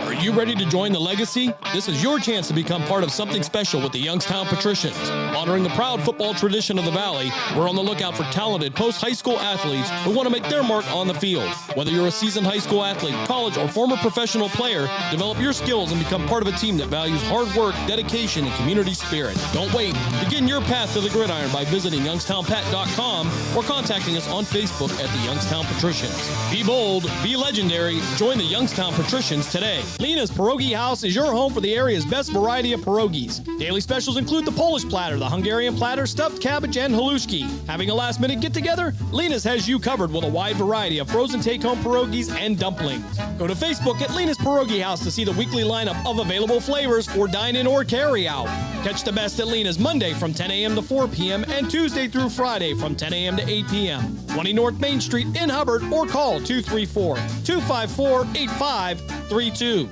Are you ready to join the legacy? This is your chance to become part of something special with the Youngstown Patricians. Honoring the proud football tradition of the Valley, we're on the lookout for talented post-high school athletes who want to make their mark on the field. Whether you're a seasoned high school athlete, college, or former professional player, develop your skills and become part of a team that values hard work, dedication, and community spirit. Don't wait. Begin your path to the gridiron by visiting youngstownpat.com or contacting us on Facebook at the Youngstown Patricians. Be bold, be legendary, join the Youngstown Patricians today. Lena's Pierogi House is your home for the area's best variety of pierogies. Daily specials include the Polish platter, the Hungarian platter, stuffed cabbage, and halushki. Having a last-minute get-together? Lena's has you covered with a wide variety of frozen take-home pierogies and dumplings. Go to Facebook at Lena's Pierogi House to see the weekly lineup of available flavors for dine-in or carry-out. Catch the best at Lena's Monday from 10 a.m. to 4 p.m. and Tuesday through Friday from 10 a.m. to 8 p.m. 20 North Main Street in Hubbard or call 234-254-8532.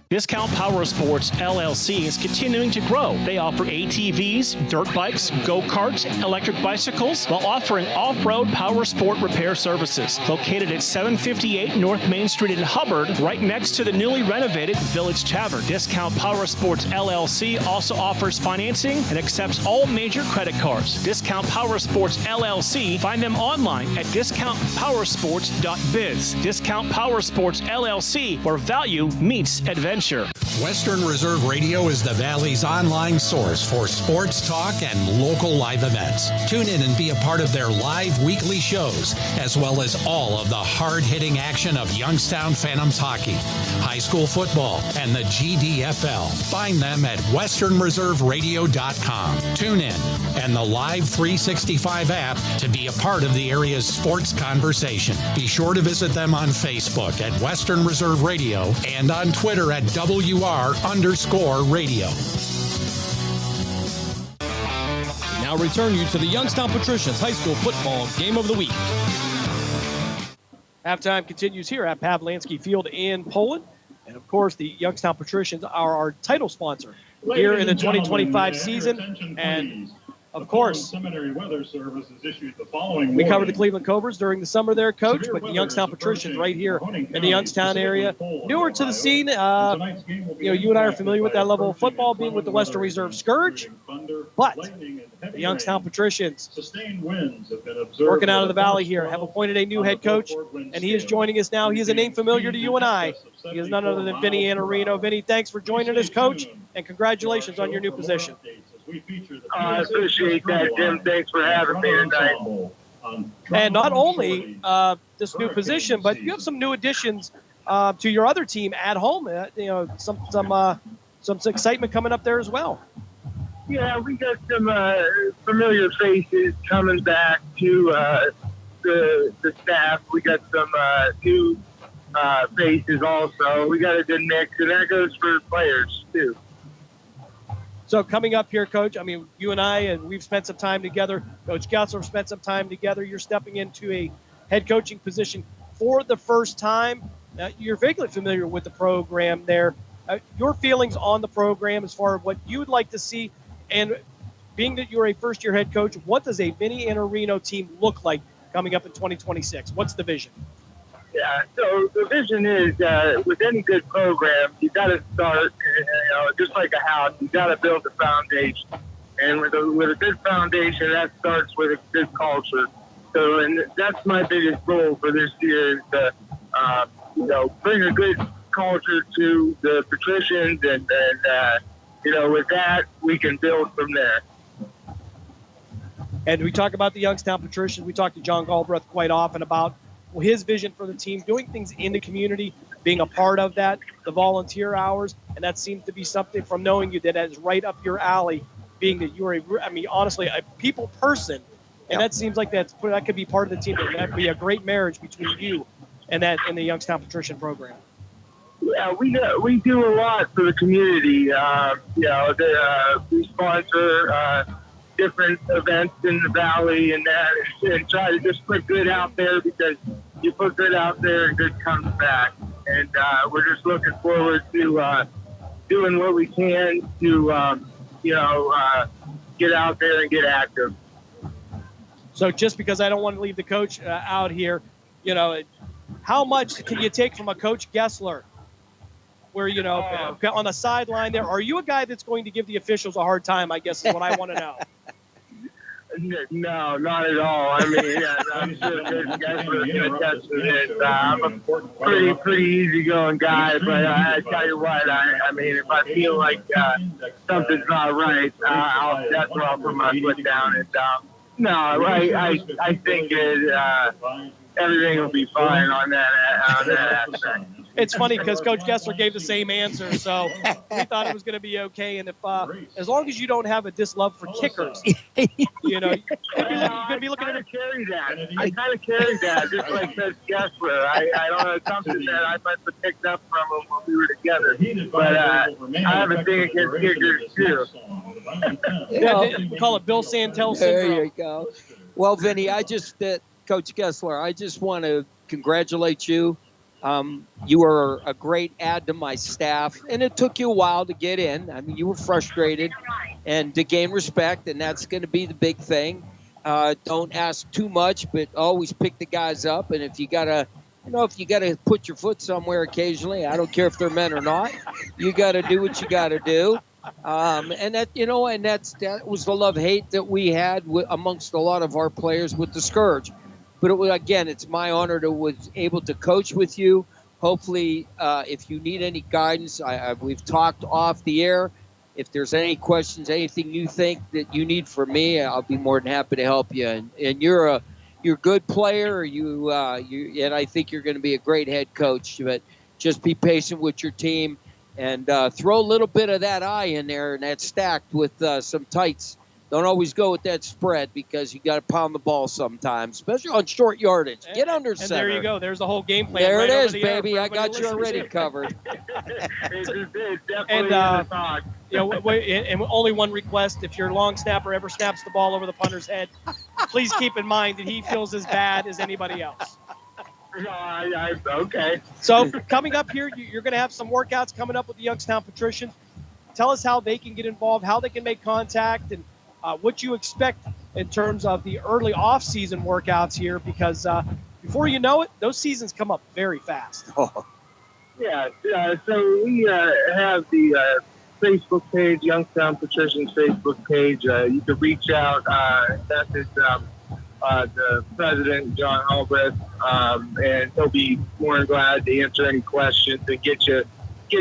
Discount Power Sports LLC is continuing to grow. They offer ATVs, dirt bikes, go-karts, electric bicycles, while offering off-road power sport repair services. Located at 758 North Main Street in Hubbard, right next to the newly renovated Village Tavern. Discount Power Sports LLC also offers financing and accepts all major credit cards. Discount Power Sports LLC. Find them online at discountpowersports.biz. Discount Power Sports LLC, where value meets adventure. Western Reserve Radio is the Valley's online source for sports talk and local live events. Tune in and be a part of their live weekly shows, as well as all of the hard-hitting action of Youngstown Phantoms hockey, high school football, and the GDFL. Find them at westernreserveradio.com. Tune in and the Live 365 app to be a part of the area's sports conversation. Be sure to visit them on Facebook at Western Reserve Radio and on Twitter at WR_radio. We now return you to the Youngstown Patricians High School Football Game of the Week. Halftime continues here at Pavlansky Field in Poland. And, of course, the Youngstown Patricians are our title sponsor here in the 2025 season. And, of course, Seminary Weather Service is issued the following we covered the Cleveland Cobras during the summer there, Coach, but the Youngstown Patricians right here in the Youngstown area, newer to the scene. You and I are familiar with that level of football, being with the Western Reserve Scourge, but the Youngstown Patricians working out of the Valley here have appointed a new head coach, and he is joining us now. He is a name familiar to you and I. He is none other than Vinny Iannarino. Vinny, thanks for joining us, Coach, and congratulations on your new position. I appreciate that, Jim. Thanks for having me tonight. And not only this new position, but you have some new additions to your other team at home. Some excitement coming up there as well. Yeah, we got some familiar faces coming back to the staff. We got some new faces also. We got a good mix, and that goes for players too. So coming up here, Coach, I mean, you and I, and we've spent some time together. Coach Gessler spent some time together. You're stepping into a head coaching position for the first time. You're vaguely familiar with the program there. Your feelings on the program as far as what you would like to see, and being that you're a first-year head coach, what does a Vinny Iannarino team look like coming up in 2026? What's the vision? Yeah, so the vision is with any good program, you got to start, just like a house, you got to build a foundation. And with a good foundation, that starts with a good culture. So, and that's my biggest goal for this year is to, bring a good culture to the Patricians, and with that, we can build from there. And we talk about the Youngstown Patricians. We talk to John Galbraith quite often about his vision for the team, doing things in the community, being a part of that, the volunteer hours, and that seems to be something from knowing you that is right up your alley, being that you're, honestly, a people person, and that seems like that could be part of the team. That could be a great marriage between you and the Youngstown Patrician program. Yeah, we do a lot for the community. We sponsor different events in the valley and that, and try to just put good out there, because you put good out there and good comes back. And we're just looking forward to doing what we can to get out there and get active. So just because I don't want to leave the coach out here, how much can you take from a Coach Gessler? Where, on the sideline there, are you a guy that's going to give the officials a hard time, I guess is what I want to know. No, not at all. I mean, I'm sure Coach Gessler can attest to this. I'm a pretty easygoing guy, but I tell you what, I mean, if I feel like something's not right, that's where I'll put my foot down. And I think everything will be fine on that aspect. It's funny because Coach Gessler gave the same answer, so we thought it was going to be okay. And if as long as you don't have a dislove for kickers, you're going to be looking at it. I kind of carry that, just like Coach Gessler. I don't know, something that I must have picked up from him when we were together. But I have a thing against kickers too. We call it Bill Santel syndrome. There you go. Well, Vinny, Coach Gessler, I just want to congratulate you. You were a great add to my staff, and it took you a while to get in. I mean, you were frustrated and to gain respect, and that's going to be the big thing. Don't ask too much, but always pick the guys up. And if you got to put your foot somewhere occasionally, I don't care if they're men or not, you got to do what you got to do. And that was the love-hate that we had amongst a lot of our players with the Scourge. But it's my honor to was able to coach with you. Hopefully, if you need any guidance, we've talked off the air. If there's any questions, anything you think that you need from me, I'll be more than happy to help you. And you're a good player. And I think you're going to be a great head coach. But just be patient with your team and throw a little bit of that eye in there, and that's stacked with some tights. Don't always go with that spread because you got to pound the ball sometimes, especially on short yardage. Get under center. And there you go. There's the whole game plan. There right it is, baby. I got you already covered. And only one request: if your long snapper ever snaps the ball over the punter's head, please keep in mind that he feels as bad as anybody else. Okay. So coming up here, you're going to have some workouts coming up with the Youngstown Patricians. Tell us how they can get involved, how they can make contact, and what you expect in terms of the early off-season workouts here, because before you know it, those seasons come up very fast. Oh. Yeah, so we have the Facebook page, Youngstown Patricians Facebook page. You can reach out, message the president, John Albrecht, and he'll be more than glad to answer any questions and get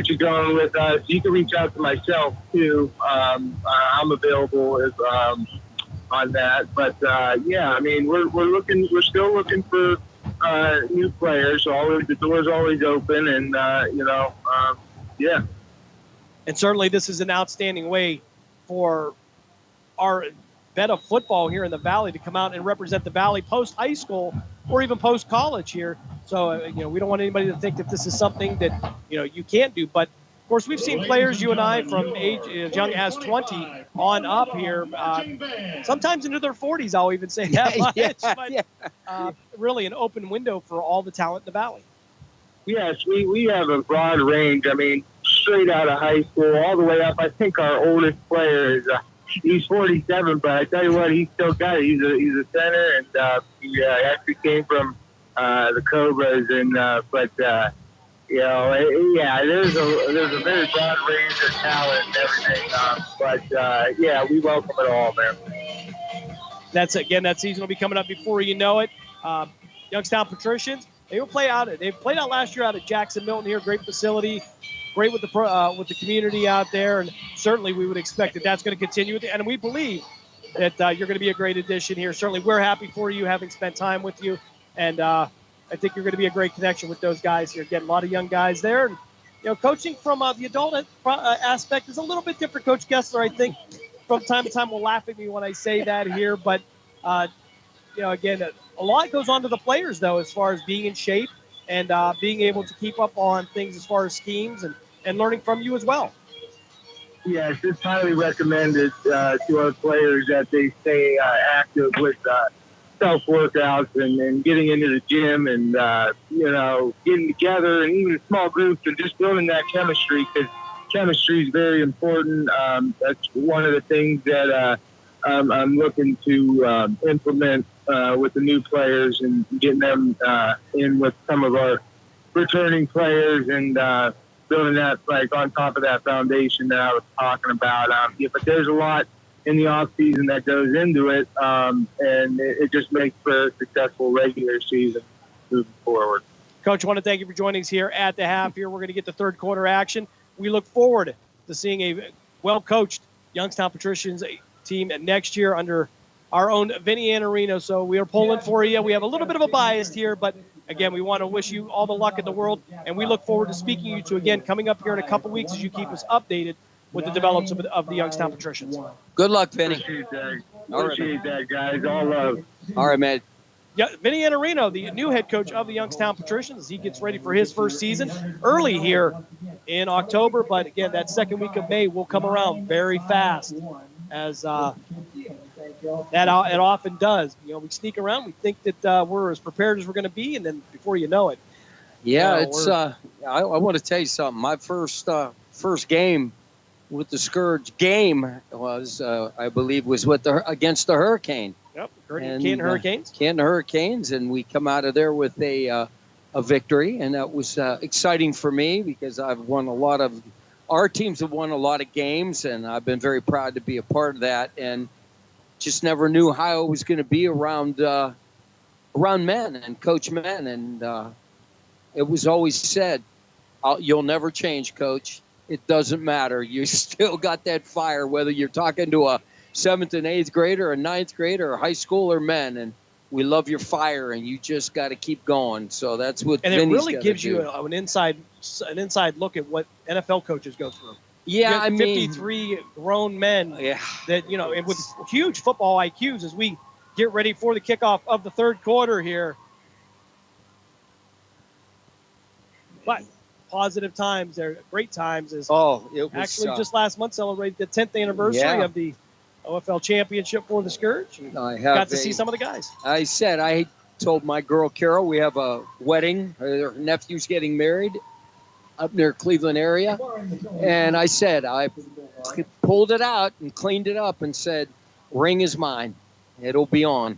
you going with us. You can reach out to myself too. I'm available on that. But I mean, we're still looking for new players. The door's always open, and yeah. And certainly, this is an outstanding way for our Beta football here in the Valley to come out and represent the Valley post high school or even post college here. So, we don't want anybody to think that this is something that, you can't do. But, of course, we've seen players, you and I, from age as young as 20 on up here, sometimes into their 40s, I'll even say that much. But really an open window for all the talent in the Valley. Yes, we have a broad range. I mean, straight out of high school all the way up. I think our oldest player is he's 47, but I tell you what, he's still got it. He's a center, and he actually came from the Cobras, and there's a very broad range of talent and everything. We welcome it all, man. That season will be coming up before you know it. Youngstown Patricians, they've played out last year out at Jackson Milton here, great facility. Great with the community out there, and certainly we would expect that that's going to continue. And we believe that you're going to be a great addition here. Certainly, we're happy for you, having spent time with you, and I think you're going to be a great connection with those guys here. Again, a lot of young guys there. And, coaching from the adult aspect is a little bit different. Coach Gessler, I think, from time to time will laugh at me when I say that here. But, again, a lot goes on to the players, though, as far as being in shape and being able to keep up on things as far as schemes and learning from you as well. Yes, it's highly recommended to our players that they stay active with self-workouts and getting into the gym and, getting together and even small groups and just building that chemistry, because chemistry is very important. That's one of the things that I'm looking to implement with the new players and getting them in with some of our returning players and building that on top of that foundation that I was talking about. But there's a lot in the off season that goes into it, and it just makes for a successful regular season moving forward. Coach, I want to thank you for joining us here at the half. Here we're going to get the third quarter action. We look forward to seeing a well-coached Youngstown Patricians team next year under our own Vinny Anarino. So we are pulling for you. We have a little bit of a bias here, but again, we want to wish you all the luck in the world, and we look forward to speaking to you again coming up here in a couple weeks as you keep us updated with the developments of the Youngstown Patricians. Good luck, Vinny. Appreciate that, guys. All love. All right, man. Yeah, Vinny Anarino, the new head coach of the Youngstown Patricians, he gets ready for his first season early here in October. But again, that second week of May will come around very fast, as that it often does. We sneak around, we think that we're as prepared as we're going to be, and then before you know it. Yeah, it's. I want to tell you something. My first game with the Scourge game was, I believe, was against the Hurricane. Yep, Canton Hurricanes. Canton Hurricanes, and we come out of there with a victory, and that was exciting for me because our teams have won a lot of games, and I've been very proud to be a part of that, and just never knew how it was going to be around men and coach men, and it was always said, "You'll never change, Coach. It doesn't matter. You still got that fire, whether you're talking to a 7th and 8th grader, a 9th grader, or high school or men, and we love your fire, and you just got to keep going." So that's what. And Vinny's it really gives you an inside look at what NFL coaches go through. Yeah, I mean, 53 grown men that and with huge football IQs as we get ready for the kickoff of the third quarter here. But positive times there, great times. It was actually just last month celebrated the 10th anniversary of the OFL championship for the Scourge. Got to see some of the guys. I told my girl Carol we have a wedding. Her nephew's getting married up near Cleveland area, and I said I pulled it out and cleaned it up and said, "Ring is mine. It'll be on."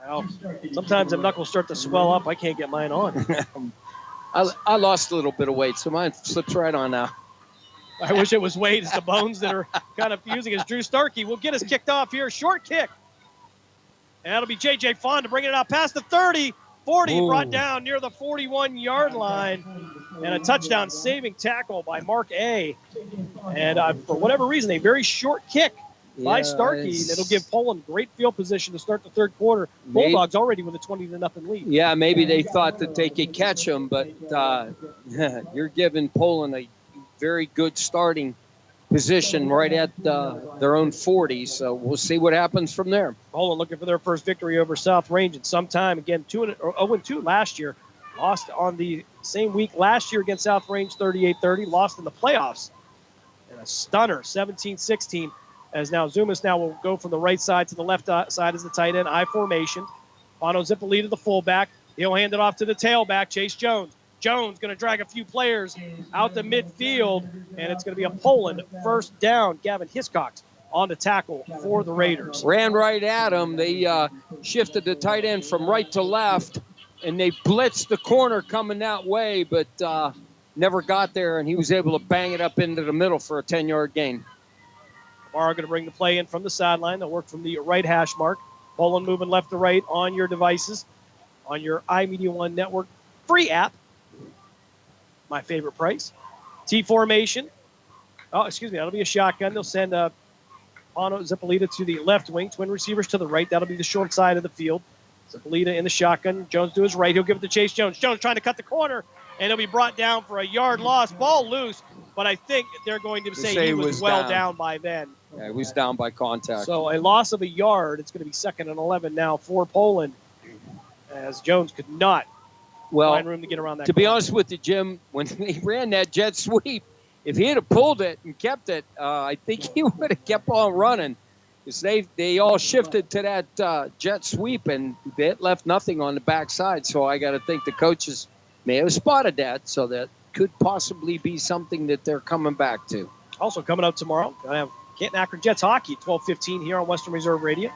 Well, sometimes the knuckles start to swell up. I can't get mine on. I lost a little bit of weight, so mine slips right on now. I wish it was weight. It's the bones that are kind of fusing. As Drew Starkey will get us kicked off here. Short kick. And that'll be J.J. Fonda bringing it out past the 30. 40 brought down near the 41-yard line. And a touchdown saving tackle by Mark A. And for whatever reason, a very short kick by Starkey. It'll give Poland great field position to start the third quarter. Bulldogs already with a 20-0 lead. Yeah, maybe they thought that they could catch him, but you're giving Poland a very good starting position right at their own 40. So we'll see what happens from there. Poland looking for their first victory over South Range in some time. Again, 0-2 last year. Lost on the same week last year against South Range, 38-30. Lost in the playoffs. And a stunner, 17-16. As now Zumas will go from the right side to the left side as the tight end, I formation. Bono Zippolita, the fullback. He'll hand it off to the tailback, Chase Jones. Jones going to drag a few players out the midfield, and it's going to be a Poland first down. Gavin Hiscox on the tackle for the Raiders. Ran right at him. They shifted the tight end from right to left, and they blitzed the corner coming that way, but never got there, and he was able to bang it up into the middle for a 10-yard gain. Kamara going to bring the play in from the sideline. They'll work from the right hash mark. Poland moving left to right on your devices, on your iMedia One Network free app. My favorite price. T formation. Oh, excuse me. That'll be a shotgun. They'll send Bono Zippolita to the left wing. Twin receivers to the right. That'll be the short side of the field. Zapolita in the shotgun. Jones to his right. He'll give it to Chase Jones. Jones trying to cut the corner, and he'll be brought down for a yard loss. Ball loose, but I think they're going to say he was well down by then. Yeah, he was down by contact. So a loss of a yard. It's going to be 2nd and 11 now for Poland, as Jones could not find room to get around that. To be honest with you, Jim, when he ran that jet sweep, if he had pulled it and kept it, I think he would have kept on running. Because they all shifted to that jet sweep, and it left nothing on the backside. So I got to think the coaches may have spotted that, so that could possibly be something that they're coming back to. Also coming up tomorrow, I have Canton Akron Jets hockey at 12:15 here on Western Reserve Radio.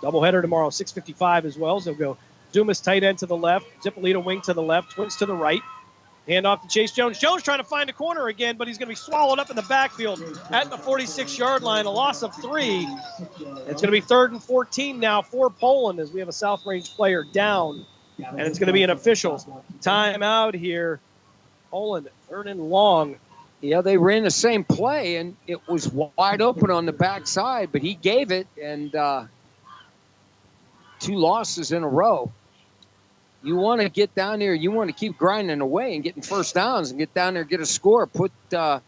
Doubleheader tomorrow, 6:55 as well. So they'll go Dumas tight end to the left, Zipolita wing to the left, Twins to the right. Hand off to Chase Jones. Jones trying to find a corner again, but he's going to be swallowed up in the backfield at the 46-yard line. A loss of 3. It's going to be 3rd and 14 now for Poland as we have a South Range player down. And it's going to be an official timeout here. Poland, 3rd and long. Yeah, they ran the same play, and it was wide open on the backside, but he gave it, and 2 losses in a row. You want to get down there. You want to keep grinding away and getting first downs and get down there, get a score, go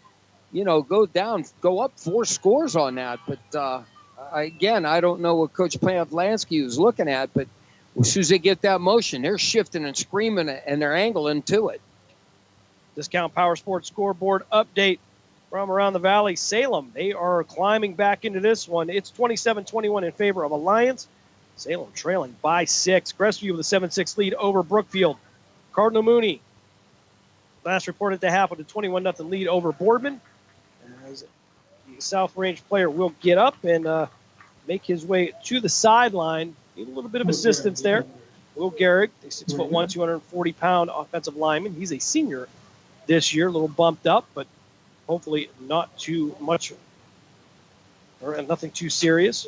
up 4 scores on that. But, again, I don't know what Coach Pavlansky was looking at, but as soon as they get that motion, they're shifting and screaming, and they're angling to it. Discount Power Sports scoreboard update from around the valley. Salem, they are climbing back into this one. It's 27-21 in favor of Alliance. Salem trailing by 6. Crestview with a 7-6 lead over Brookfield. Cardinal Mooney, last reported to happen, a 21-0 lead over Boardman. As the South Range player will get up and make his way to the sideline. Need a little bit of assistance there. Will Garrick, a 6'1", 240-pound offensive lineman. He's a senior this year, a little bumped up, but hopefully not too much or nothing too serious.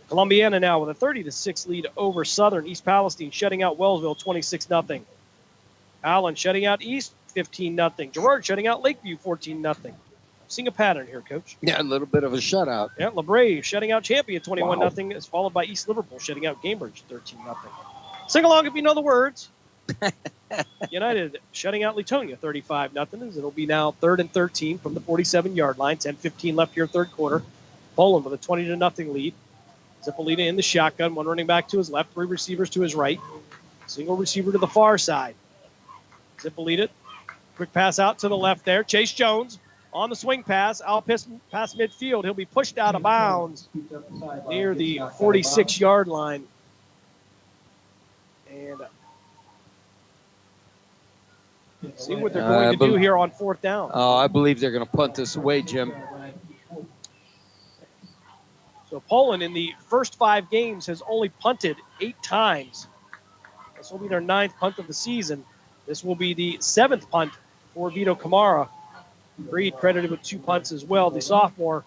Columbiana now with a 30-6 lead over Southern. East Palestine shutting out Wellsville 26-0. Allen shutting out East 15-0. Girard shutting out Lakeview 14-0. Seeing a pattern here, Coach. Yeah, a little bit of a shutout. Yeah, LaBrave shutting out Champion 21-0. Is followed by East Liverpool shutting out Cambridge 13-0. Sing along if you know the words. United shutting out Latonia 35-0. It'll be now 3rd and 13 from the 47-yard line. 10:15 left here, 3rd quarter. Poland with a 20-0 lead. Zipolita in the shotgun. 1 running back to his left, 3 receivers to his right. Single receiver to the far side. Zipolita, quick pass out to the left there. Chase Jones on the swing pass. Out past midfield. He'll be pushed out of bounds near the 46-yard line. And see what they're going to do here on 4th down. Oh, I believe they're going to punt this away, Jim. So Poland in the first 5 games has only punted 8 times. This will be their 9th punt of the season. This will be the 7th punt for Vito Kamara. Breed credited with 2 punts as well, the sophomore.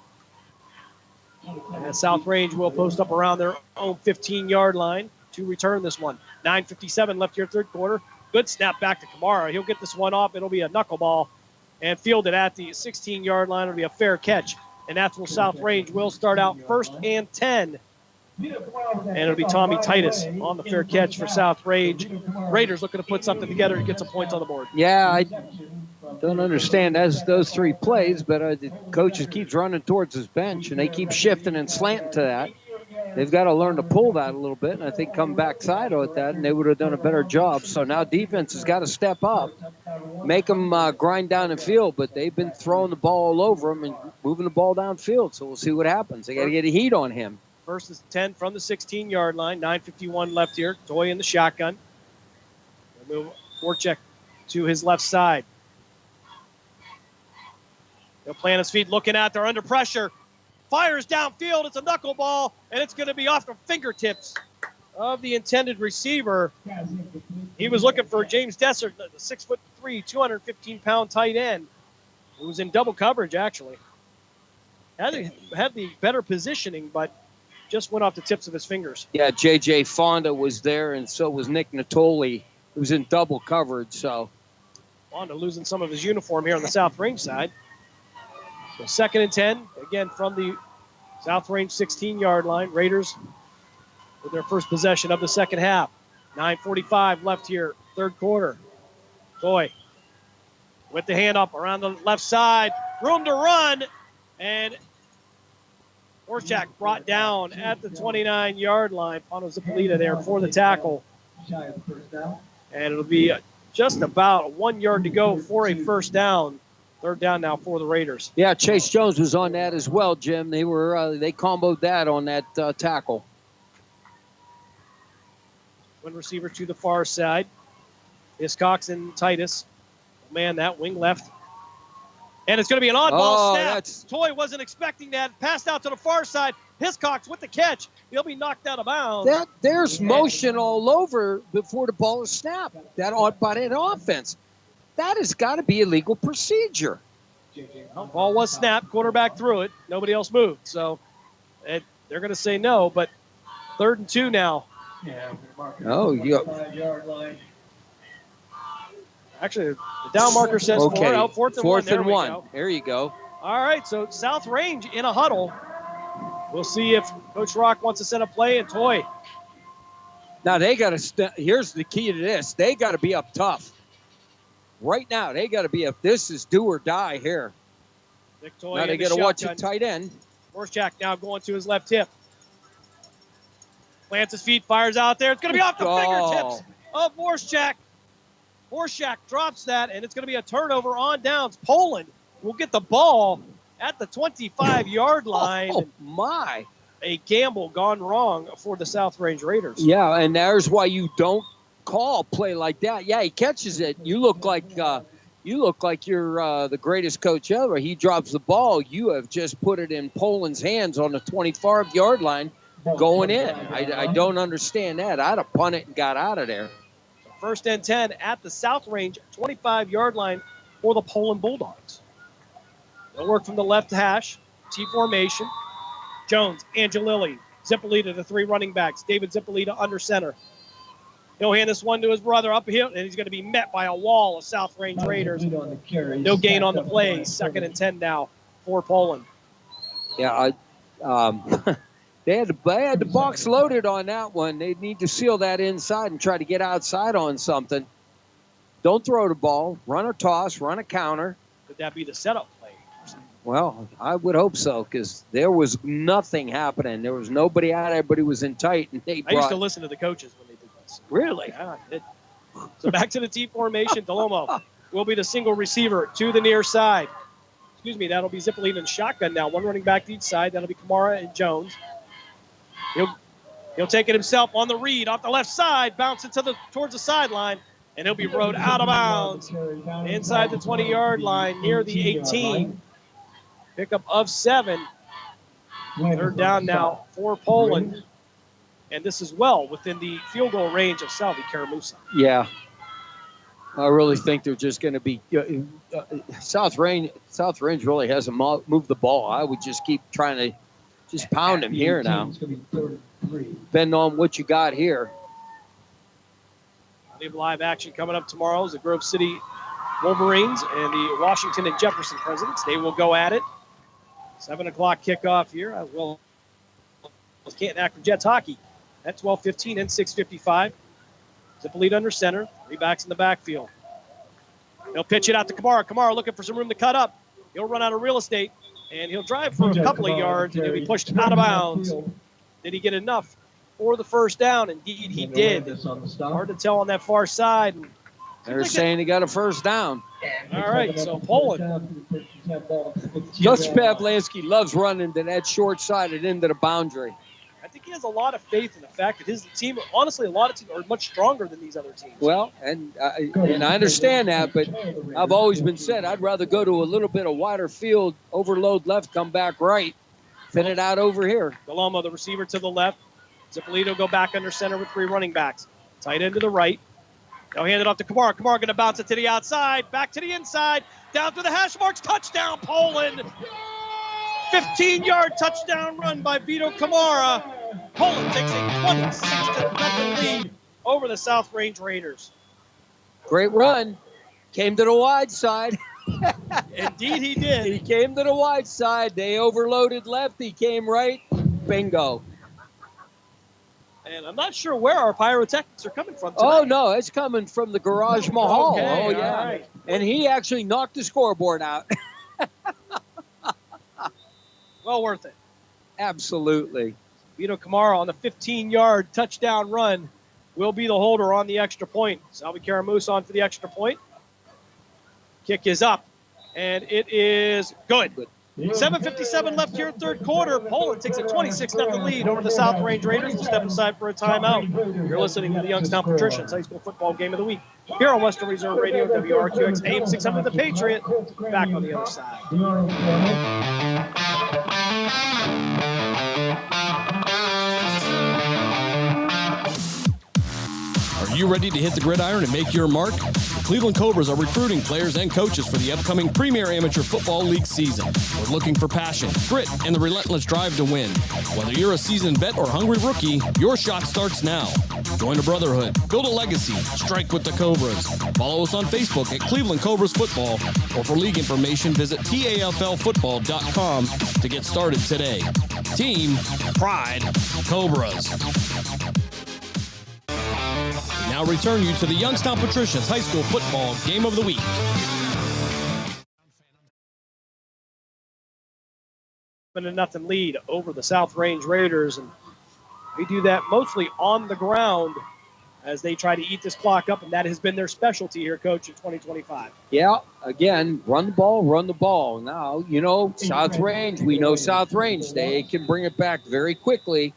And South Range will post up around their own 15-yard line to return this one. 9:57 left here, 3rd quarter. Good snap back to Kamara. He'll get this one off. It'll be a knuckleball and fielded at the 16-yard line. It'll be a fair catch. And that's where South Range will start out 1st and 10. And it'll be Tommy Titus on the fair catch for South Range. Raiders looking to put something together to get some points on the board. Yeah, I don't understand those 3 plays, but the coach keeps running towards his bench, and they keep shifting and slanting to that. They've got to learn to pull that a little bit, and I think come backside with that, and they would have done a better job. So now defense has got to step up, make them grind down the field, but they've been throwing the ball all over them and moving the ball downfield, so we'll see what happens. They got to get a heat on him. 1st is 10 from the 16-yard line. 9:51 left here. Toy in the shotgun. They'll move Voracek to his left side. He'll plant his feet, looking out. They're under pressure. Fires downfield. It's a knuckleball, and it's going to be off the fingertips of the intended receiver. He was looking for James Dessert, the 6'3", 215-pound tight end, who was in double coverage, actually. Had the better positioning, but just went off the tips of his fingers. Yeah, J.J. Fonda was there, and so was Nick Natoli, who was in double coverage. So Fonda losing some of his uniform here on the South Range side. So 2nd and 10, again from the South Range 16-yard line. Raiders with their first possession of the second half. 9:45 left here, third quarter. Toy with the handoff around the left side. Room to run. And Orchak brought down at the 29-yard line. Pano Zipolita there for the tackle. And it'll be just about 1 yard to go for a first down. Third down now for the Raiders. Yeah, Chase Jones was on that as well, Jim. They comboed that on that tackle. One receiver to the far side. Hiscox and Titus. Man, that wing left. And it's going to be an oddball snap. Toy wasn't expecting that. Passed out to the far side. Hiscox with the catch. He'll be knocked out of bounds. There's motion all over before the ball is snapped. By that offense. That has got to be a legal procedure. Well, ball was snapped. Quarterback threw it. Nobody else moved. So they're going to say no. But 3rd and 2 now. Oh, yeah. Actually, the down marker says 4 out. 4th and 1. There you go. All right, so South Range in a huddle. We'll see if Coach Rock wants to send a play and Toy. Now they got to. Here's the key to this: they got to be up tough. Right now, they got to be up. This is do or die here. Toy now they got to watch a tight end. Orchak now going to his left hip. Plants his feet, fires out there. It's going to be off the fingertips of Vorschak. Vorschak drops that, and it's going to be a turnover on downs. Poland will get the ball at the 25-yard line. Oh, my. A gamble gone wrong for the South Range Raiders. Yeah, and there's why you don't call a play like that. Yeah, he catches it. You look like you're the greatest coach ever. He drops the ball. You have just put it in Poland's hands on the 25-yard line going in. I don't understand that. I'd have punted it and got out of there. 1st and 10 at the South Range 25-yard line for the Poland Bulldogs. They'll work from the left hash, T formation. Jones, Angelilli, Zipolita, the 3 running backs. David Zipolita under center. He'll hand this one to his brother up here, and he's going to be met by a wall of South Range Raiders. No gain on the play. 2nd and 10 now for Poland. Yeah, they had the box loaded on that one. They need to seal that inside and try to get outside on something. Don't throw the ball. Run a toss. Run a counter. Could that be the setup play? Well, I would hope so because there was nothing happening. There was nobody out. Everybody was in tight. And I used to listen to the coaches when they did this. Really? Yeah, I did. So back to the T formation. Delomo will be the single receiver to the near side. Excuse me, that'll be Zipolita and shotgun now. 1 running back to each side. That'll be Kamara and Jones. He'll take it himself on the read off the left side, bounce it towards the sideline, and he'll be rode out of bounds inside the 20-yard line near the 18. Pickup of 7. 3rd down now for Poland. And this is well within the field goal range of Salvi Karamusa. Yeah. I really think they're just going to be South Range really hasn't moved the ball. I would just keep trying to just pound him here now. Depending on what you got here. We have live action coming up tomorrow is the Grove City Wolverines and the Washington and Jefferson Presidents. They will go at it. 7 o'clock kickoff here, as well as Canton Akron Jets hockey at 12:15 and 6:55. Zipolita under center, 3 backs in the backfield. He'll pitch it out to Kamara. Kamara looking for some room to cut up. He'll run out of real estate, and he'll drive for a couple of yards, and he'll be pushed out of bounds. Did he get enough for the first down? Indeed, he did. Hard to tell on that far side. They're saying he got a first down. All right, so Poland. Coach Pavlansky loves running to that short side and into the boundary. I think he has a lot of faith in the fact that his team, honestly, a lot of teams are much stronger than these other teams. Well, and I understand that, but I've always been said I'd rather go to a little bit of wider field, overload left, come back right, thin it out over here. Delomo, the receiver to the left. Zipolita will go back under center with 3 running backs. Tight end to the right. They'll hand it off to Kamara. Kamara going to bounce it to the outside, back to the inside, down to the hash marks. Touchdown, Poland. 15-yard touchdown run by Vito Kamara. Poland takes a 26-0 lead over the South Range Raiders. Great run. Came to the wide side. Indeed he did. He came to the wide side. They overloaded left. He came right. Bingo. And I'm not sure where our pyrotechnics are coming from tonight. Oh, no, it's coming from the Garage Mahal. Okay, oh, yeah. all right. And he actually knocked the scoreboard out. Well worth it. Absolutely. Vito Camara on the 15-yard touchdown run will be the holder on the extra point. Salvi Caramus on for the extra point. Kick is up, and it is good. 7:57 left here, third quarter. Poland takes a 26-0 lead over the South Range Raiders. We'll step aside for a timeout. You're listening to the Youngstown Patricians High School Football Game of the Week here on Western Reserve Radio, WRQX AM 600, The Patriot. Back on the other side. Are you ready to hit the gridiron and make your mark? The Cleveland Cobras are recruiting players and coaches for the upcoming Premier Amateur Football League season. We're looking for passion, grit, and the relentless drive to win. Whether you're a seasoned vet or hungry rookie, your shot starts now. Join a brotherhood, build a legacy, strike with the Cobras. Follow us on Facebook at Cleveland Cobras Football, or for league information, visit TAFLfootball.com to get started today. Team Pride Cobras. Now return you to the Youngstown Patricians High School Football Game of the Week. A nothing lead over the South Range Raiders, and they do that mostly on the ground as they try to eat this clock up, and that has been their specialty here, Coach, in 2025. Yeah, again, run the ball, run the ball. Now, you know, South Range, we know South Range. They can bring it back very quickly.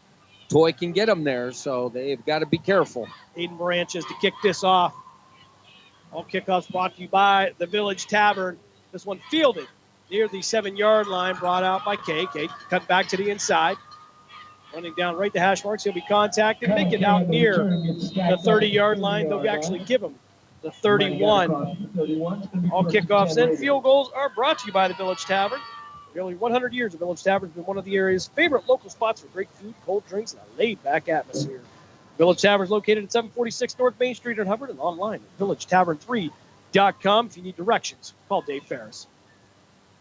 Toy can get them there, so they've got to be careful. Aiden Branches to kick this off. All kickoffs brought to you by the Village Tavern. This one fielded near the 7-yard line, brought out by Kay. Kay cut back to the inside. Running down right to hash marks. He'll be contacted. Make it out near the 30-yard line. They'll actually give him the 31. All kickoffs and field goals are brought to you by the Village Tavern. Nearly 100 years, the Village Tavern has been one of the area's favorite local spots for great food, cold drinks, and a laid-back atmosphere. Village Tavern is located at 746 North Main Street in Hubbard and online at villagetavern3.com. If you need directions, call Dave Ferris.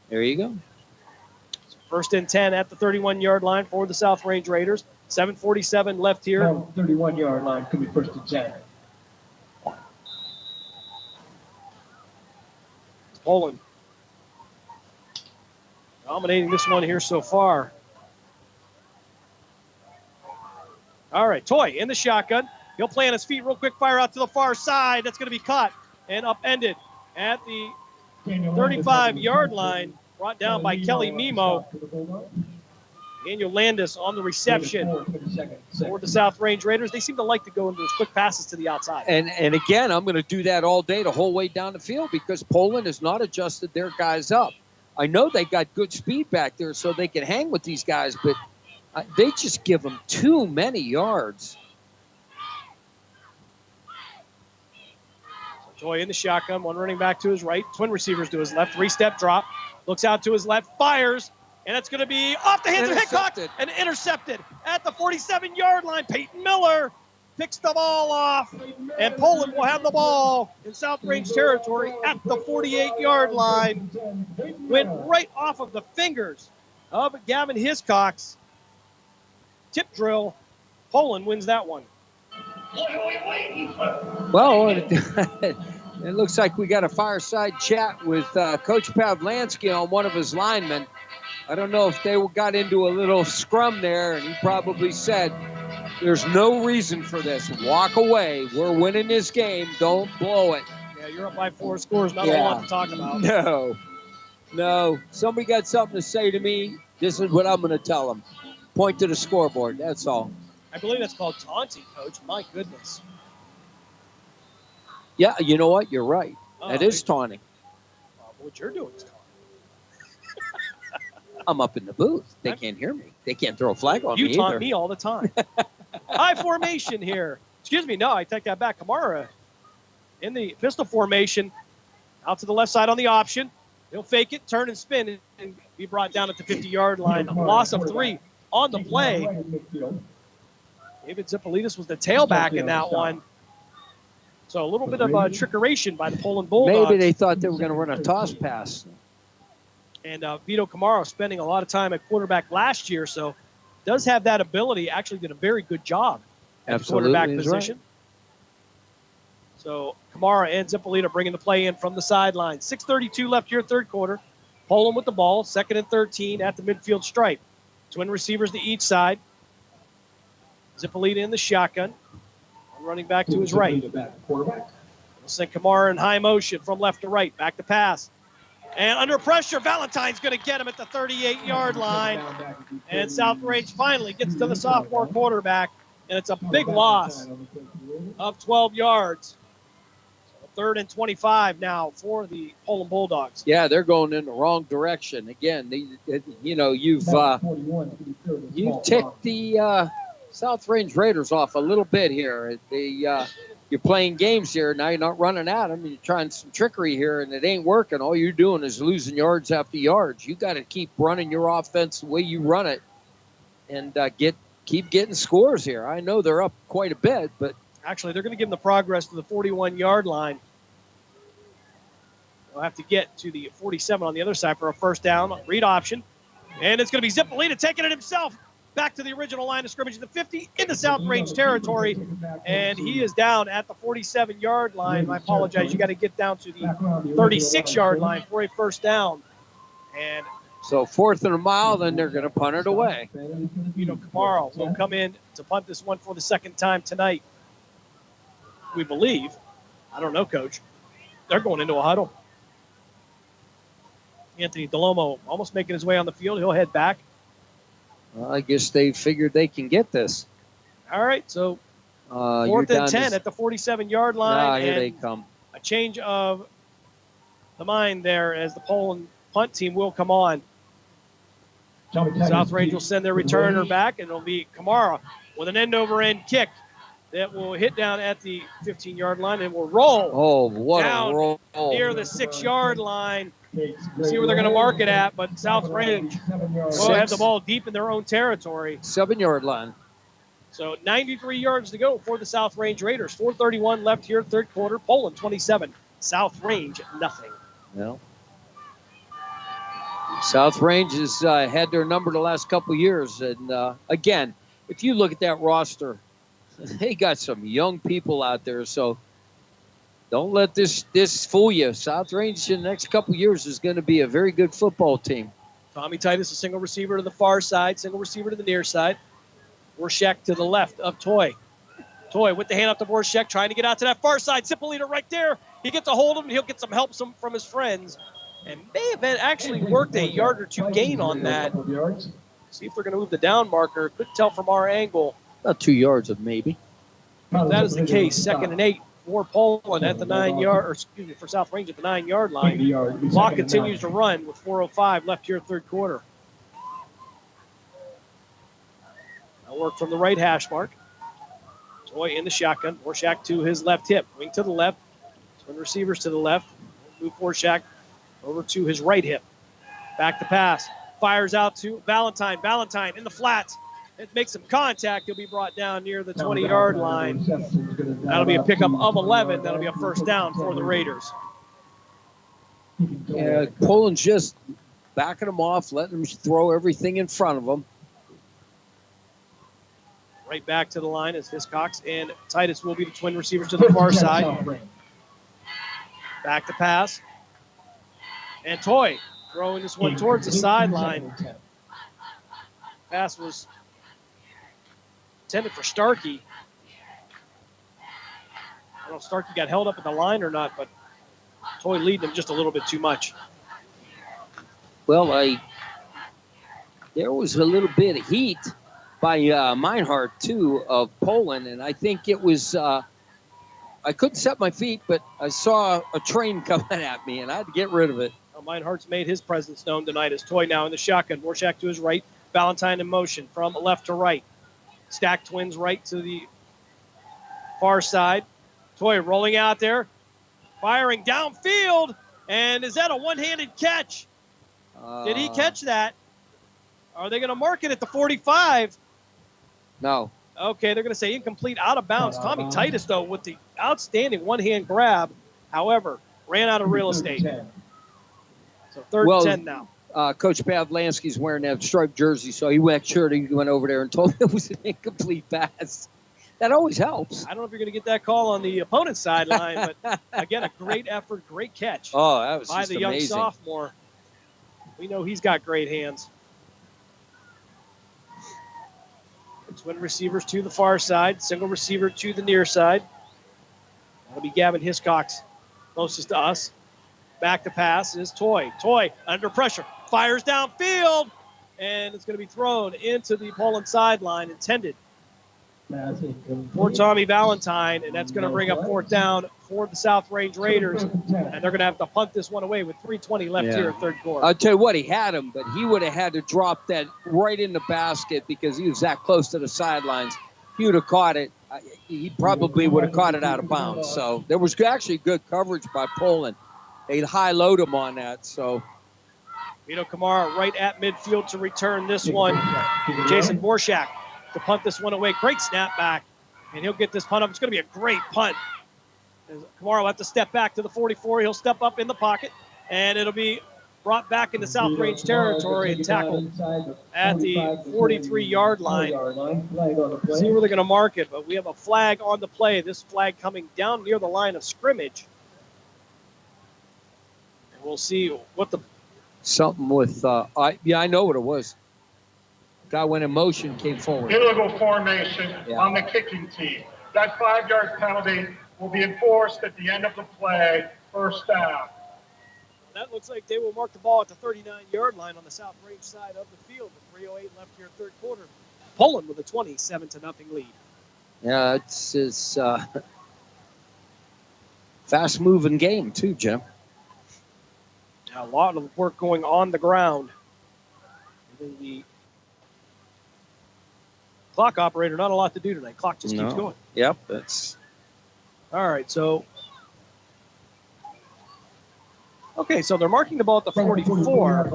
There you go. So first and 10 at the 31-yard line for the South Range Raiders. 7:47 left here. 31-yard line could be first and 10. It's Poland dominating this one here so far. All right, Toy in the shotgun. He'll play on his feet real quick, fire out to the far side. That's going to be caught and upended at the 35-yard line, brought down by Kelly Mimo. Daniel Landis on the reception for the South Range Raiders. They seem to like to go into those quick passes to the outside. And again, I'm going to do that all day, the whole way down the field, because Poland has not adjusted their guys up. I know they got good speed back there so they can hang with these guys, but they just give them too many yards. Toy in the shotgun, one running back to his right, twin receivers to his left, three-step drop, looks out to his left, fires, and it's going to be off the hands of Hickok and intercepted at the 47-yard line. Peyton Miller picks the ball off, and Poland will have the ball in South Range territory at the 48-yard line. Went right off of the fingers of Gavin Hiscox. Tip drill. Poland wins that one. Well, it looks like we got a fireside chat with Coach Pavlansky on one of his linemen. I don't know if they got into a little scrum there, and he probably said, there's no reason for this. Walk away. We're winning this game. Don't blow it. Yeah, you're up by 4 scores. Not a lot to talk about. No. Somebody got something to say to me. This is what I'm going to tell them. Point to the scoreboard. That's all. I believe that's called taunting, Coach. My goodness. Yeah, you know what? You're right. That is taunting. What you're doing is taunting. I'm up in the booth. They can't hear me. They can't throw a flag on me either. You taunt me all the time. High formation here. Excuse me. No, I take that back. Kamara in the pistol formation. Out to the left side on the option. He'll fake it, turn and spin, and be brought down at the 50-yard line. Loss of 3 on the play. David Zippolitis was the tailback in that one. So a little bit of trickeration by the Poland Bulldogs. Maybe they thought they were going to run a toss pass. And Vito Camaro spending a lot of time at quarterback last year, so does have that ability. Actually did a very good job at the quarterback position. So Kamara and Zippolita bringing the play in from the sideline. 6:32 left here, third quarter. Poland with the ball, 2nd and 13 at the midfield stripe. Twin receivers to each side. Zippolita in the shotgun. Running back to his right. We'll send Kamara in high motion from left to right. Back to pass. And under pressure, Valentine's going to get him at the 38-yard line. And South Range finally gets to the sophomore quarterback. And it's a big loss of 12 yards. So 3rd and 25 now for the Poland Bulldogs. Yeah, they're going in the wrong direction. Again, you've ticked the South Range Raiders off a little bit here. You're playing games here. Now you're not running at them. You're trying some trickery here, and it ain't working. All you're doing is losing yards after yards. You got to keep running your offense the way you run it and keep getting scores here. I know they're up quite a bit, but actually they're going to give them the progress to the 41-yard line. They'll have to get to the 47 on the other side for a first down. Read option. And it's going to be Zippolita taking it himself back to the original line of scrimmage, the 50 in the South Range territory. And he is down at the 47-yard line. I apologize. You got to get down to the 36-yard line for a first down. And so 4th and a mile, then they're going to punt it away. Kamara will come in to punt this one for the 2nd time tonight. We believe. I don't know, Coach. They're going into a huddle. Anthony Delomo almost making his way on the field. He'll head back. Well, I guess they figured they can get this. All right, so 4th and 10 at the 47-yard line. Here and they come. A change of the mind there as the Poland punt team will come on. South Range will send their returner back, and it'll be Kamara with an end-over-end kick that will hit down at the 15-yard line and will roll. Oh, what down a roll. Near the 6-yard line. See where they're going to mark it at, but South Range will have the ball deep in their own territory. 7-yard line. So 93 yards to go for the South Range Raiders. 4:31 left here, third quarter. Poland 27, South Range nothing. Well, South Range has had their number the last couple of years. And, again, if you look at that roster, they got some young people out there. So don't let this fool you. South Range in the next couple of years is going to be a very good football team. Tommy Titus, a single receiver to the far side, single receiver to the near side. Warshak to the left of Toy. Toy with the hand up to Warshak, trying to get out to that far side. Zippolita right there. He gets a hold of him. He'll get some help from his friends. And may have actually worked a yard or two gain on that. See if they're going to move the down marker. Couldn't tell from our angle. About 2 yards of maybe. If that is the case, 2nd and 8 for Poland at the 9-yard, for South Range at the 9-yard line. Clock continues to run with 4:05 left here, third quarter. Now work from the right hash mark. Toy in the shotgun. Warshak to his left hip. Wing to the left. Twin receivers to the left. Move Warshak over to his right hip. Back to pass. Fires out to Valentine. Valentine in the flats. It makes some contact. He'll be brought down near the 20-yard line. That'll be a pickup of 11. That'll be a first down for the Raiders. Yeah, Poland's just backing them off, letting them throw everything in front of them. Right back to the line as Hiscox and Titus will be the twin receivers to the far side. Back to pass. And Toy throwing this one towards the sideline. Pass was intended for Starkey. I don't know if Starkey got held up at the line or not, but Toy leading him just a little bit too much. Well, there was a little bit of heat by Meinhardt, too, of Poland, and I think it was I couldn't set my feet, but I saw a train coming at me, and I had to get rid of it. Well, Meinhardt's made his presence known tonight as Toy now in the shotgun. Warshak to his right, Valentine in motion from left to right. Stack twins right to the far side. Toy rolling out there, firing downfield, and is that a one-handed catch? Did he catch that? Are they going to mark it at the 45? No. Okay, they're going to say incomplete, out of bounds. Tommy Titus, though, with the outstanding one-hand grab, however, ran out of real estate. So third and 10 now. Coach Pavlansky's wearing that striped jersey, so he went over there and told him it was an incomplete pass. That always helps. I don't know if you're going to get that call on the opponent's sideline, but again, a great effort, great catch that was by just the young amazing. sophomore. We know he's got great hands. Twin receivers to the far side, single receiver to the near side. That'll be Gavin Hiscox, closest to us. Back to pass is Toy. Toy under pressure, fires downfield, and it's going to be thrown into the Poland sideline, intended for Tommy Valentine, and that's going to bring up fourth down for the South Range Raiders, and they're going to have to punt this one away with 3:20 left here in third quarter. I'll tell you what, he had him, but he would have had to drop that right in the basket because he was that close to the sidelines. If he would have caught it, he probably would have caught it out of bounds. So there was actually good coverage by Poland. They high-load him on that, so. Vito Kamara right at midfield to return this one. Jason Borshak to punt this one away. Great snap back, and he'll get this punt up. It's going to be a great punt. Kamara will have to step back to the 44. He'll step up in the pocket, and it'll be brought back into South Range territory and tackled at the 43-yard line. See where they're going to mark it, but we have a flag on the play. This flag coming down near the line of scrimmage. And we'll see what the... Something with, I know what it was. Guy went in motion, came forward. Illegal formation on the kicking team. That 5-yard penalty will be enforced at the end of the play, first down. That looks like they will mark the ball at the 39-yard line on the South Range side of the field with 3:08 left here in third quarter. Poland with a 27-0 lead. Yeah, it's fast-moving game too, Jim. Now, a lot of work going on the ground. And then the clock operator, not a lot to do tonight. Clock just keeps going. Yep, that's... All right, so... Okay, so they're marking the ball at the 44.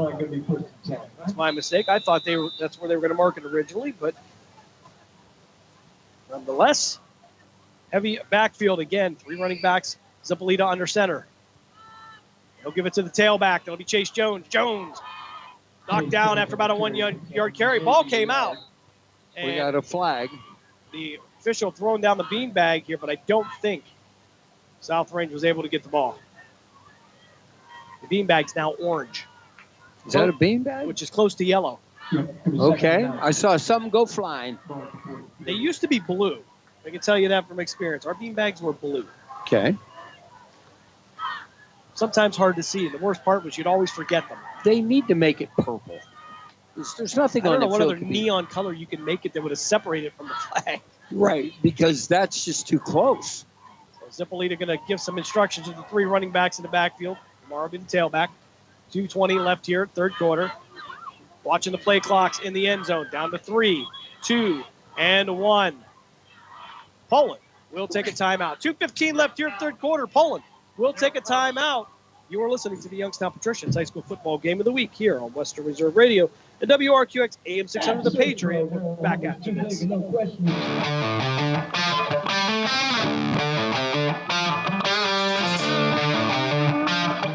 That's my mistake. I thought that's where they were going to mark it originally, but nonetheless, heavy backfield again. 3 running backs. Zippolita under center. He'll give it to the tailback. That'll be Chase Jones. Jones knocked down after about a 1-yard carry. Ball came out. And we got a flag. The official throwing down the beanbag here, but I don't think South Range was able to get the ball. The beanbag's now orange. Is that a beanbag? Which is close to yellow. Okay. I saw something go flying. They used to be blue. I can tell you that from experience. Our beanbags were blue. Okay. Sometimes hard to see. The worst part was you'd always forget them. They need to make it purple. There's nothing on the field. I don't know what other neon color you can make it that would have separated from the flag. Right, because that's just too close. So Zippolita going to give some instructions to the 3 running backs in the backfield. Tomorrow be the tailback. 2:20 left here, third quarter. Watching the play clocks in the end zone. Down to 3, 2, and 1. Poland will take a timeout. 2:15 left here, third quarter. Poland will take a timeout. You are listening to the Youngstown Patricians High School Football Game of the Week here on Western Reserve Radio and WRQX AM 600 The Patriot. We're back after this.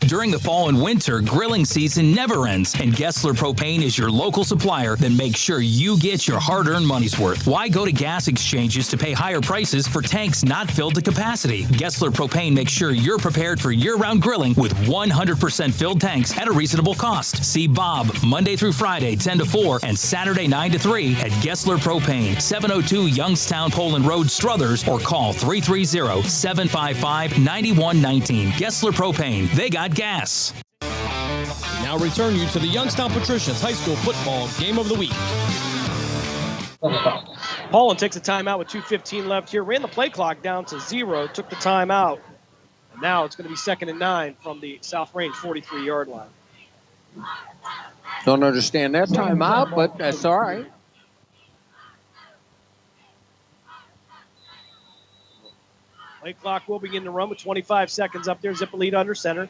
During the fall and winter, grilling season never ends, and Gessler Propane is your local supplier that makes sure you get your hard-earned money's worth. Why go to gas exchanges to pay higher prices for tanks not filled to capacity? Gessler Propane makes sure you're prepared for year-round grilling with 100% filled tanks at a reasonable cost. See Bob Monday through Friday, 10 to 4, and Saturday, 9 to 3 at Gessler Propane, 702 Youngstown Poland Road, Struthers, or call 330-755-9119. Gessler Propane. They got gas. Now return you to the Youngstown Patricians High School Football Game of the Week. Poland takes a timeout with 2:15 left here. Ran the play clock down to 0. Took the timeout. And now it's going to be 2nd and 9 from the South Range 43-yard line. Don't understand that timeout, but that's all right. Play clock will begin to run with 25 seconds up there. Zippolita under center.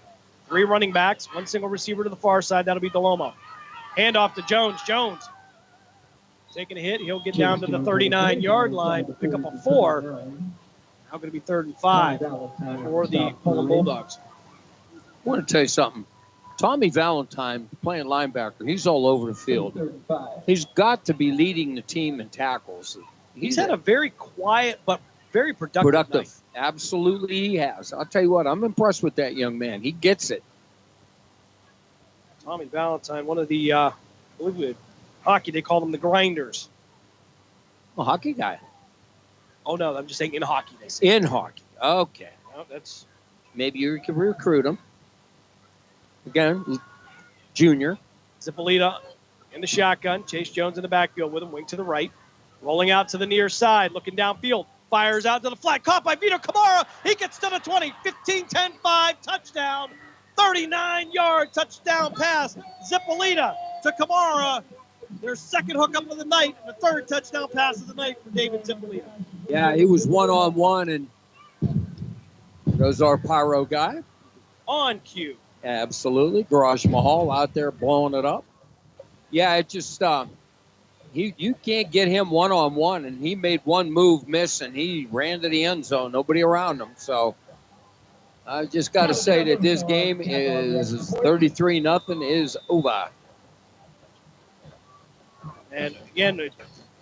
3 running backs, 1 single receiver to the far side. That'll be DeLomo. Hand off to Jones. Jones taking a hit. He'll get down to the 39-yard line, pick up a 4. Now going to be 3rd and 5 for the Poland Bulldogs. I want to tell you something. Tommy Valentine, playing linebacker, he's all over the field. He's got to be leading the team in tackles. He's had a very quiet but very productive night. Absolutely he has. I'll tell you what, I'm impressed with that young man. He gets it. Tommy Valentine, one of the, I believe with hockey, they call them the grinders. A hockey guy. Oh, no, I'm just saying in hockey. They say. In hockey. Okay. Well, that's maybe you can recruit him. Again, junior. Zippolita in the shotgun. Chase Jones in the backfield with him. Wing to the right. Rolling out to the near side. Looking downfield. Fires out to the flat. Caught by Vito Kamara. He gets to the 20. 15, 10, 5. Touchdown. 39-yard touchdown pass. Zippolita to Kamara. Their second hookup of the night. And the third touchdown pass of the night for David Zippolita. Yeah, he was one-on-one, and there's our pyro guy. On cue. Absolutely. Garage Mahal out there blowing it up. Yeah, it just you can't get him one-on-one, and he made one move miss, and he ran to the end zone. Nobody around him. So I just got to say that this game is 33-0 is over. And again,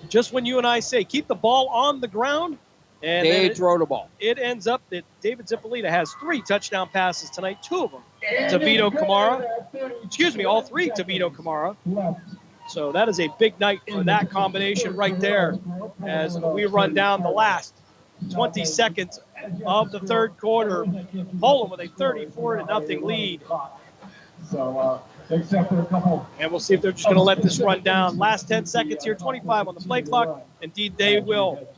just when you and I say keep the ball on the ground, and they throw the ball. It ends up that David Zippolita has 3 touchdown passes tonight, 2 of them to Vito Kamara. Excuse me, all 3 to Vito Kamara. So that is a big night for that combination right there as we run down the last 20 seconds of the third quarter. Poland with a 34-0 lead. So, except for a couple. And we'll see if they're just going to let this run down. Last 10 seconds here, 25 on the play clock. Indeed, they will.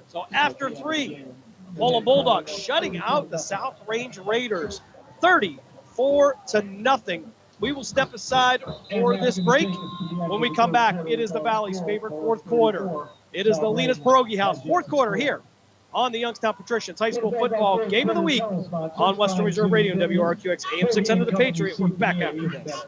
So after 3, Poland Bulldogs shutting out the South Range Raiders, 34-0. We will step aside for this break. When we come back, it is the Valley's favorite fourth quarter. It is the Lena's Pierogi House fourth quarter here on the Youngstown Patricians High School Football Game of the Week on Western Reserve Radio and WRQX AM 600 The Patriot. We're back after this.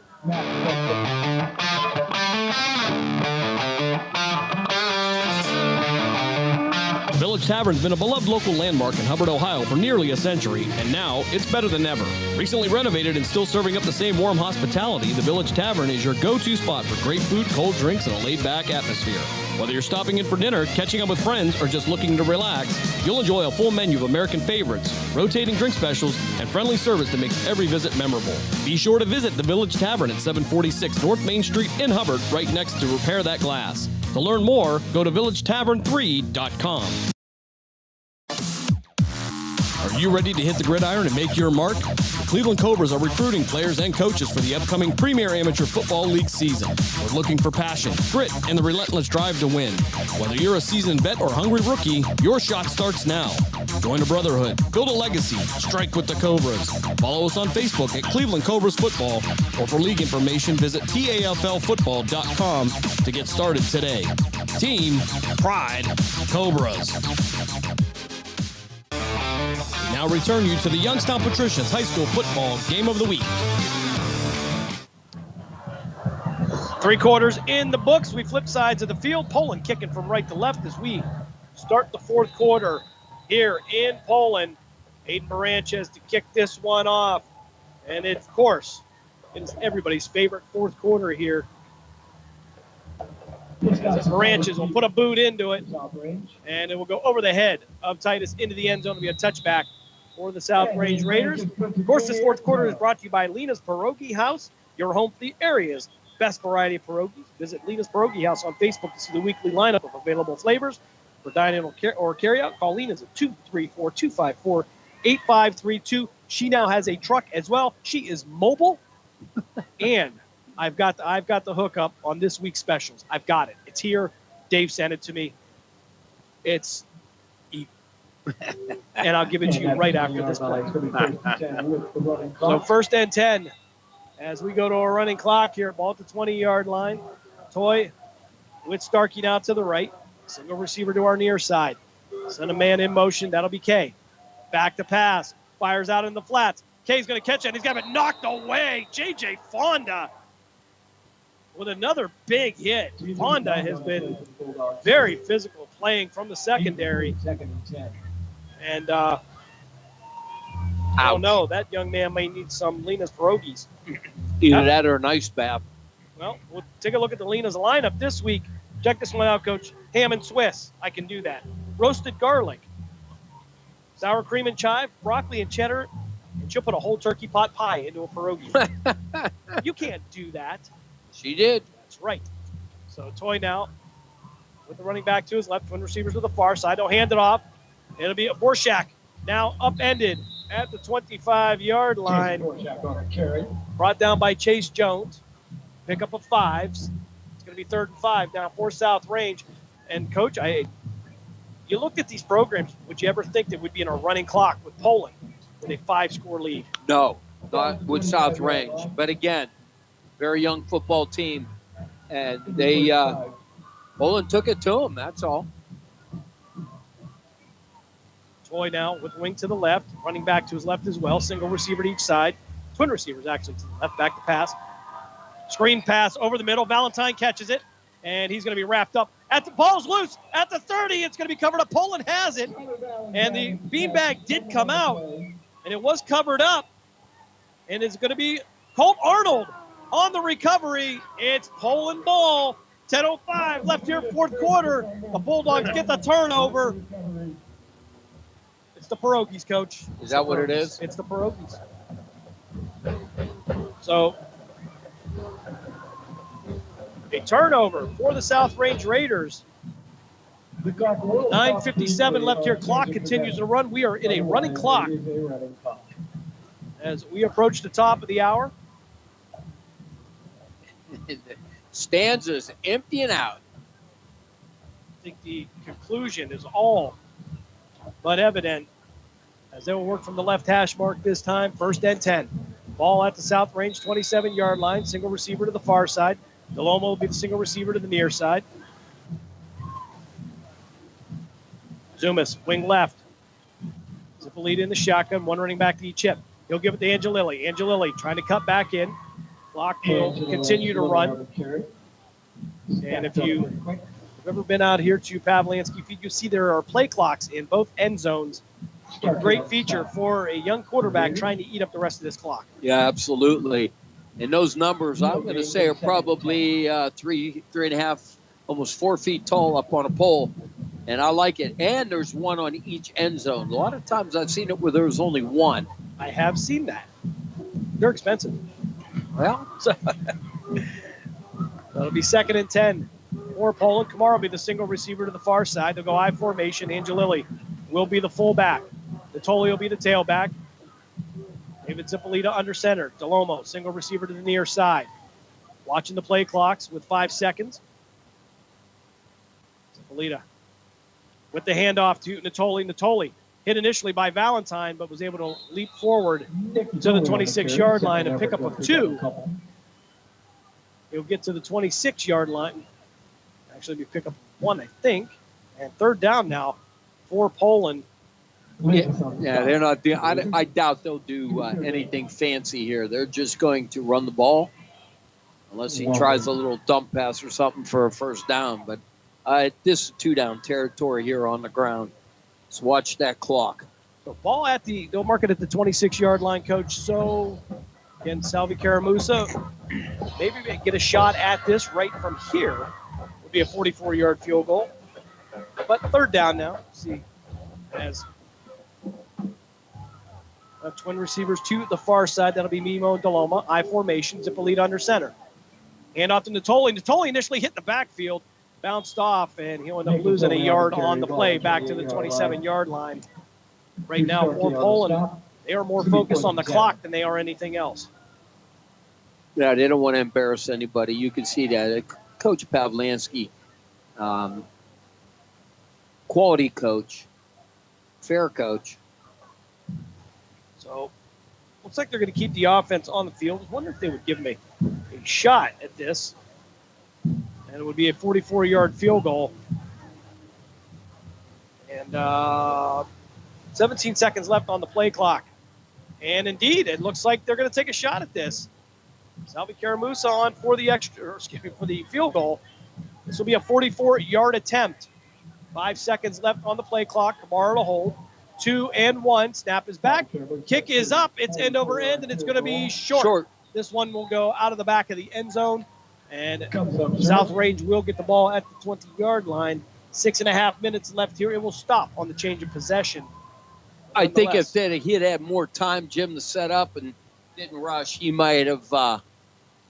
Village Tavern's been a beloved local landmark in Hubbard, Ohio for nearly a century, and now it's better than ever. Recently renovated and still serving up the same warm hospitality, the Village Tavern is your go-to spot for great food, cold drinks, and a laid-back atmosphere. Whether you're stopping in for dinner, catching up with friends, or just looking to relax, you'll enjoy a full menu of American favorites, rotating drink specials, and friendly service that makes every visit memorable. Be sure to visit the Village Tavern at 746 North Main Street in Hubbard, right next to Repair That Glass. To learn more, go to villagetavern3.com. Are you ready to hit the gridiron and make your mark? The Cleveland Cobras are recruiting players and coaches for the upcoming Premier Amateur Football League season. We're looking for passion, grit, and the relentless drive to win. Whether you're a seasoned vet or hungry rookie, your shot starts now. Join a brotherhood, build a legacy, strike with the Cobras. Follow us on Facebook at Cleveland Cobras Football, or for league information, visit TAFLfootball.com to get started today. Team Pride Cobras. Now return you to the Youngstown Patricians High School Football Game of the Week. 3 quarters in the books. We flip sides of the field. Poland kicking from right to left as we start the fourth quarter here in Poland. Aiden Baranches to kick this one off. And it, of course, it is everybody's favorite fourth quarter here. Baranches will put a boot into it, and it will go over the head of Titus into the end zone to be a touchback for the South Range Raiders. Of course, this fourth quarter is brought to you by Lena's Pierogi House, your home for the area's best variety of pierogies. Visit Lena's Pierogi House on Facebook to see the weekly lineup of available flavors. For dine-in or carry-out, call Lena's at 234-254-8532. She now has a truck as well. She is mobile, and I've got the hookup on this week's specials. I've got it. It's here. Dave sent it to me. It's and I'll give it to you right after this break. So 1st and 10 as we go to a running clock here. Ball at the 20-yard line. Toy with Starkey now to the right. Single receiver to our near side. Send a man in motion. That'll be Kay. Back to pass. Fires out in the flats. Kay's going to catch it. And he's got it knocked away. J.J. Fonda with another big hit. Fonda has been very physical playing from the secondary. And I don't know. That young man may need some Lena's pierogies. Either that or a nice bath. Well, we'll take a look at the Lena's lineup this week. Check this one out, Coach. Ham and Swiss. I can do that. Roasted garlic. Sour cream and chive, broccoli and cheddar, and she'll put a whole turkey pot pie into a pierogi. You can't do that. She did. That's right. So Toy now with the running back to his left, twin receivers to the far side. They'll hand it off. It'll be a Borshak now upended at the 25-yard line. Brought down by Chase Jones. Pick up of 5s. It's going to be 3rd and 5 down 4 South range. And, Coach, you looked at these programs, would you ever think that would be in a running clock with Poland with a 5-score lead? No, not with South Range. But again, very young football team. And they, Poland took it to them, that's all. Toy now with wing to the left, running back to his left as well. Single receiver to each side. Twin receivers actually to the left, back to pass. Screen pass over the middle. Valentine catches it, and he's going to be wrapped up. At the ball's loose at the 30. It's going to be covered up. Poland has it, and the beanbag did come out, and it was covered up. And it's going to be Colt Arnold on the recovery. It's Poland ball. 10:05 left here, 4th quarter. The Bulldogs get the turnover. It's the pierogies, Coach. Is that what it is? It's the pierogies. So, a turnover for the South Range Raiders. 9:57 left here. Clock continues to run. We are in a running clock as we approach the top of the hour. Stands is emptying out. I think the conclusion is all but evident as they will work from the left hash mark this time. 1st and 10. Ball at the South Range 27-yard line. Single receiver to the far side. Delomo will be the single receiver to the near side. Zumas, wing left. Zippolita in the shotgun. One running back to each chip. He'll give it to Angelilli. Angelilli trying to cut back in. Clock will continue to run. And if you've ever been out here to Pavlansky Field, you see there are play clocks in both end zones. A great feature for a young quarterback trying to eat up the rest of this clock. Yeah, absolutely. And those numbers, I'm going to say, are probably 3.5, almost 4 feet tall up on a pole. And I like it. And there's one on each end zone. A lot of times I've seen it where there's only one. I have seen that. They're expensive. Well, that'll be 2nd and 10 for Poland. Kamara will be the single receiver to the far side. They'll go I formation. Angelilli will be the fullback. Natoli will be the tailback. David Zippolita under center. Delomo, single receiver to the near side. Watching the play clocks with 5 seconds. Zippolita with the handoff to Natoli. Natoli hit initially by Valentine, but was able to leap forward to the 26-yard line and pick up a 2. He'll get to the 26-yard line. Actually, be pick up 1, I think. And 3rd down now for Poland. Yeah, they're not. I doubt they'll do anything fancy here. They're just going to run the ball, unless he tries a little dump pass or something for a 1st down. But this is 2-down territory here on the ground. So watch that clock. So ball at they'll mark it at the 26-yard line, Coach. So, again, Salvi Caramusa, maybe get a shot at this right from here. Would be a 44-yard field goal. But 3rd down now. See, as twin receivers to the far side. That'll be Mimo and Deloma. I formation. Zippolita under center. Hand off to Natoli. Natoli initially hit the backfield. Bounced off, and he'll end up losing a yard on the play back to the 27-yard line. Right now, for Poland, they are more focused on the clock than they are anything else. Yeah, they don't want to embarrass anybody. You can see that. Coach Pavlansky, quality coach, fair coach. So, looks like they're going to keep the offense on the field. I wonder if they would give him a shot at this. And it would be a 44-yard field goal. And 17 seconds left on the play clock. And indeed, it looks like they're going to take a shot at this. Salvi Caramusa on for the field goal. This will be a 44-yard attempt. 5 seconds left on the play clock. Kamara to hold. 2 and 1. Snap is back. Kick is up. It's end over end, and it's going to be short. This one will go out of the back of the end zone. And South Range will get the ball at the 20-yard line. 6.5 minutes left here. It will stop on the change of possession. I think if he'd had more time, Jim, to set up and didn't rush, he might have got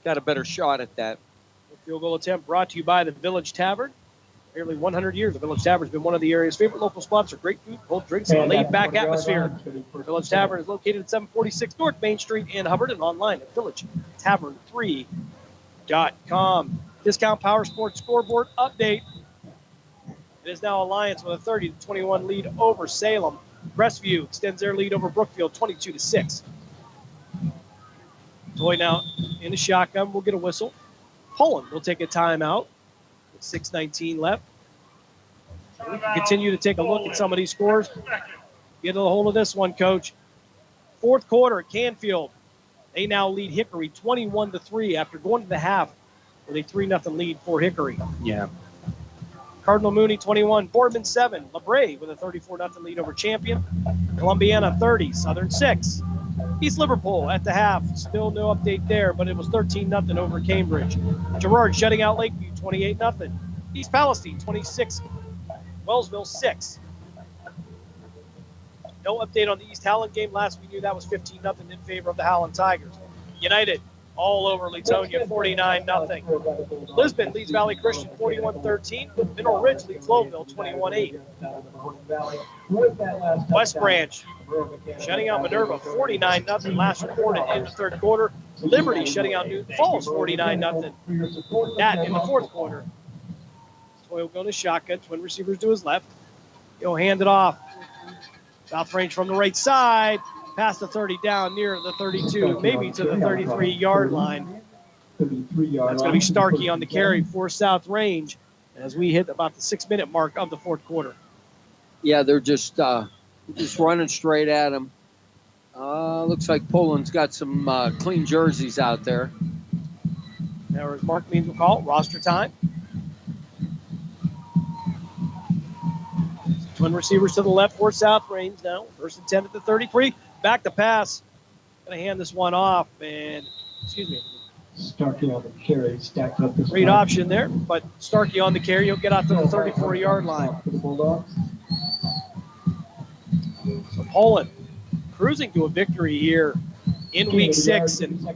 a better shot at that. Field goal attempt brought to you by the Village Tavern. Nearly 100 years, the Village Tavern has been one of the area's favorite local spots for great food, cold drinks, and a laid-back atmosphere. Village Tavern is located at 746 North Main Street in Hubbard and online at villagetavern3.com. Discount Power Sports scoreboard update. It is now Alliance with a 30-21 lead over Salem. Crestview extends their lead over Brookfield 22-6. Toy now in the shotgun. We'll get a whistle. Poland will take a timeout with 6:19 left. We can continue to take a look at some of these scores. Get a hold of this one, Coach. Fourth quarter, Canfield. They now lead Hickory 21-3 after going to the half with a 3-0 lead for Hickory. Yeah. Cardinal Mooney 21, Boardman 7, LaBrae with a 34-0 lead over Champion. Columbiana 30, Southern 6. East Liverpool at the half, still no update there, but it was 13-0 over Cambridge. Girard shutting out Lakeview 28-0. East Palestine 26, Wellsville 6. No update on the East Howland game. Last we knew that was 15-0 in favor of the Howland Tigers. United all over Latonia 49-0. Lisbon leads Valley Christian 41-13. Mineral Ridge leads Lowville 21-8. West Branch shutting out Minerva 49-0. Last reported in the third quarter. Liberty shutting out Newton Falls 49-0. That in the fourth quarter. Toy will go to shotgun. Twin receivers to his left. He'll hand it off. South Range from the right side. Past the 30 down near the 32, maybe to the 33-yard line. That's going to be Starkey on the carry for South Range as we hit about the 6-minute mark of the fourth quarter. Yeah, they're just running straight at him. Looks like Poland's got some clean jerseys out there. Now, as Mark Means will call it, roster time. Twin receivers to the left for South Range now. First and 10 at the 33. Back to pass. Going to hand this one off. And, Starkey on the carry, stacked up this great time. option there, but Starkey on the carry. He'll get out to the 34-yard line. For the Bulldogs. So Poland cruising to a victory here in week 6. And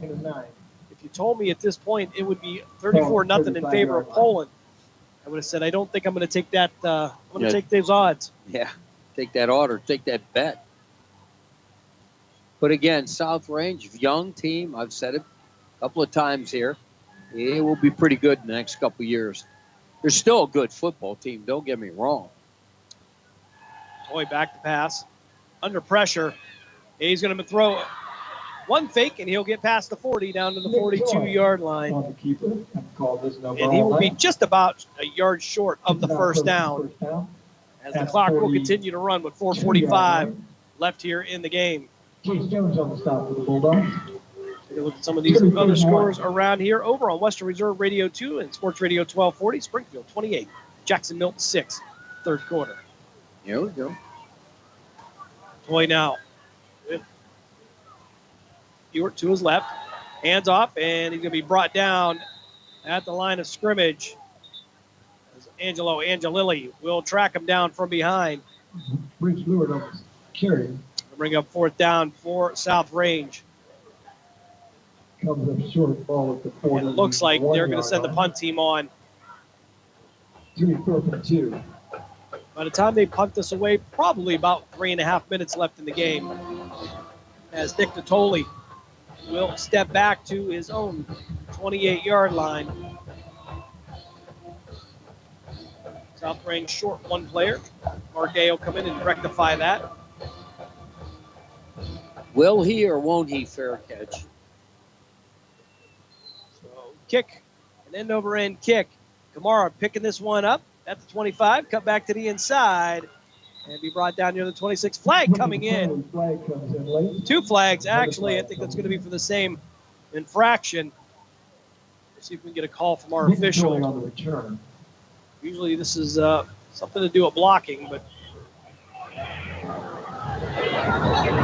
if you told me at this point it would be 34-0 in favor of Poland, I would have said, I don't think I'm going to take that. I'm going to take those odds. Yeah, take that order, take that bet. But again, South Range, young team. I've said it a couple of times here. It will be pretty good in the next couple of years. They're still a good football team. Don't get me wrong. Toy back to pass. Under pressure. He's going to throw one fake, and he'll get past the 40 down to the 42-yard line. And he will be just about a yard short of the first down as the clock will continue to run with 4:45 left here in the game. Chase Jones on the stop for the Bulldogs. Take a look at some of these other scores around here. Over on Western Reserve Radio 2 and Sports Radio 1240, Springfield 28, Jackson Milton 6, third quarter. Here we go. Toy now. Ewart to his left. Hands off, and he's going to be brought down at the line of scrimmage. As Angelo Angelilli will track him down from behind. Bridge Lewis on the carry. Bring up fourth down for South Range. Comes up short ball at the 40. And it looks like they're going to send the punt team on. 4th and 2. By the time they punt this away, probably about 3.5 minutes left in the game. As Nick Natoli will step back to his own 28-yard line. South Range short one player. Mark A will come in and rectify that. Will he or won't he fair catch? So kick, an end-over-end kick. Kamara picking this one up at the 25, cut back to the inside, and be brought down near the 26. Flag coming in. Flag comes in late. 2 flags, actually. I think that's going to be for the same infraction. Let's see if we can get a call from our official. On the return. Usually this is something to do with blocking, but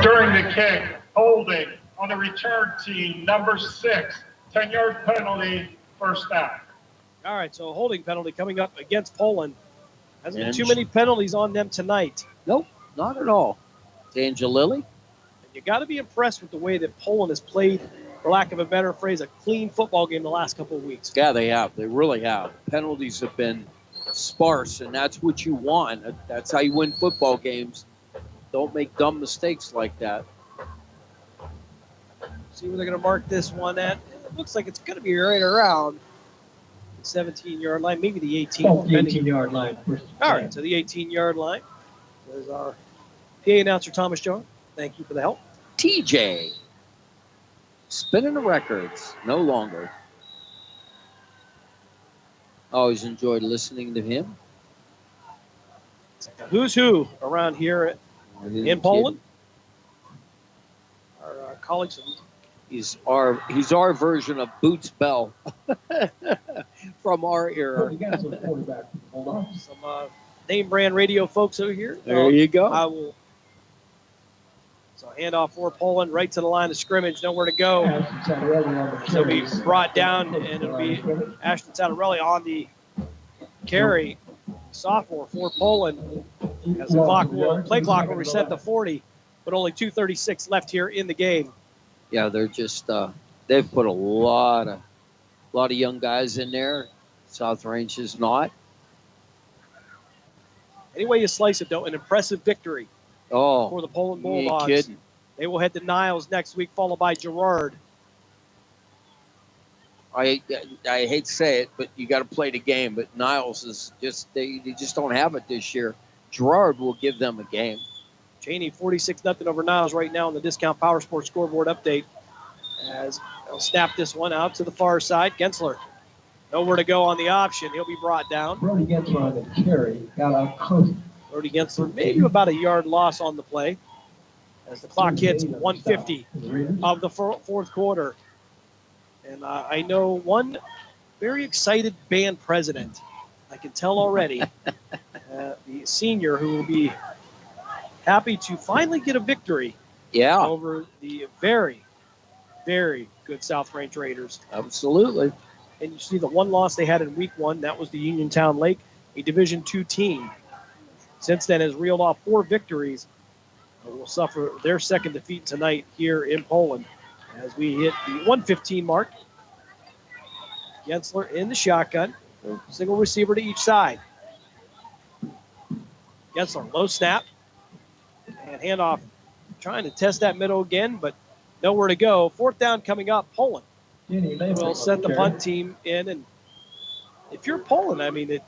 During the kick, holding on the return team, number 6, 10-yard penalty, first down. All right, so a holding penalty coming up against Poland. Hasn't been And too many penalties on them tonight. Nope, not at all. Angelilli. And you got to be impressed with the way that Poland has played, for lack of a better phrase, a clean football game the last couple of weeks. Yeah, they have. They really have. Penalties have been sparse, and that's what you want. That's how you win football games. Don't make dumb mistakes like that. See where they're going to mark this one at. It looks like it's going to be right around the 17-yard line, maybe the 18. Oh, the 18-yard line. All right, so the 18-yard line. There's our PA announcer, Thomas Jones. Thank you for the help. TJ. Spinning the records. No longer. Always enjoyed listening to him. Who's who around here in Poland? Our colleagues. He's our version of Boots Bell from our era. Some name brand radio folks over here. There you go. I will. So handoff for Poland right to the line of scrimmage. Nowhere to go. He'll be brought down, and it'll be Ashton Satterelli on the carry. Sophomore for Poland. As the play clock will reset to 40, but only 2:36 left here in the game. Yeah, they're just they've put a lot of young guys in there. South Range is not. Any way you slice it, though, an impressive victory for the Poland you ain't Bulldogs. kidding. They will head to Niles next week, followed by Girard. I hate to say it, but you got to play the game. But Niles is just they just don't have it this year. Girard will give them a game. Cheney 46-0 over Niles right now on the Discount Power Sports scoreboard update. As they'll snap this one out to the far side. Gensler, nowhere to go on the option. He'll be brought down. Brody Gensler on the carry. Got out close. Brody Gensler, maybe about a yard loss on the play. As the clock hits 1:50 of the fourth quarter. And I know one very excited band president. I can tell already. The senior who will be happy to finally get a victory over the very, very good South Range Raiders. Absolutely. And you see the one loss they had in week one, that was the Uniontown Lake, a Division II team. Since then has reeled off 4 victories. Will suffer their second defeat tonight here in Poland as we hit the 1:15 mark. Gensler in the shotgun. Single receiver to each side. Gensler, low snap. And handoff, trying to test that middle again, but nowhere to go. Fourth down coming up. Poland will set the punt team in. And if you're Poland, I mean,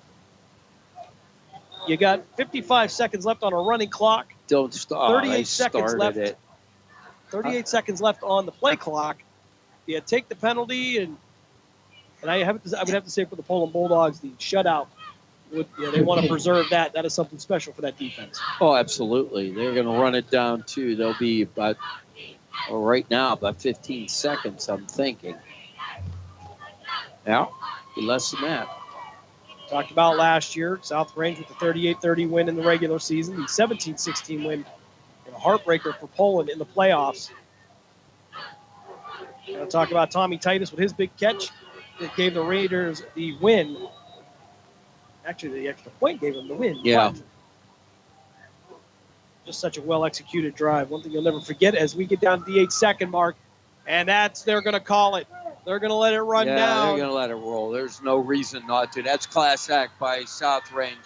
you got 55 seconds left on a running clock. Don't stop. 38 seconds left. 38 seconds left on the play clock. You take the penalty, and I would have to say for the Poland Bulldogs, the shutout. They want to preserve that. That is something special for that defense. Oh, absolutely. They're going to run it down, too. They'll be about, right now, about 15 seconds, I'm thinking. Yeah, less than that. Talked about last year, South Range with the 38-30 win in the regular season, the 17-16 win, and a heartbreaker for Poland in the playoffs. Going to talk about Tommy Titus with his big catch that gave the Raiders the win. Actually, the extra point gave them the win. Yeah. Just such a well-executed drive. One thing you'll never forget as we get down to the 8-second mark, and they're going to call it. They're going to let it run down. Yeah, they're going to let it roll. There's no reason not to. That's class act by South Range.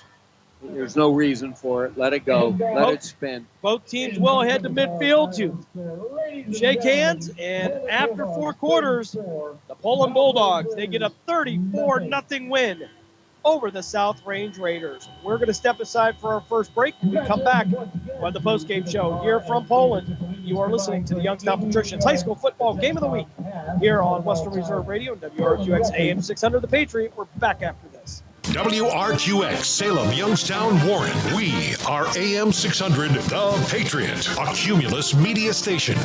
There's no reason for it. Let it go. Let it spin. Both teams will head to midfield to shake hands, and after 4 quarters, the Poland Bulldogs, they get a 34-0 win over the South Range Raiders. We're going to step aside for our first break. When we come back on the postgame show here from Poland. You are listening to the Youngstown Patricians High School Football Game of the Week here on Western Reserve Radio and WRQX AM 600 The Patriot. We're back after this. WRQX, Salem, Youngstown, Warren. We are AM 600 The Patriot, a Cumulus media station.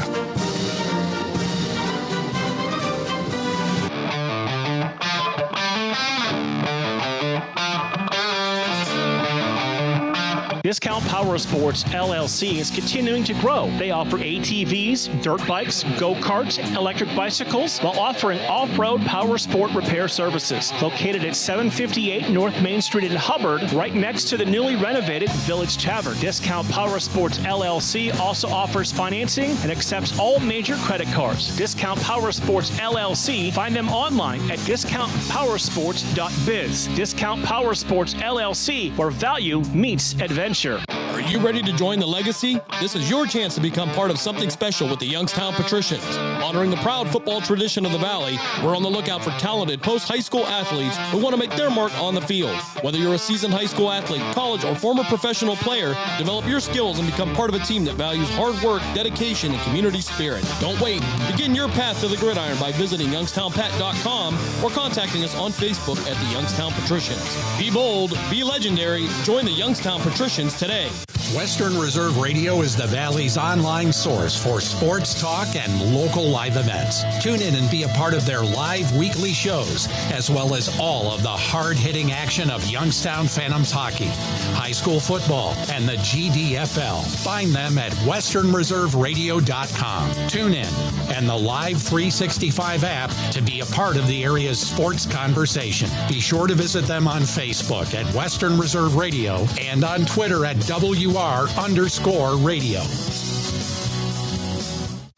Discount Power Sports LLC is continuing to grow. They offer ATVs, dirt bikes, go-karts, electric bicycles, while offering off-road power sport repair services. Located at 758 North Main Street in Hubbard, right next to the newly renovated Village Tavern. Discount Power Sports LLC also offers financing and accepts all major credit cards. Discount Power Sports LLC. Find them online at discountpowersports.biz. Discount Power Sports LLC, where value meets adventure. Are you ready to join the legacy? This is your chance to become part of something special with the Youngstown Patricians. Honoring the proud football tradition of the Valley, we're on the lookout for talented post-high school athletes who want to make their mark on the field. Whether you're a seasoned high school athlete, college, or former professional player, develop your skills and become part of a team that values hard work, dedication, and community spirit. Don't wait. Begin your path to the gridiron by visiting youngstownpat.com or contacting us on Facebook at the Youngstown Patricians. Be bold, be legendary, join the Youngstown Patricians today. Western Reserve Radio is the Valley's online source for sports talk and local live events. Tune in and be a part of their live weekly shows, as well as all of the hard-hitting action of Youngstown Phantoms hockey, high school football, and the GDFL. Find them at westernreserveradio.com. Tune in and the Live 365 app to be a part of the area's sports conversation. Be sure to visit them on Facebook at Western Reserve Radio and on Twitter at WR_radio.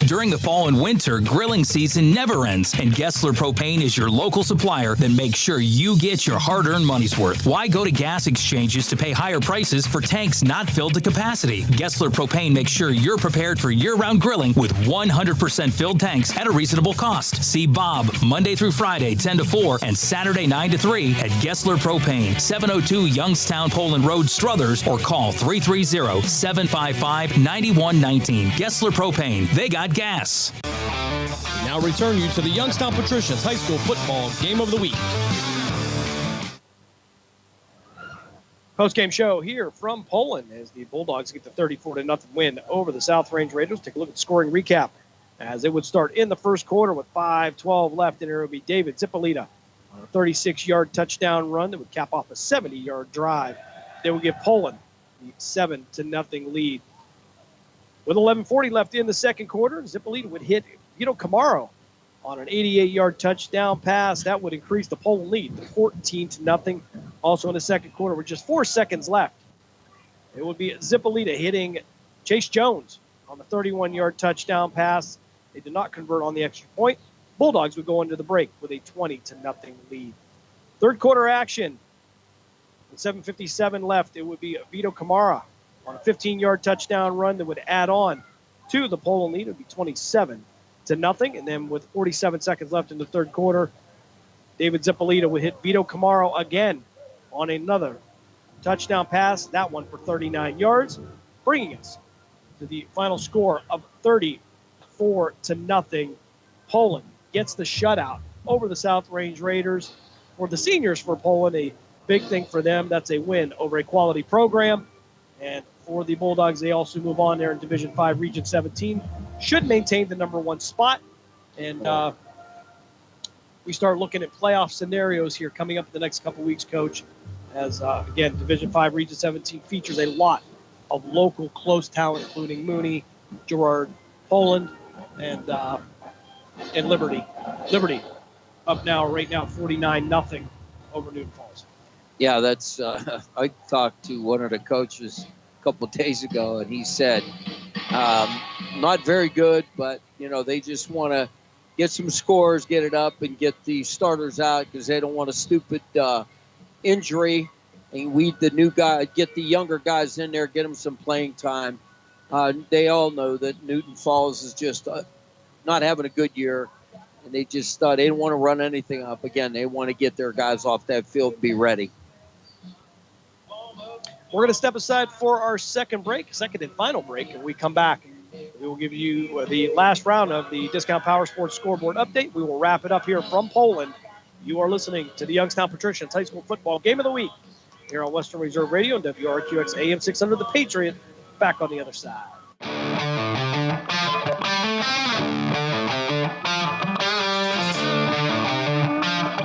During the fall and winter, grilling season never ends, and Gessler Propane is your local supplier that makes sure you get your hard-earned money's worth. Why go to gas exchanges to pay higher prices for tanks not filled to capacity? Gessler Propane makes sure you're prepared for year-round grilling with 100% filled tanks at a reasonable cost. See Bob Monday through Friday, 10 to 4, and Saturday, 9 to 3 at Gessler Propane, 702 Youngstown Poland Road, Struthers, or call 330-755-9119. Gessler Propane. They got gas. We now return you to the Youngstown Patricians High School Football Game of the Week. Post-game show here from Poland as the Bulldogs get the 34-0 win over the South Range Raiders. Take a look at the scoring recap as it would start in the first quarter with 5:12 left, and it would be David Zippolita on a 36-yard touchdown run that would cap off a 70-yard drive. They would give Poland the 7-0 lead. With 11:40 left in the second quarter, Zippolita would hit Vito Camaro on an 88-yard touchdown pass. That would increase the Poland lead to 14-0. Also in the second quarter with just 4 seconds left, it would be Zippolita hitting Chase Jones on the 31-yard touchdown pass. They did not convert on the extra point. Bulldogs would go into the break with a 20-0 lead. Third quarter action. With 7:57 left, it would be Vito Camara on a 15-yard touchdown run that would add on to the Poland lead. It would be 27-0. And then with 47 seconds left in the third quarter, David Zippolita would hit Vito Camaro again on another touchdown pass, that one for 39 yards, bringing us to the final score of 34-0. Poland gets the shutout over the South Range Raiders. For the seniors for Poland, a big thing for them. That's a win over a quality program. And for the Bulldogs, they also move on there in Division 5, Region 17. Should maintain the number one spot. And we start looking at playoff scenarios here coming up in the next couple weeks, Coach. As, again, Division 5, Region 17 features a lot of local close talent, including Mooney, Gerard, Poland, and Liberty. Liberty up now, right now, 49-0 over Newton Falls. Yeah, that's. I talked to one of the coaches a couple of days ago, and he said, not very good, but, they just want to get some scores, get it up, and get the starters out because they don't want a stupid injury. And weed the new guy, get the younger guys in there, get them some playing time. They all know that Newton Falls is just not having a good year, and they just they didn't want to run anything up. Again, they want to get their guys off that field and be ready. We're going to step aside for our second and final break, and we come back. We will give you the last round of the Discount Power Sports scoreboard update. We will wrap it up here from Poland. You are listening to the Youngstown Patricians High School Football Game of the Week here on Western Reserve Radio and WRQX AM 600 The Patriot. Back on the other side.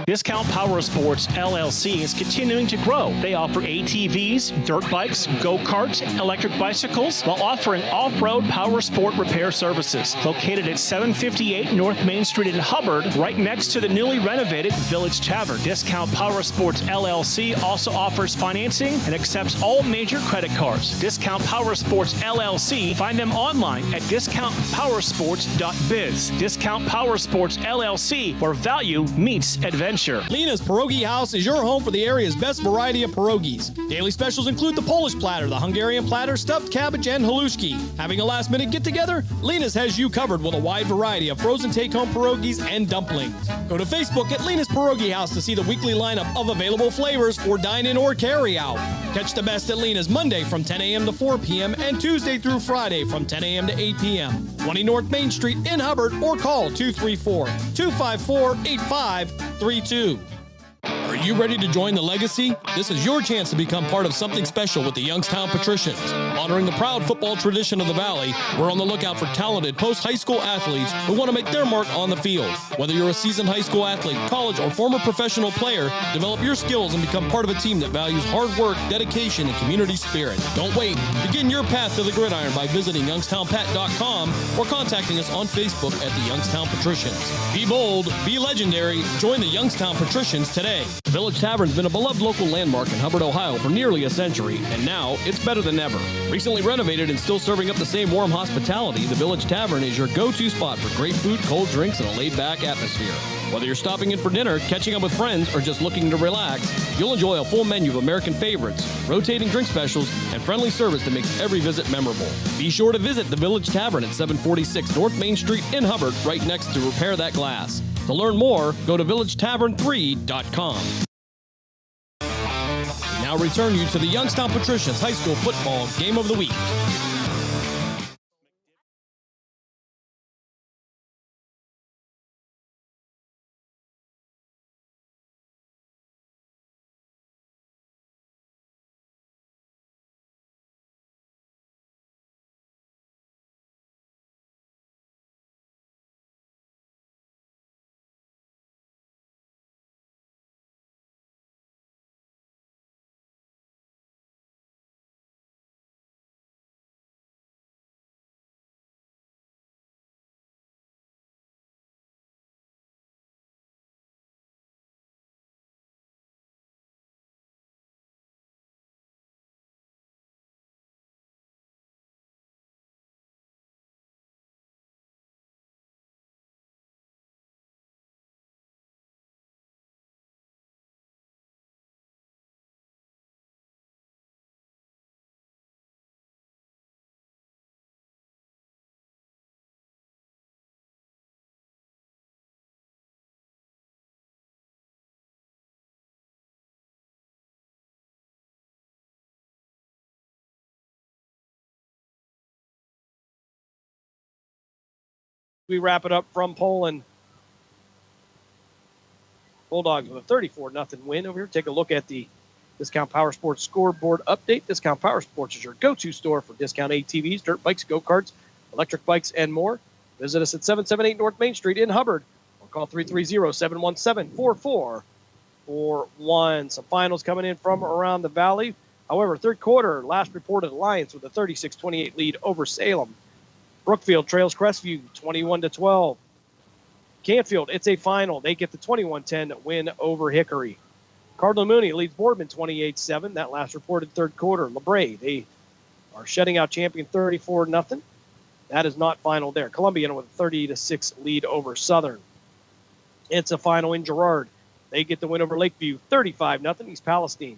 Discount Power Sports LLC is continuing to grow. They offer ATVs, dirt bikes, go-karts, electric bicycles, while offering off-road power sport repair services. Located at 758 North Main Street in Hubbard, right next to the newly renovated Village Tavern. Discount Power Sports LLC also offers financing and accepts all major credit cards. Discount Power Sports LLC. Find them online at discountpowersports.biz. Discount Power Sports LLC, where value meets adventure. Lena's Pierogi House is your home for the area's best variety of pierogies. Daily specials include the Polish platter, the Hungarian platter, stuffed cabbage, and halushki. Having a last-minute get-together? Lena's has you covered with a wide variety of frozen take-home pierogies and dumplings. Go to Facebook at Lena's Pierogi House to see the weekly lineup of available flavors for dine-in or carry-out. Catch the best at Lena's Monday from 10 a.m. to 4 p.m. and Tuesday through Friday from 10 a.m. to 8 p.m. 20 North Main Street in Hubbard, or call 234-254-8532. Are you ready to join the legacy? This is your chance to become part of something special with the Youngstown Patricians. Honoring the proud football tradition of the Valley, we're on the lookout for talented post-high school athletes who want to make their mark on the field. Whether you're a seasoned high school athlete, college, or former professional player, develop your skills and become part of a team that values hard work, dedication, and community spirit. Don't wait. Begin your path to the gridiron by visiting youngstownpat.com or contacting us on Facebook at the Youngstown Patricians. Be bold, be legendary, join the Youngstown Patricians today. The Village Tavern's been a beloved local landmark in Hubbard, Ohio for nearly a century, and now it's better than ever. Recently renovated and still serving up the same warm hospitality, the Village Tavern is your go-to spot for great food, cold drinks, and a laid-back atmosphere. Whether you're stopping in for dinner, catching up with friends, or just looking to relax, you'll enjoy a full menu of American favorites, rotating drink specials, and friendly service that makes every visit memorable. Be sure to visit the Village Tavern at 746 North Main Street in Hubbard, right next to Repair That Glass. To learn more, go to villagetavern3.com. Now return you to the Youngstown Patricians High School Football Game of the Week. We wrap it up from Poland. Bulldogs with a 34-0 win over here. Take a look at the Discount Power Sports scoreboard update. Discount Power Sports is your go-to store for discount ATVs, dirt bikes, go-karts, electric bikes, and more. Visit us at 778 North Main Street in Hubbard, or call 330-717-4441. Some finals coming in from around the valley. However, third quarter, last reported Alliance with a 36-28 lead over Salem. Brookfield trails Crestview 21-12. Canfield, it's a final. They get the 21-10 win over Hickory. Cardinal Mooney leads Boardman 28-7. That last reported third quarter. LeBray, they are shutting out champion 34-0. That is not final there. Columbiana with a 30-6 lead over Southern. It's a final in Girard. They get the win over Lakeview 35-0. East Palestine.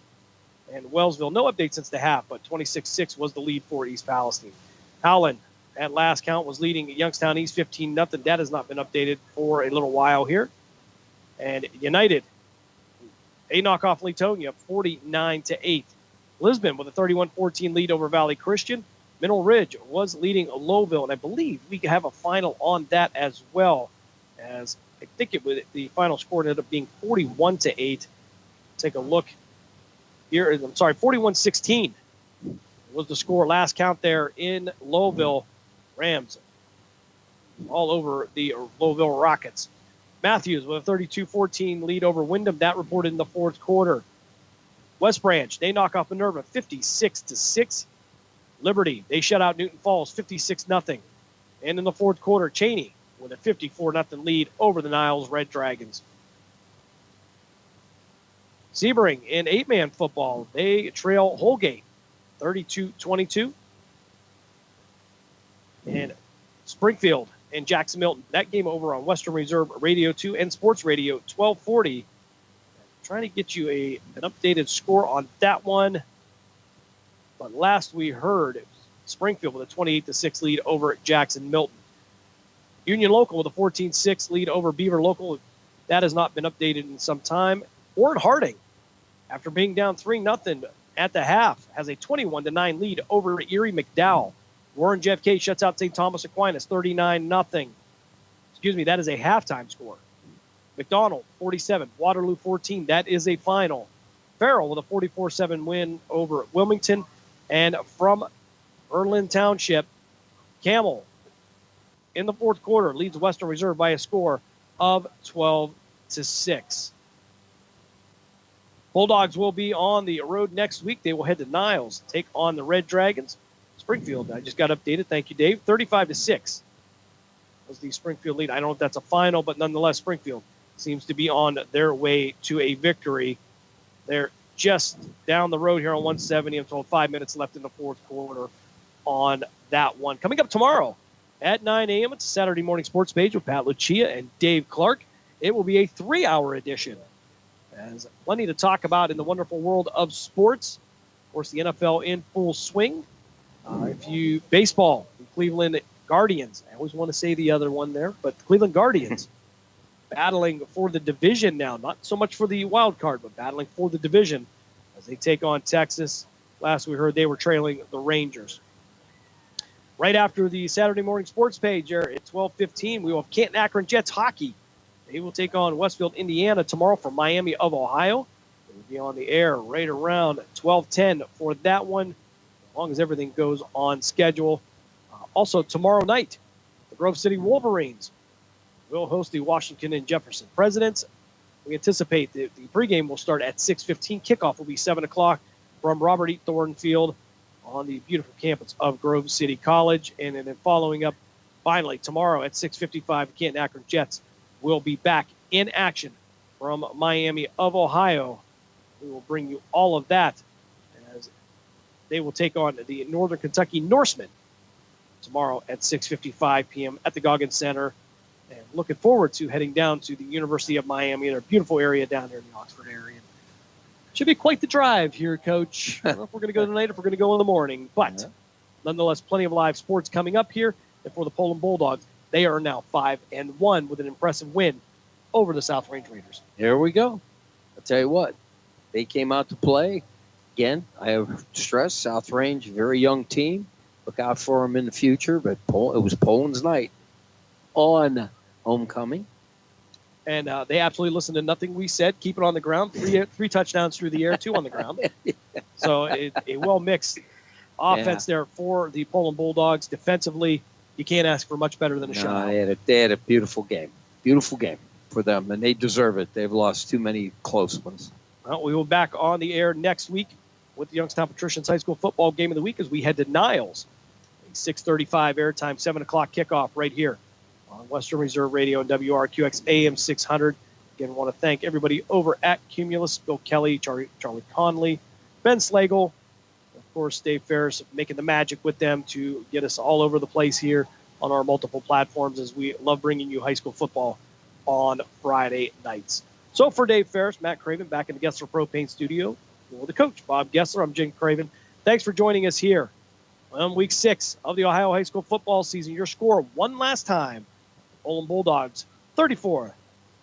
And Wellsville, no update since the half, but 26-6 was the lead for East Palestine. Howland, at last count, was leading Youngstown East 15-0. That has not been updated for a little while here. And United, they knock off Leetonia 49-8. Lisbon with a 31-14 lead over Valley Christian. Mineral Ridge was leading Lowville, and I believe we have a final on that as well, as I think the final score ended up being 41-8. Take a look here. I'm sorry, 41-16 was the score last count there in Lowville. Rams all over the Lowville Rockets. Matthews with a 32-14 lead over Wyndham. That reported in the fourth quarter. West Branch, they knock off Minerva 56-6. Liberty, they shut out Newton Falls 56-0. And in the fourth quarter, Cheney with a 54-0 lead over the Niles Red Dragons. Sebring in 8-man football, they trail Holgate 32-22. And Springfield and Jackson Milton, that game over on Western Reserve Radio 2 and Sports Radio 1240. Trying to get you an updated score on that one. But last we heard, it was Springfield with a 28-6 lead over Jackson Milton. Union Local with a 14-6 lead over Beaver Local. That has not been updated in some time. Warren Harding, after being down 3-0 at the half, has a 21-9 lead over Erie McDowell. Warren JFK shuts out St. Thomas Aquinas 39-0. Excuse me, that is a halftime score. McDonald 47, Waterloo 14. That is a final. Farrell with a 44-7 win over Wilmington. And from Berlin Township, Camel in the fourth quarter leads Western Reserve by a score of 12-6. Bulldogs will be on the road next week. They will head to Niles, take on the Red Dragons. Springfield, I just got updated. Thank you, Dave. 35-6 was the Springfield lead. I don't know if that's a final, but nonetheless, Springfield seems to be on their way to a victory. They're just down the road here on 170 until 5 minutes left in the fourth quarter on that one. Coming up tomorrow at 9 a.m., it's a Saturday morning sports page with Pat Lucia and Dave Clark. It will be a 3-hour edition. There's plenty to talk about in the wonderful world of sports. Of course, the NFL in full swing. Baseball, the Cleveland Guardians. I always want to say the other one there, but the Cleveland Guardians battling for the division now. Not so much for the wild card, but battling for the division as they take on Texas. Last we heard, they were trailing the Rangers. Right after the Saturday morning sports page there at 12:15, we will have Canton Akron Jets hockey. They will take on Westfield, Indiana tomorrow from Miami of Ohio. They will be on the air right around 12:10 for that one, as long as everything goes on schedule. Also, tomorrow night, the Grove City Wolverines will host the Washington and Jefferson Presidents. We anticipate that the pregame will start at 6:15. Kickoff will be 7 o'clock from Robert E. Thornton Field on the beautiful campus of Grove City College. And then following up, finally, tomorrow at 6:55, the Canton Akron Jets will be back in action from Miami of Ohio. We will bring you all of that as they will take on the Northern Kentucky Norsemen tomorrow at 6:55 p.m. at the Goggins Center. And looking forward to heading down to the University of Miami, their beautiful area down there in the Oxford area. Should be quite the drive here, Coach. I don't know if we're going to go tonight or if we're going to go in the morning. But nonetheless, plenty of live sports coming up here. And for the Poland Bulldogs, they are now 5-1 with an impressive win over the South Range Raiders. Here we go. I'll tell you what. They came out to play. Again, I have stressed South Range, very young team. Look out for them in the future. But it was Poland's night on homecoming. And they absolutely listened to nothing we said. Keep it on the ground. Three touchdowns through the air, 2 on the ground. So a well-mixed offense there for the Poland Bulldogs. Defensively, you can't ask for much better than a shutout. They had a beautiful game. Beautiful game for them, and they deserve it. They've lost too many close ones. Well, we will be back on the air next week with the Youngstown Patricians High School football game of the week as we head to Niles. A 6:35 airtime, 7 o'clock kickoff right here on Western Reserve Radio and WRQX AM 600. Again, I want to thank everybody over at Cumulus, Bill Kelly, Charlie Conley, Ben Slagle, of course, Dave Ferris, making the magic with them to get us all over the place here on our multiple platforms as we love bringing you high school football on Friday nights. So for Dave Ferris, Matt Craven back in the Gessler Propane Studio. For the coach, Bob Gessler, I'm Jim Craven. Thanks for joining us here on week 6 of the Ohio high school football season. Your score one last time. Poland Bulldogs 34,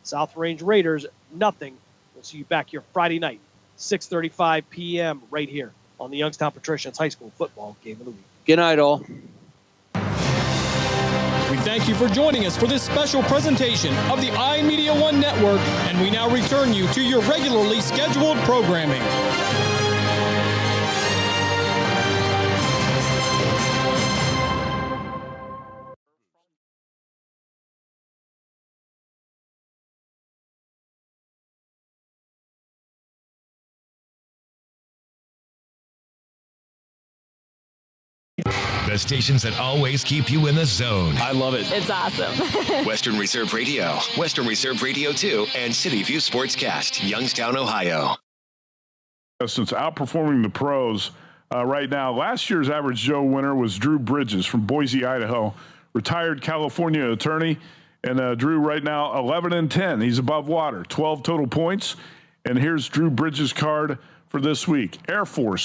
South Range Raiders nothing. We'll see you back here Friday night, 6:35 p.m. right here on the Youngstown Patricians High School football game of the week. Good night, all. We thank you for joining us for this special presentation of the iMedia One Network, and we now return you to your regularly scheduled programming. The stations that always keep you in the zone. I love it. It's awesome. Western Reserve Radio, Western Reserve Radio 2, and City View Sportscast, Youngstown, Ohio. Since outperforming the pros right now, last year's average Joe winner was Drew Bridges from Boise, Idaho, retired California attorney. And Drew right now 11-10. He's above water, 12 total points. And here's Drew Bridges' card for this week. Air Force